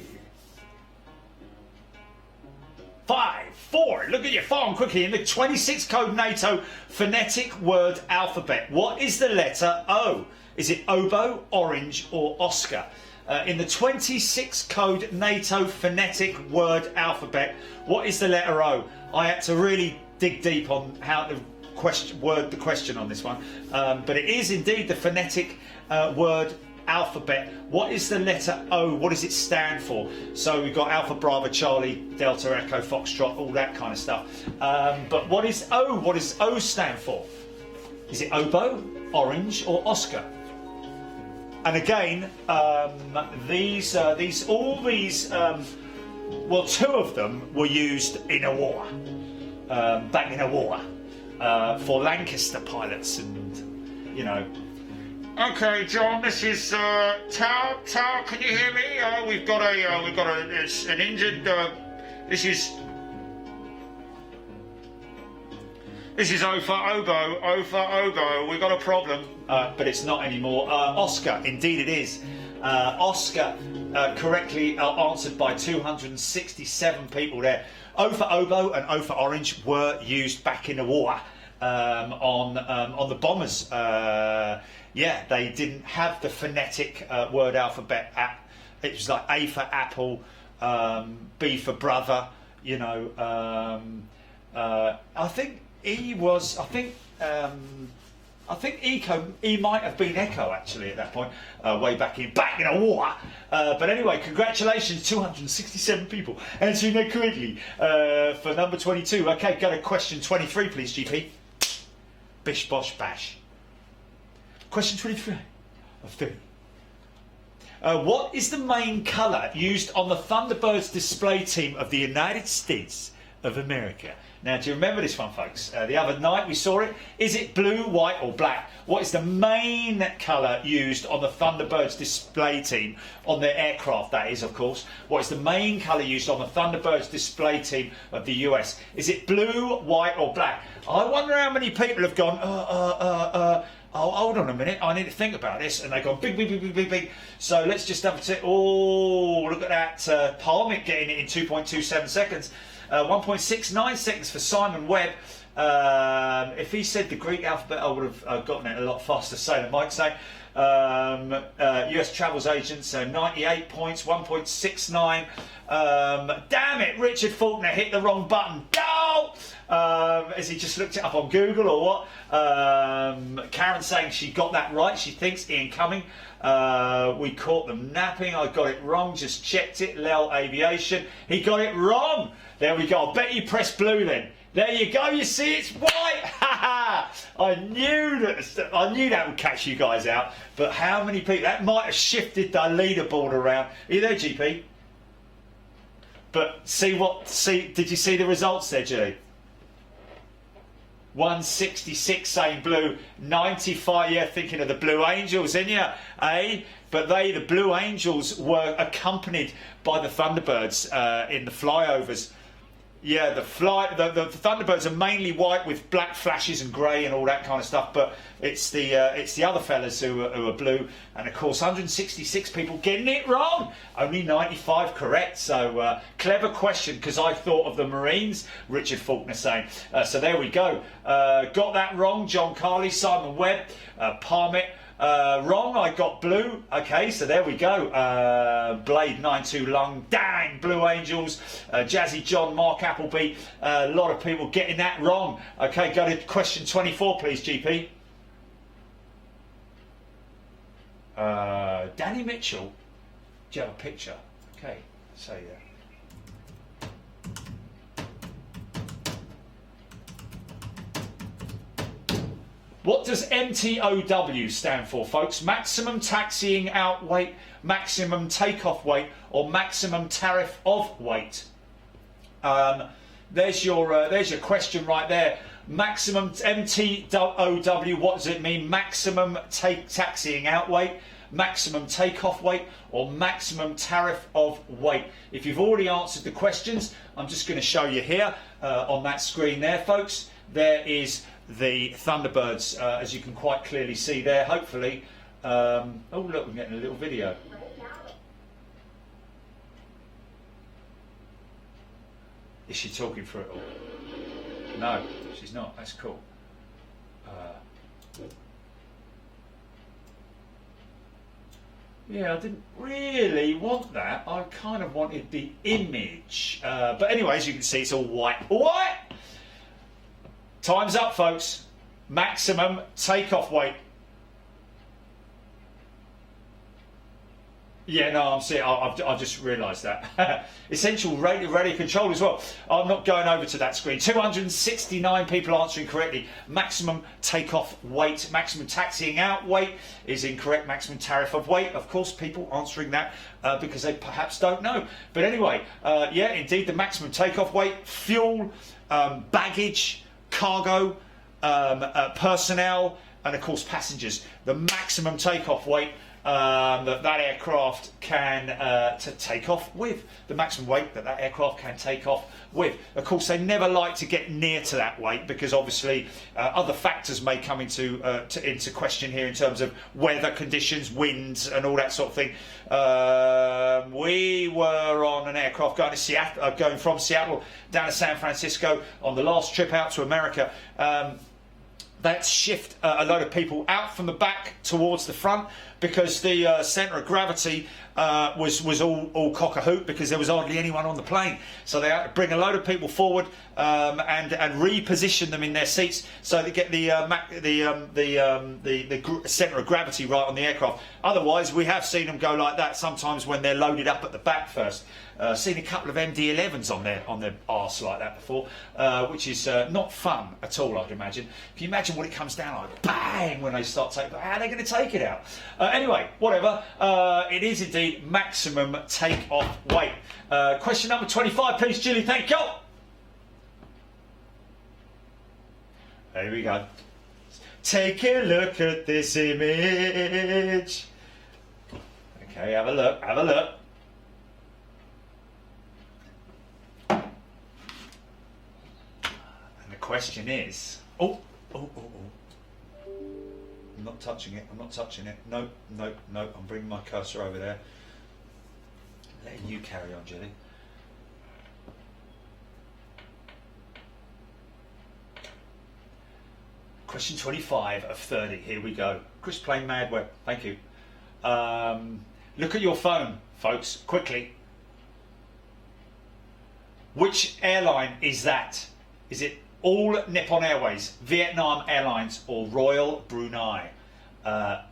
5, 4, look at your phone quickly. In the 26 code NATO phonetic word alphabet, what is the letter O? Is it oboe, orange, or Oscar? In the 26 code NATO phonetic word alphabet, what is the letter O? I had to really dig deep on how to word the question on this one, but it is indeed the phonetic word alphabet. What is the letter O? What does it stand for? So we've got Alpha, Bravo, Charlie, Delta, Echo, Foxtrot, all that kind of stuff. But what is O? What does O stand for? Is it oboe, orange, or Oscar? And again, well, two of them were used in a war, back in a war, for Lancaster pilots, and you know. Okay, John, this is Tao. Tao, can you hear me? We've got an injured. This is Ofa Obo. We've got a problem, but it's not anymore. Oscar, indeed it is. Oscar, correctly answered by 267 people there. O for Oboe and O for Orange were used back in the war. on the bombers. Yeah, they didn't have the phonetic word alphabet. It was like A for apple, B for brother. You know, I think E was. I think E might have been Echo actually at that point, way back in the war. But anyway, congratulations, 267 people answering that correctly for number 22. Okay, go to question 23, please, GP. Bish bosh bash. Question 23 of 30. What is the main colour used on the Thunderbirds display team of the United States of America? Now, do you remember this one, folks? The other night we saw it. Is it blue, white or black? What is the main colour used on the Thunderbirds display team, on their aircraft, that is, of course? What is the main colour used on the Thunderbirds display team of the US? Is it blue, white or black? I wonder how many people have gone, oh, hold on a minute, I need to think about this. And they've gone big, big, big, big, big, big. So let's just have a tick. Oh, look at that. Parliament getting it in 2.27 seconds. 1.69 seconds for Simon Webb. If he said the Greek alphabet, I would have gotten it a lot faster, say than Mike say. US Travels Agents, 98 points, 1.69. Damn it, Richard Faulkner hit the wrong button. Go! Has he just looked it up on Google or what? Karen saying she got that right. She thinks Ian Cumming. We caught them napping. I got it wrong. Just checked it. Lel Aviation. He got it wrong. There we go. I bet you pressed blue then. There you go. You see, it's white. I knew that would catch you guys out. But how many people? That might have shifted the leaderboard around. Are you there, GP? But see, did you see the results there, Julie? 166 saying blue, 95, yeah, thinking of the Blue Angels, in ya, eh? But the Blue Angels were accompanied by the Thunderbirds in the flyovers. Yeah, the Thunderbirds are mainly white with black flashes and grey and all that kind of stuff, but it's the other fellas who are blue, and of course 166 people getting it wrong, only 95 correct. So clever question, because I thought of the Marines. Richard Faulkner saying. So there we go. Got that wrong. John Carley, Simon Webb, Parmet. Wrong, I got blue. Okay, so there we go. Blade 92 Lung, dang, Blue Angels, Jazzy John, Mark Appleby. A lot of people getting that wrong. Okay, go to question 24, please, GP. Danny Mitchell, do you have a picture? Okay, so yeah. What does MTOW stand for, folks? Maximum taxiing out weight, maximum takeoff weight, or maximum tariff of weight? There's your question right there. Maximum MTOW. What does it mean? Maximum taxiing out weight, maximum takeoff weight, or maximum tariff of weight? If you've already answered the questions, I'm just going to show you here on that screen there, folks. There is the Thunderbirds, as you can quite clearly see there, hopefully. Oh look, we're getting a little video. Is she talking through it all? No, she's not. That's cool. Yeah, I didn't really want that. I kind of wanted the image. But anyway, as you can see, it's all white. White! Time's up, folks. Maximum takeoff weight. Yeah, no, I'm seeing. I've just realised that. Essential radio control as well. I'm not going over to that screen. 269 people answering correctly. Maximum takeoff weight. Maximum taxiing out weight is incorrect. Maximum tariff of weight. Of course, people answering that because they perhaps don't know. But anyway, yeah, indeed, the maximum takeoff weight, fuel, baggage, cargo, personnel, and of course passengers. The maximum takeoff weight that aircraft can to take off with. The maximum weight that aircraft can take off with. Of course, they never like to get near to that weight because obviously other factors may come into question here in terms of weather conditions, winds, and all that sort of thing. We were on an aircraft going to Seattle, going from Seattle down to San Francisco on the last trip out to America. That's shift a load of people out from the back towards the front, because the centre of gravity was all cock a hoop, because there was hardly anyone on the plane. So they had to bring a load of people forward and reposition them in their seats so they get the centre of gravity right on the aircraft. Otherwise, we have seen them go like that sometimes when they're loaded up at the back first. Seen a couple of MD-11s on their arse like that before, which is not fun at all, I'd imagine. Can you imagine what it comes down like? Bang! When they start taking, how are they going to take it out? Anyway, whatever. It is indeed maximum take-off weight. Question number 25, please, Julie. Thank you. There we go. Take a look at this image. Okay, have a look. Have a look. Question is, I'm not touching it. I'm not touching it. No. I'm bringing my cursor over there. Letting you carry on, Julie. Question 25 of 30. Here we go. Chris Plain Mad Web. Thank you. Look at your phone, folks, quickly. Which airline is that? Is it All Nippon Airways, Vietnam Airlines, or Royal Brunei?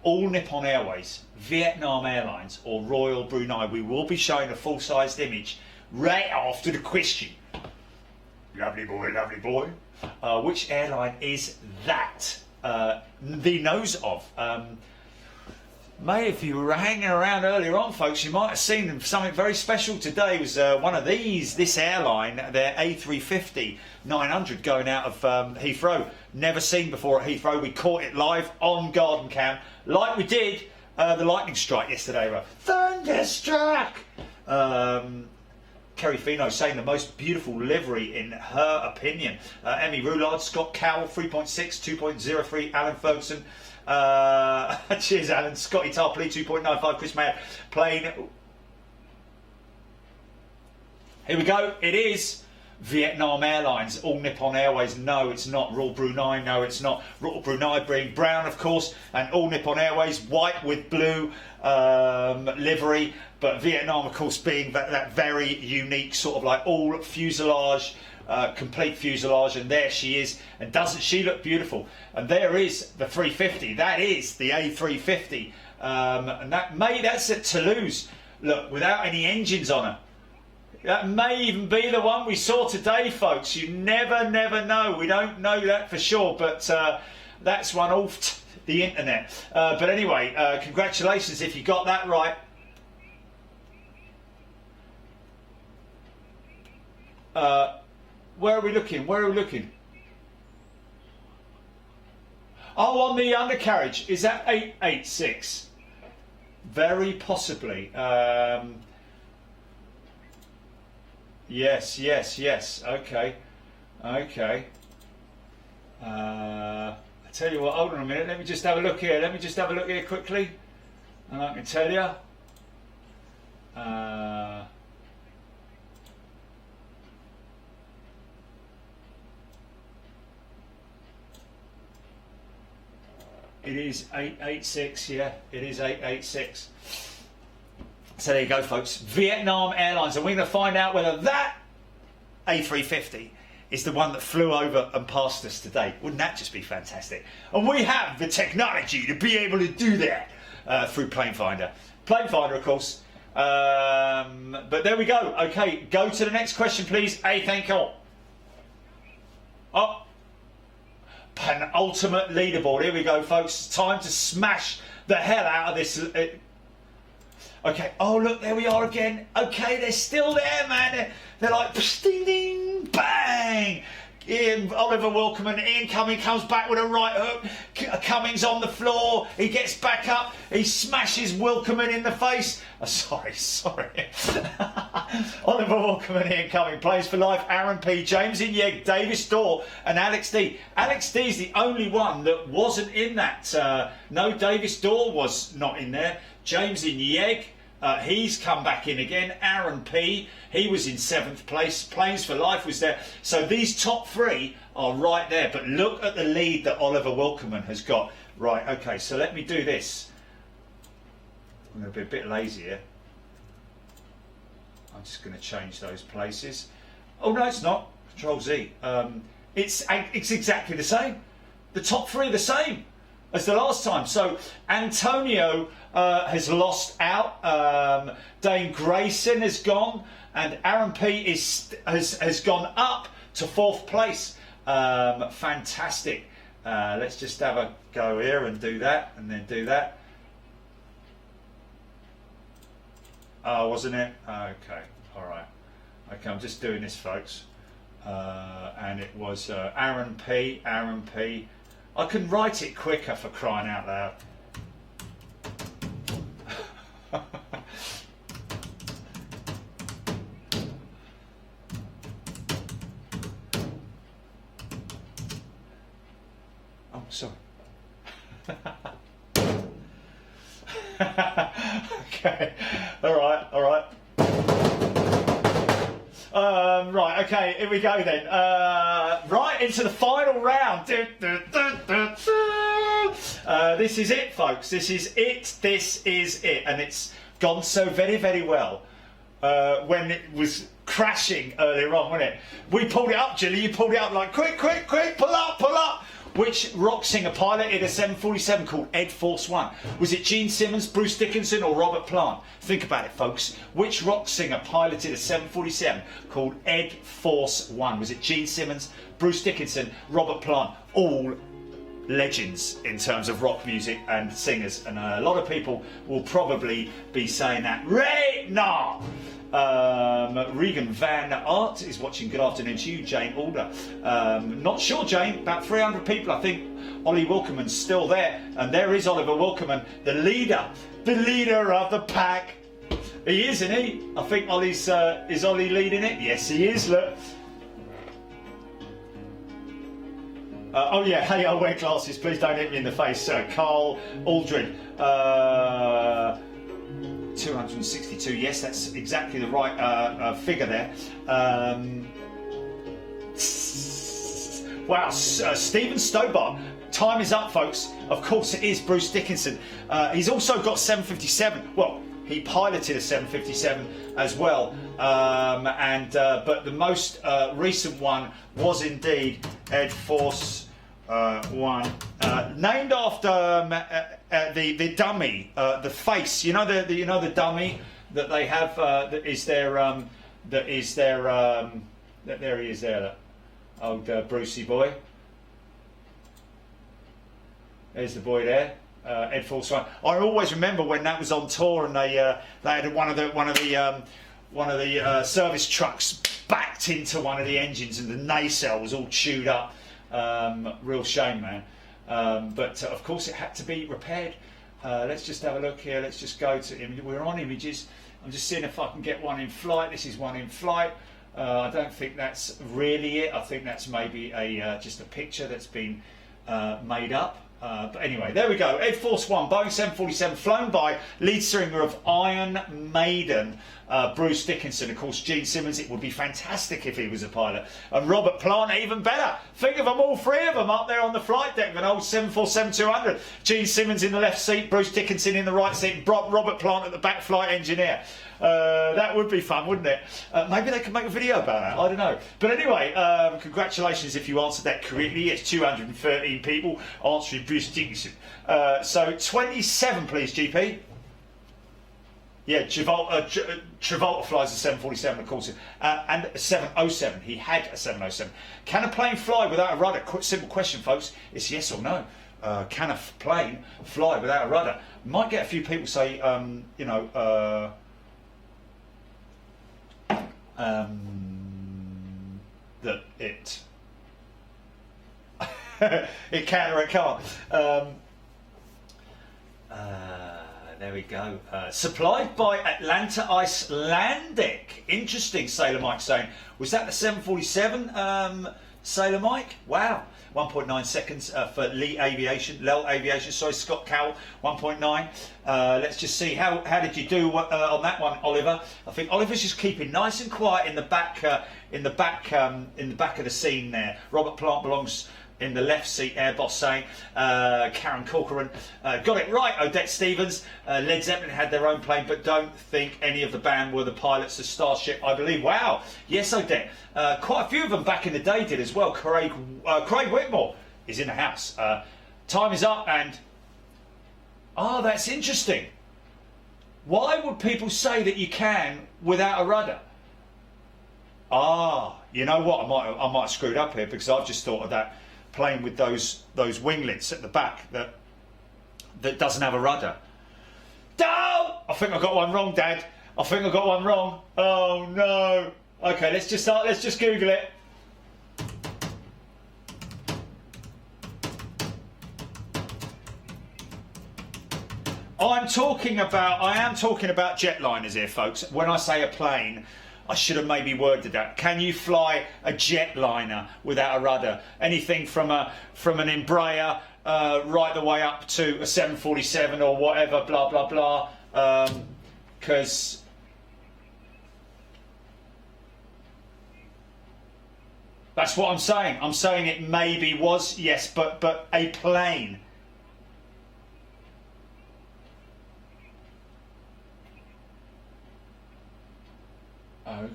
All Nippon Airways, Vietnam Airlines, or Royal Brunei. We will be showing a full-sized image right after the question. Lovely boy, lovely boy. Which airline is that? The nose of. Mate, if you were hanging around earlier on, folks, you might have seen something very special today. It was one of this airline, their A350-900 going out of Heathrow. Never seen before at Heathrow. We caught it live on Garden Cam, like we did the lightning strike yesterday. Thunderstruck! Kerry Fino saying the most beautiful livery in her opinion. Emmy Roulard, Scott Cowell, 3.6, 2.03, Alan Ferguson. Cheers, Alan. Scotty Tarpley, 2.95. Chris Mayer, Plain. Here we go. It is Vietnam Airlines. All Nippon Airways. No, it's not. Royal Brunei. No, it's not. Royal Brunei being brown, of course, and All Nippon Airways white with blue livery. But Vietnam, of course, being that very unique sort of like all fuselage. Complete fuselage, and there she is, and doesn't she look beautiful? And there is the 350. That is the A350, and that's at Toulouse. Look, without any engines on her. That may even be the one we saw today, folks. You never know. We don't know that for sure, but that's one off the internet. But anyway, congratulations if you got that right. Where are we looking? Where are we looking? Oh, on the undercarriage. Is that 886? Very possibly. Yes. Okay. I tell you what, hold on a minute. Let me just have a look here. Quickly. And I can tell you. It is 886, yeah, it is 886. So there you go, folks. Vietnam Airlines, and we're going to find out whether that A350 is the one that flew over and passed us today. Wouldn't that just be fantastic? And we have the technology to be able to do that through Planefinder. Planefinder, of course. But there we go. Okay, go to the next question, please. Thank you. Oh. Penultimate leaderboard. Here we go, folks. It's time to smash the hell out of this. Okay. Oh, look, there we are again. Okay, they're still there, man. They're like ding, ding, bang. Oliver Wilcombe and Ian Cummings comes back with a right hook. Cummings on the floor. He gets back up. He smashes Wilcombe in the face. Oh, sorry. Oliver Wilcombe and Ian Cummings. Plays for life. Aaron P. James Inyeg, Davis Dorr and Alex D. Alex D is the only one that wasn't in that. No, Davis Dorr was not in there. James Inyeg, He's come back in again. Aaron P, he was in 7th place. Planes for Life was there. So these top 3 are right there. But look at the lead that Oliver Wilkerman has got. Right, okay, so let me do this. I'm going to be a bit lazy here. I'm just going to change those places. Oh no, it's not. Control Z. It's exactly the same. The top 3 are the same as the last time. So Antonio has lost out. Dane Grayson has gone, and Aaron P has gone up to 4th place. Fantastic. Let's just have a go here and do that, and then do that. Oh, wasn't it? Okay, all right. Okay, I'm just doing this, folks. And it was Aaron P. I can write it quicker, for crying out loud. Oh, sorry. Okay, all right. Right, okay, here we go then. Right into the final round. This is it, folks. This is it. And it's gone so very, very well when it was crashing earlier on, wasn't it? We pulled it up, Jilly. You pulled it up like, quick, pull up. Which rock singer piloted a 747 called Ed Force One? Was it Gene Simmons, Bruce Dickinson, or Robert Plant? Think about it, folks. Which rock singer piloted a 747 called Ed Force One? Was it Gene Simmons, Bruce Dickinson, Robert Plant? All legends in terms of rock music and singers, and a lot of people will probably be saying that right now. Regan Van Art is watching. Good afternoon to you. Jane Alder. Not sure, Jane. About 300 people. I think Ollie Wilkerman's still there. And there is Oliver Wilkerman, the leader of the pack. He is, isn't he? I think Ollie's, is Ollie leading it? Yes, he is. Look. Oh yeah, hey, I'll wear glasses. Please don't hit me in the face. Carl Aldrin. 262, yes, that's exactly the right figure there. Wow, Stephen Stobart, time is up, folks. Of course it is Bruce Dickinson. He's also got 757. Well, he piloted a 757 as well. But the most recent one was indeed Ed Force One, named after the dummy, the face. You know the dummy that they have. That is their. There he is there. That old Brucey boy. There's the boy there. Ed Force One. I always remember when that was on tour and they had one of the service trucks backed into one of the engines and the nacelle was all chewed up. Real shame, man. But of course it had to be repaired. Let's just have a look here. Let's just go to we're on images. I'm just seeing if I can get one in flight. This is one in flight. I don't think that's really it. I think that's maybe just a picture that's been made up. But anyway, there we go. Ed Force One, Boeing 747, flown by lead singer of Iron Maiden, Bruce Dickinson. Of course, Gene Simmons. It would be fantastic if he was a pilot. And Robert Plant, even better. Think of them, all three of them up there on the flight deck of an old 747-200. Gene Simmons in the left seat, Bruce Dickinson in the right seat, and Robert Plant at the back, flight engineer. That would be fun, wouldn't it? Maybe they could make a video about that. I don't know. But anyway, congratulations if you answered that correctly. It's 213 people answering Bruce Dickinson. So 27, please, GP. Yeah, Travolta flies a 747, of course, and a 707. He had a 707. Can a plane fly without a rudder? Simple question, folks. It's yes or no. Can a plane fly without a rudder? Might get a few people say, that it it can or it can't. There we go. Supplied by Atlanta Icelandic. Interesting, Sailor Mike saying. Was that the 747, Sailor Mike? Wow. 1.9 seconds for Lee Aviation, Lel Aviation, sorry, Scott Cowell, 1.9. Let's just see, how did you do on that one, Oliver? I think Oliver's just keeping nice and quiet in the back, in the back of the scene there. Robert Plant belongs in the left seat, Airboss saying. Karen Corcoran got it right. Odette Stevens, Led Zeppelin had their own plane, but don't think any of the band were the pilots of Starship, I believe. Wow, yes, Odette. Quite a few of them back in the day did as well. Craig Whitmore is in the house. Time is up, and that's interesting. Why would people say that you can without a rudder? You know what? I might have screwed up here, because I've just thought of that plane with those winglets at the back that doesn't have a rudder. I think I got one wrong, Dad. I think I got one wrong. Oh no. Okay, let's just Google it. I am talking about jetliners here, folks. When I say a plane, I should have maybe worded that. Can you fly a jetliner without a rudder? Anything from an Embraer right the way up to a 747 or whatever, blah blah blah. Because that's what I'm saying. I'm saying it maybe was, yes, but a plane. Okay.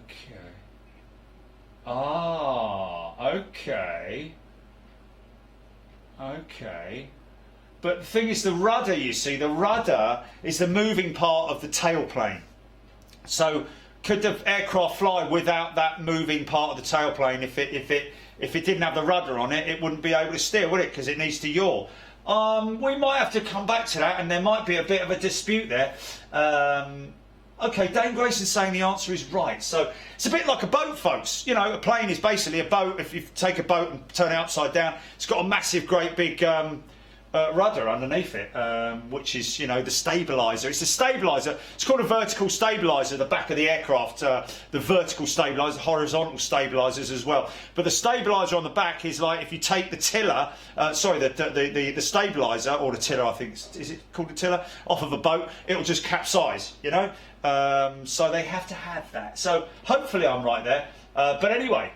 Okay. Okay. But the thing is, the rudder, you see, the rudder is the moving part of the tailplane. So could the aircraft fly without that moving part of the tailplane? If it didn't have the rudder on it, it wouldn't be able to steer, would it? Because it needs to yaw. We might have to come back to that, and there might be a bit of a dispute there. Okay, Dane Grayson's saying the answer is right. So it's a bit like a boat, folks. You know, a plane is basically a boat. If you take a boat and turn it upside down, it's got a massive, great big rudder underneath it, which is, you know, the stabiliser. It's a stabiliser. It's called a vertical stabiliser, the back of the aircraft. The vertical stabiliser, horizontal stabilisers as well. But the stabiliser on the back is like if you take the tiller, the stabiliser, or the tiller, I think, is it called the tiller, off of a boat, it'll just capsize, you know. So they have to have that. So hopefully I'm right there. But anyway,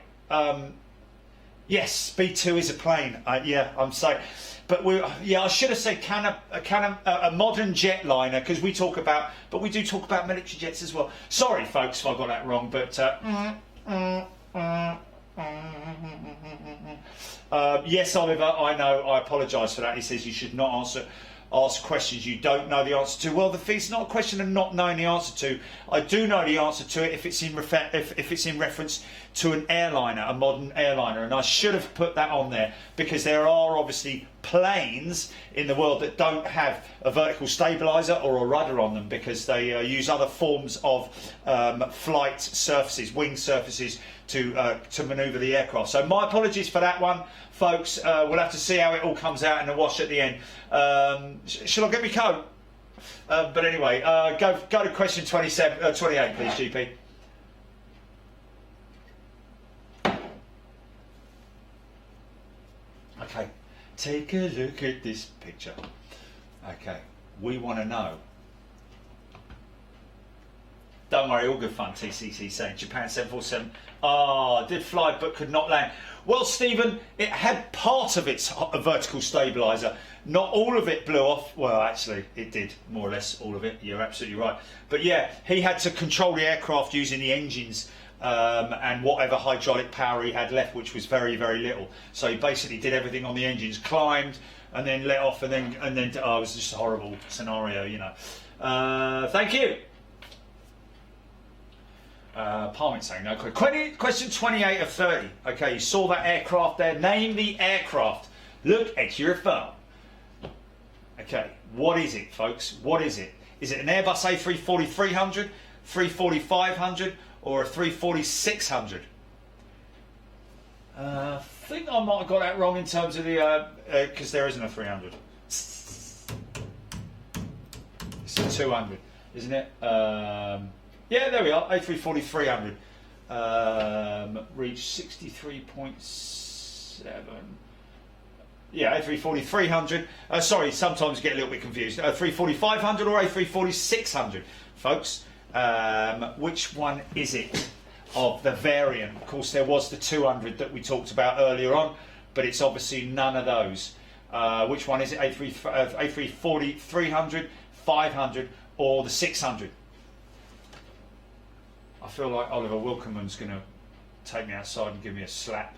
yes, B2 is a plane. Yeah, I'm saying. But I should have said a modern jetliner, because we do talk about military jets as well. Sorry, folks, if I got that wrong. But yes, Oliver, I know. I apologise for that. He says you should not ask questions you don't know the answer to. Well, it's not a question of not knowing the answer to. I do know the answer to it if it's in reference to an airliner, a modern airliner, and I should have put that on there, because there are obviously planes in the world that don't have a vertical stabiliser or a rudder on them, because they use other forms of flight surfaces, wing surfaces, to manoeuvre the aircraft. So my apologies for that one, folks. We'll have to see how it all comes out in the wash at the end. Shall I get me coat? But anyway, go to question 28, please, GP. Okay, take a look at this picture. Okay, we want to know. Don't worry, all good fun, TCC saying. Japan 747. Did fly but could not land. Well, Stephen, it had part of its vertical stabiliser. Not all of it blew off. Well, actually, it did, more or less all of it. You're absolutely right. But yeah, he had to control the aircraft using the engines and whatever hydraulic power he had left, which was very, very little. So he basically did everything on the engines, climbed and then let off, and then it was just a horrible scenario, you know. Thank you. Parliament saying no. Question 28 of 30. Okay, you saw that aircraft there. Name the aircraft. Look at your phone. Okay, what is it, folks? What is it? Is it an Airbus A340-300, 340-500, or a 340-600? I think I might have got that wrong in terms of the because there isn't a 300. It's a 200, isn't it? Yeah, there we are. A340-300 reached 63.7 Yeah, A340 300. Sorry, sometimes you get a little bit confused. A340 500 or A340 600, folks. Which one is it of the variant? Of course, there was the 200 that we talked about earlier on, but it's obviously none of those. Which one is it? A340 300, 500, or the 600? I feel like Oliver Wilkeman's going to take me outside and give me a slap.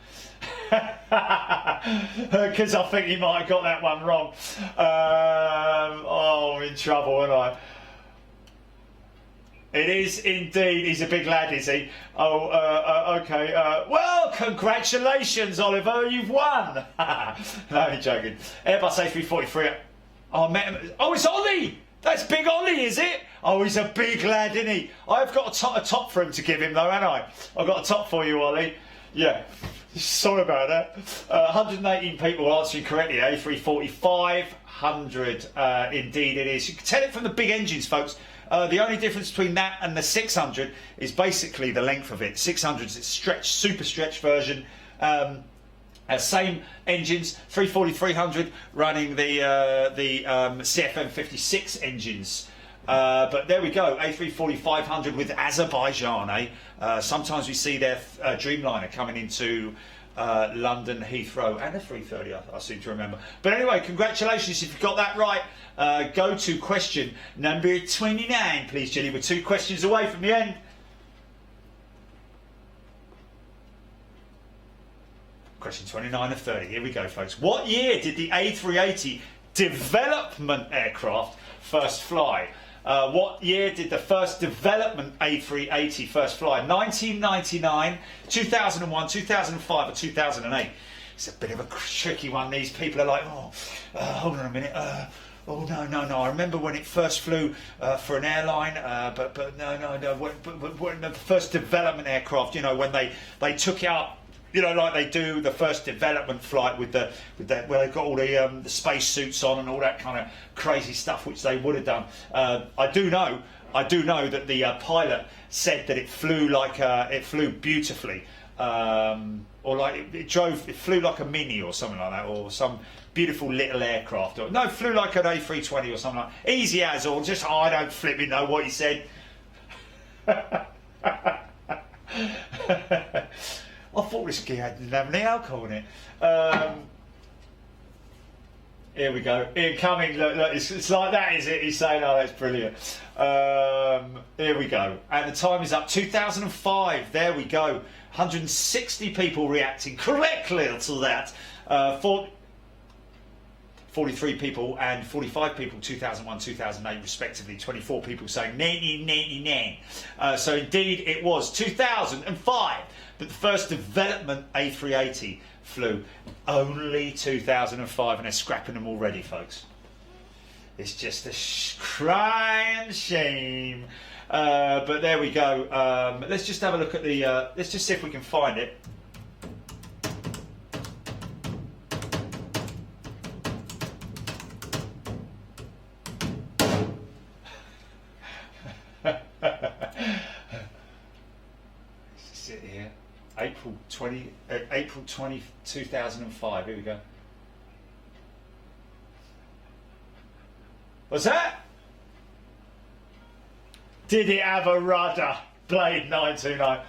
Because I think he might have got that one wrong. Oh, I'm in trouble, aren't I? It is indeed. He's a big lad, is he? Oh, okay. Well, congratulations, Oliver. You've won. No, I'm joking. Airbus A343. Oh, I met him. Oh, it's Ollie. That's Big Ollie, is it? Oh, he's a big lad, isn't he? I've got a top for him to give him, though, haven't I? I've got a top for you, Ollie. Yeah. Sorry about that. 118 people answering correctly. A340 500. Indeed, it is. You can tell it from the big engines, folks. The only difference between that and the 600 is basically the length of it. 600 is its stretched, super stretched version. Same engines, 340, 300, running the CFM 56 engines. But there we go, A340 500 with Azerbaijan. Sometimes we see their Dreamliner coming into London Heathrow, and a 330, I seem to remember. But anyway, congratulations if you've got that right. Go to question number 29, please, Jenny. We're 2 questions away from the end. Question 29 of 30. Here we go, folks. What year did the A380 development aircraft first fly? What year did the first development A380 first fly? 1999, 2001, 2005 or 2008? It's a bit of a tricky one. These people are like, hold on a minute. Oh no! I remember when it first flew for an airline, but no. When the first development aircraft, when they took out, like they do the first development flight with the where they've got all the space suits on and all that kind of crazy stuff, which they would have done. I do know that the pilot said that it flew beautifully, or like it flew like a Mini or something like that, or some beautiful little aircraft. Or no, flew like an A320 or something like that. Easy as, or just I don't flipping know what he said. I thought this gear didn't have any alcohol in it. Here we go. Incoming. Look, it's like that, is it? He's saying, oh, that's brilliant. Here we go. And the time is up. 2005. There we go. 160 people reacting correctly to that. 43 people and 45 people, 2001, 2008 respectively. 24 people saying nay. So indeed it was 2005 that the first development A380 flew. Only 2005, and they're scrapping them already, folks. It's just a crying shame. But there we go. Let's just have a look at the... let's just see if we can find it. Sit here, April 20, 2005. Here we go. What's that? Did it have a rudder? Blade 929.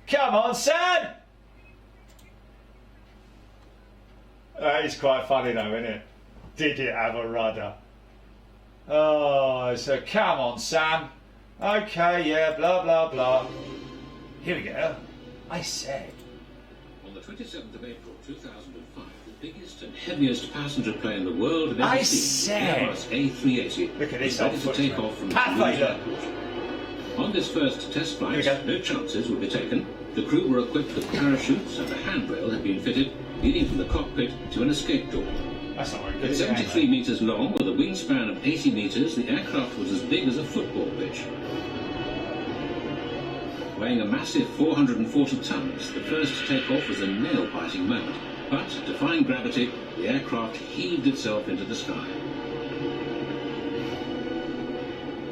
Come on, Sam. That is quite funny though, isn't it? Did it have a rudder? Oh, so come on, Sam. Okay, yeah, blah, blah, blah. Here we go. I said. On the 27th of April 2005, the biggest and heaviest passenger plane in the world had I ever seen, said. Airbus A380, Look at this is ready old to foot, take man. off from Pathfinder. Toulouse Airport. On this first test flight, Here we no chances would be taken. The crew were equipped with parachutes and a handrail had been fitted, leading from the cockpit to an escape door. That's not very good. At Is it? 73 metres long, with a wingspan of 80 metres, the aircraft was as big as a football pitch. Weighing a massive 440 tons, the first takeoff was a nail-biting moment. But, defying gravity, the aircraft heaved itself into the sky.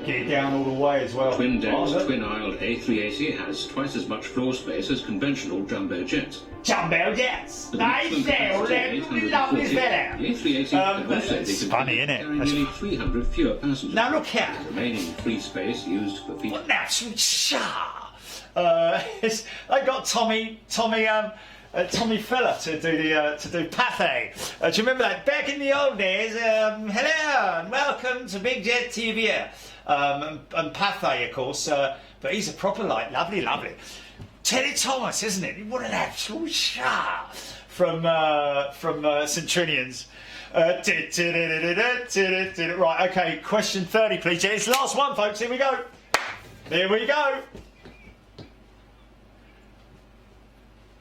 Get it down all the way as well. Twin-decked, Oh, twin-aisled A380 has twice as much floor space as conventional jumbo jets. Jumbo jets. With Nice maximum there. capacity of Lovely 840, there. the A380 can also be it's funny, isn't it? carrying nearly 300 fewer passengers. Now look here. The remaining free space used for feature. What now? They got Tommy Fella to do Pathé. Do you remember that back in the old days? Hello and welcome to Big Jet TV. And Pathé, of course. But he's a proper lovely. Teddy Thomas, isn't it? What an absolute star from Centurions. Right, okay, question 30, please. It's the last one, folks. Here we go.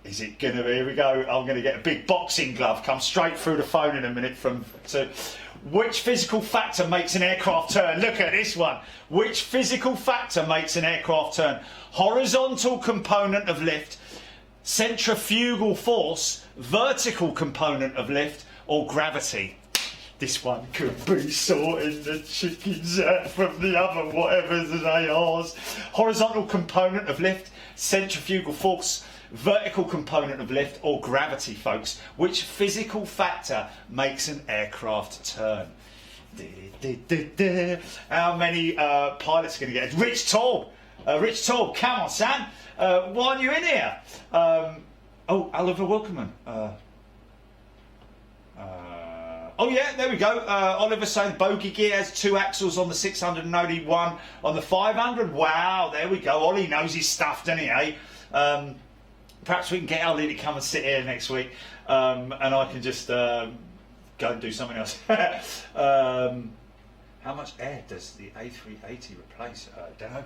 Is it going to be? Here we go. I'm going to get a big boxing glove. Come straight through the phone in a minute which physical factor makes an aircraft turn? Look at this one. Which physical factor makes an aircraft turn? Horizontal component of lift, centrifugal force, vertical component of lift, or gravity? This one could be sorting the chickens out from the other whatever they are. Horizontal component of lift, centrifugal force, vertical component of lift, or gravity, folks. Which physical factor makes an aircraft turn? How many pilots are going to get it? Rich Taub, come on, Sam. Why aren't you in here? Oliver Wilkerman. Oh yeah, there we go. Oliver saying bogey gear has 2 axles on the 600 and only 1 on the 500. Wow, there we go. Ollie knows his stuff, doesn't he, eh? Perhaps we can get Ollie to come and sit here next week, and I can just go and do something else. How much air does the A380 replace? Don't know.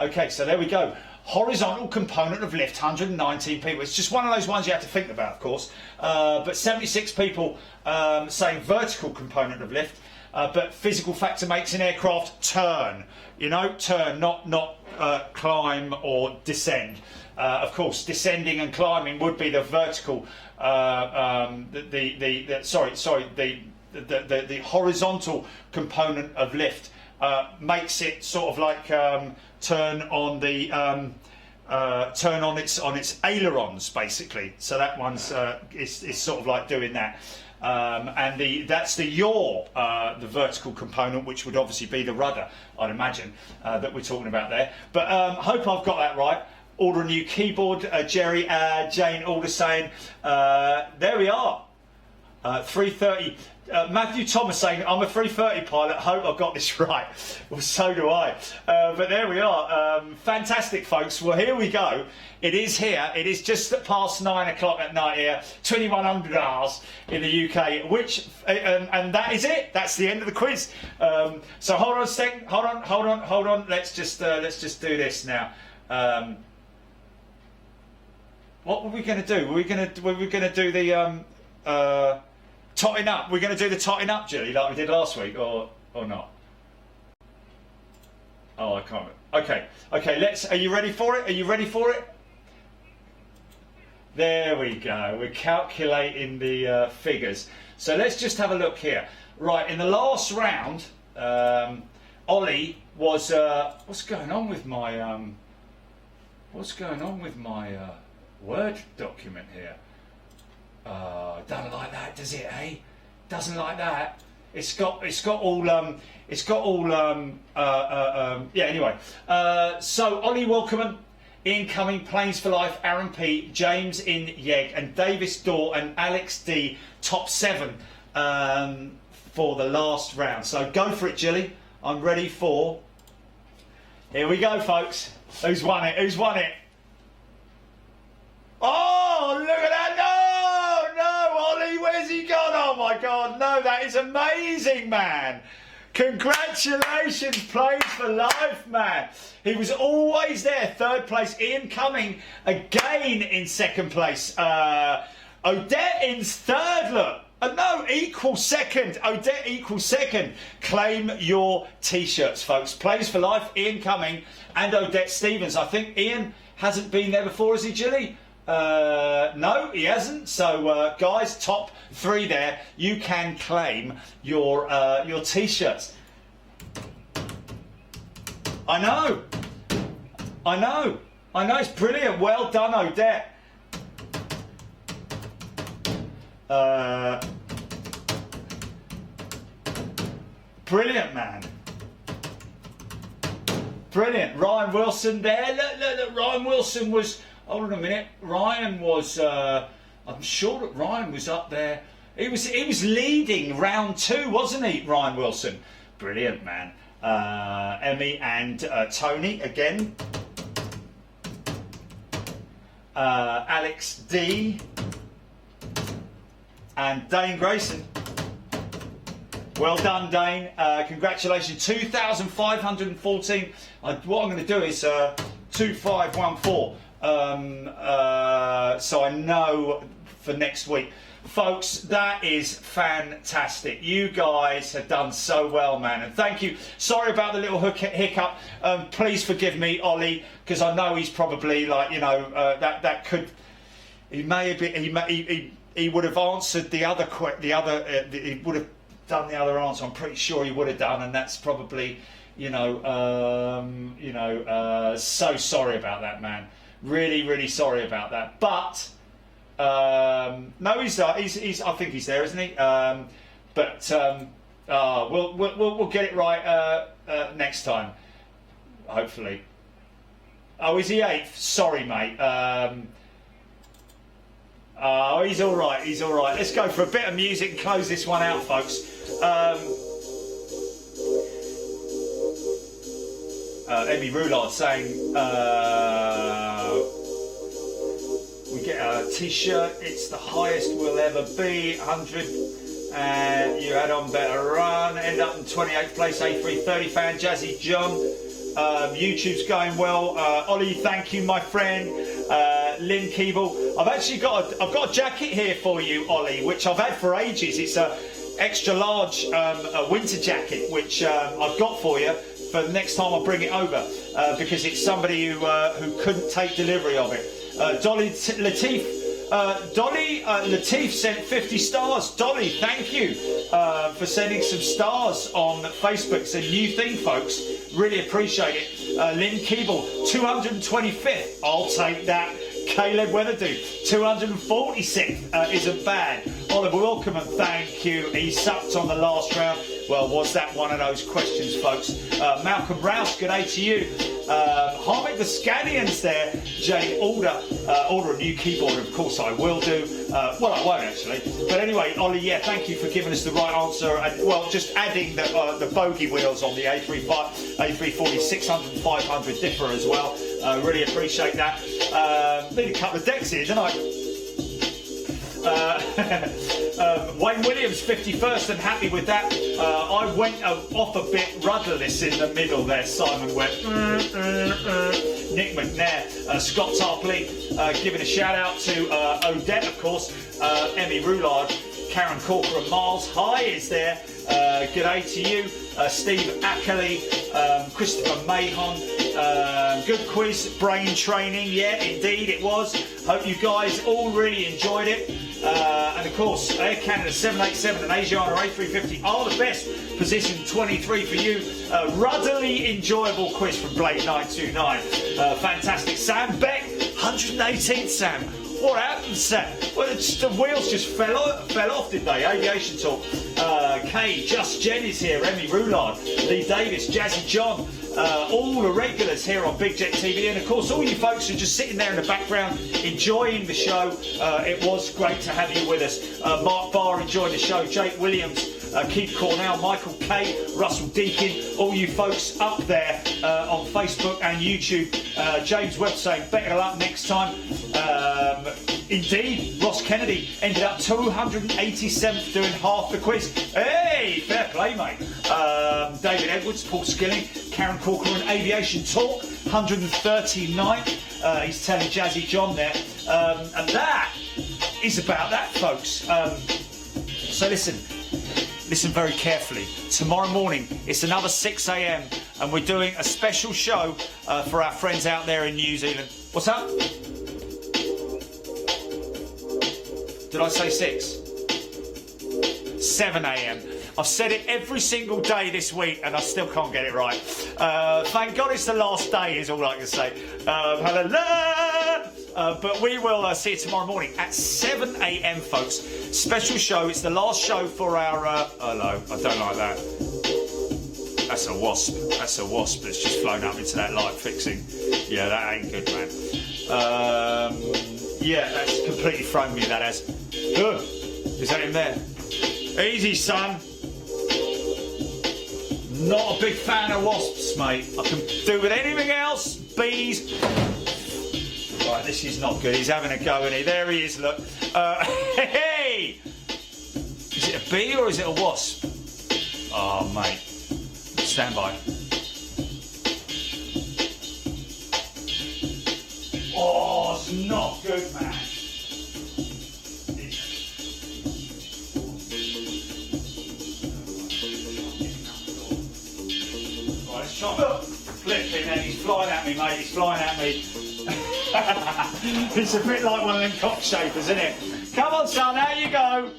Okay, so there we go. Horizontal component of lift, 119 people. It's just one of those ones you have to think about, of course. But 76 people saying vertical component of lift, but physical factor makes an aircraft turn. You know, turn, not climb or descend. Of course, descending and climbing would be the vertical. The horizontal component of lift makes it sort of like turn on its ailerons, basically. So that one's is sort of like doing that. And that's the yaw, the vertical component, which would obviously be the rudder, I'd imagine, that we're talking about there. But hope I've got that right. Order a new keyboard, Jerry, Jane, order saying, there we are, 3:30. Matthew Thomas saying, I'm a 3:30 pilot, hope I've got this right. Well, so do I. But there we are. Fantastic, folks. Well, here we go. It is here. It is just past 9 o'clock at night here, 2100 hours in the UK, which, and that is it. That's the end of the quiz. So hold on a second. Hold on. Let's just do this now. What were we going to do? Were we going to do the totting up? We're going to do the totting up, Julie, like we did last week, or not? Oh, I can't. Okay. Are you ready for it? There we go. We're calculating the figures. So let's just have a look here. Right, in the last round, Ollie was. What's going on with my? Word document here? Don't like that, does it? Eh? Doesn't like that. It's got all. Yeah. Anyway. So Ollie Wilkerman, incoming Planes for Life. Aaron P, James in Yeg, and Davis Dorr and Alex D. Top 7 for the last round. So go for it, Jilly. I'm ready for. Here we go, folks. Who's won it? Oh, look at that! No, Ollie, where's he gone? Oh my God, no, that is amazing, man. Congratulations, Planes for Life, man. He was always there, 3rd place. Ian Cumming again in 2nd place. Odette in 3rd, look. No, equal 2nd. Odette equals 2nd. Claim your T-shirts, folks. Planes for Life, Ian Cumming and Odette Stevens. I think Ian hasn't been there before, has he, Gilly? No, he hasn't. So, guys, top 3 there. You can claim your T-shirts. I know. It's brilliant. Well done, Odette. Brilliant, man. Brilliant. Ryan Wilson there. Look. Ryan Wilson was... Hold on a minute. Ryan was... I'm sure that Ryan was up there. He was leading round 2, wasn't he, Ryan Wilson? Brilliant, man. Emmy and Tony again. Alex D. And Dane Grayson. Well done, Dane. Congratulations. 2,514. What I'm going to do is 2514. So I know for next week. Folks, that is fantastic. You guys have done so well, man, and thank you. Sorry about the little hiccup. Please forgive me, Ollie, because I know he's probably like, you know, that could. He may have been. He would have answered the other. He would have done the other answer. I'm pretty sure he would have done, and that's probably, so sorry about that, man. Really sorry about that, but. No, he's. I think he's there, isn't he? We'll get it right next time, hopefully. Oh, is he 8th? Sorry, mate. He's all right. He's all right. Let's go for a bit of music and close this one out, folks. Emmy Roulard saying. We get a t-shirt, it's the highest we'll ever be, 100, and you had on better run, end up in 28th place, A330 fan, Jazzy John, YouTube's going well, Ollie, thank you my friend, Lynn Keeble, I've got a jacket here for you, Ollie, which I've had for ages. It's a extra large a winter jacket, which I've got for you for the next time I bring it over, because it's somebody who couldn't take delivery of it. Dolly Latif sent 50 stars. Dolly, thank you for sending some stars on Facebook. It's a new thing, folks. Really appreciate it. Lynn Keeble, 225th. I'll take that. Caleb Weatherdew, 246th. Isn't bad. Oliver Wilkerman, thank you. He sucked on the last round. Well, was that one of those questions, folks? Malcolm Rouse, good day to you. Harvick the Scallions there. Jane, order a new keyboard. Of course I will do. Well, I won't actually. But anyway, Ollie, yeah, thank you for giving us the right answer. And, well, just adding the bogey wheels on the A340 600 and 500 differ as well. Really appreciate that. Need a couple of decks here, don't I? Wayne Williams, 51st, and happy with that. I went off a bit rudderless in the middle there. Simon went. Nick McNair, Scott Tarpley, giving a shout out to Odette, of course, Emmy Roulard, Karen Corker and Miles High is there. Good day to you. Steve Ackley, Christopher Mahon. Good quiz, brain training. Yeah, indeed it was. Hope you guys all really enjoyed it. And of course, Air Canada 787 and Asiana A350 are the best. Position 23 for you. Ruddily enjoyable quiz from Blade 929. Fantastic. Sam Beck, 118th Sam. What happened, Sam? Well, the wheels just fell off, did they? Aviation Talk. Kay, Just Jen is here. Emmy Roulard, Lee Davis, Jazzy John. All the regulars here on Big Jet TV, and of course all you folks who are just sitting there in the background enjoying the show. It was great to have you with us. Mark Barr enjoyed the show, Jake Williams, Keith Cornell, Michael K, Russell Deakin, all you folks up there on Facebook and YouTube. James Webb saying better luck next time. Indeed, Ross Kennedy ended up 287th doing half the quiz. Hey, fair play, mate. David Edwards, Paul Skilling, Karen Corker and Aviation Talk, 139th. He's telling Jazzy John there. And that is about that, folks. So listen very carefully. Tomorrow morning, it's another 6 a.m. and we're doing a special show for our friends out there in New Zealand. What's up? Did I say 6? 7 a.m. I've said it every single day this week and I still can't get it right. Thank God it's the last day is all I can say. But we will see you tomorrow morning at 7 a.m, folks. Special show. It's the last show for our... hello, I don't like that. That's a wasp. That's a wasp that's just flown up into that light fixing. Yeah, that ain't good, man. Yeah, that's completely thrown me, that has. Is that him there? Easy, son. Not a big fan of wasps, mate. I can do with anything else. Bees. Right, this is not good. He's having a go, isn't he? There he is, look. Hey! Is it a bee or is it a wasp? Oh, mate. Stand by. Oh, it's not good, man. Right, let's try. Flipping, and he's flying at me, mate. He's flying at me. It's a bit like one of them cockchafers, isn't it? Come on, son, out you go.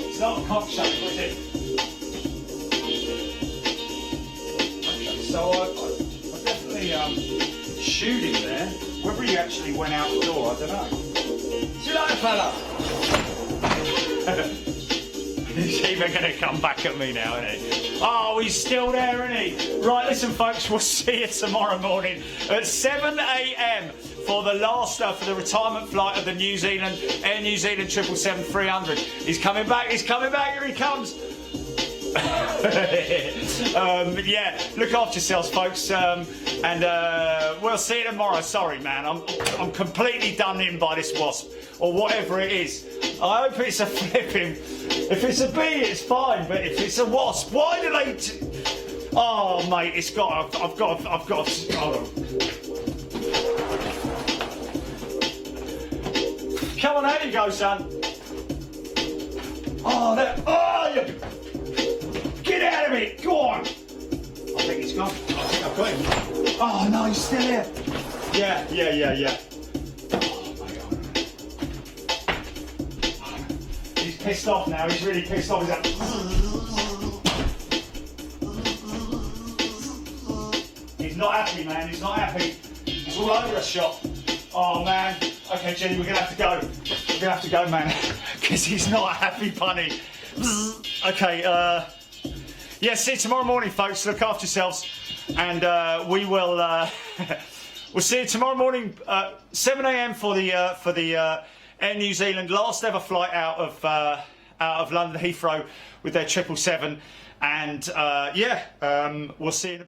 It's not a cockchafer, is it? So I definitely shoot him there. Whether he actually went out the door, I don't know. See you later, fella. He's even going to come back at me now, isn't he? Oh, he's still there, isn't he? Right, listen, folks, we'll see you tomorrow morning at 7 a.m. for the last, for the retirement flight of the Air New Zealand 777-300. He's coming back, here he comes. Yeah, look after yourselves, folks, and we'll see you tomorrow. Sorry, man, I'm completely done in by this wasp or whatever it is. I hope it's a flipping. If it's a bee, it's fine, but if it's a wasp, why do they? Oh, mate, it's got. I've got. Hold on. Come on, there you go, son. Oh, there. Oh, you. Get out of it! Go on! I think he's gone. I think I've got him. Oh no, he's still here. Yeah. Oh my God. He's pissed off now. He's really pissed off. He's like... He's not happy, man. He's not happy. He's all over a shop. Oh man. Okay, Jenny, we're gonna have to go. We're gonna have to go, man, because he's not a happy bunny. Okay. Yeah, see you tomorrow morning, folks. Look after yourselves, and we will. We'll see you tomorrow morning, 7 a.m. for the Air New Zealand last ever flight out of London Heathrow with their 777, and yeah, we'll see you.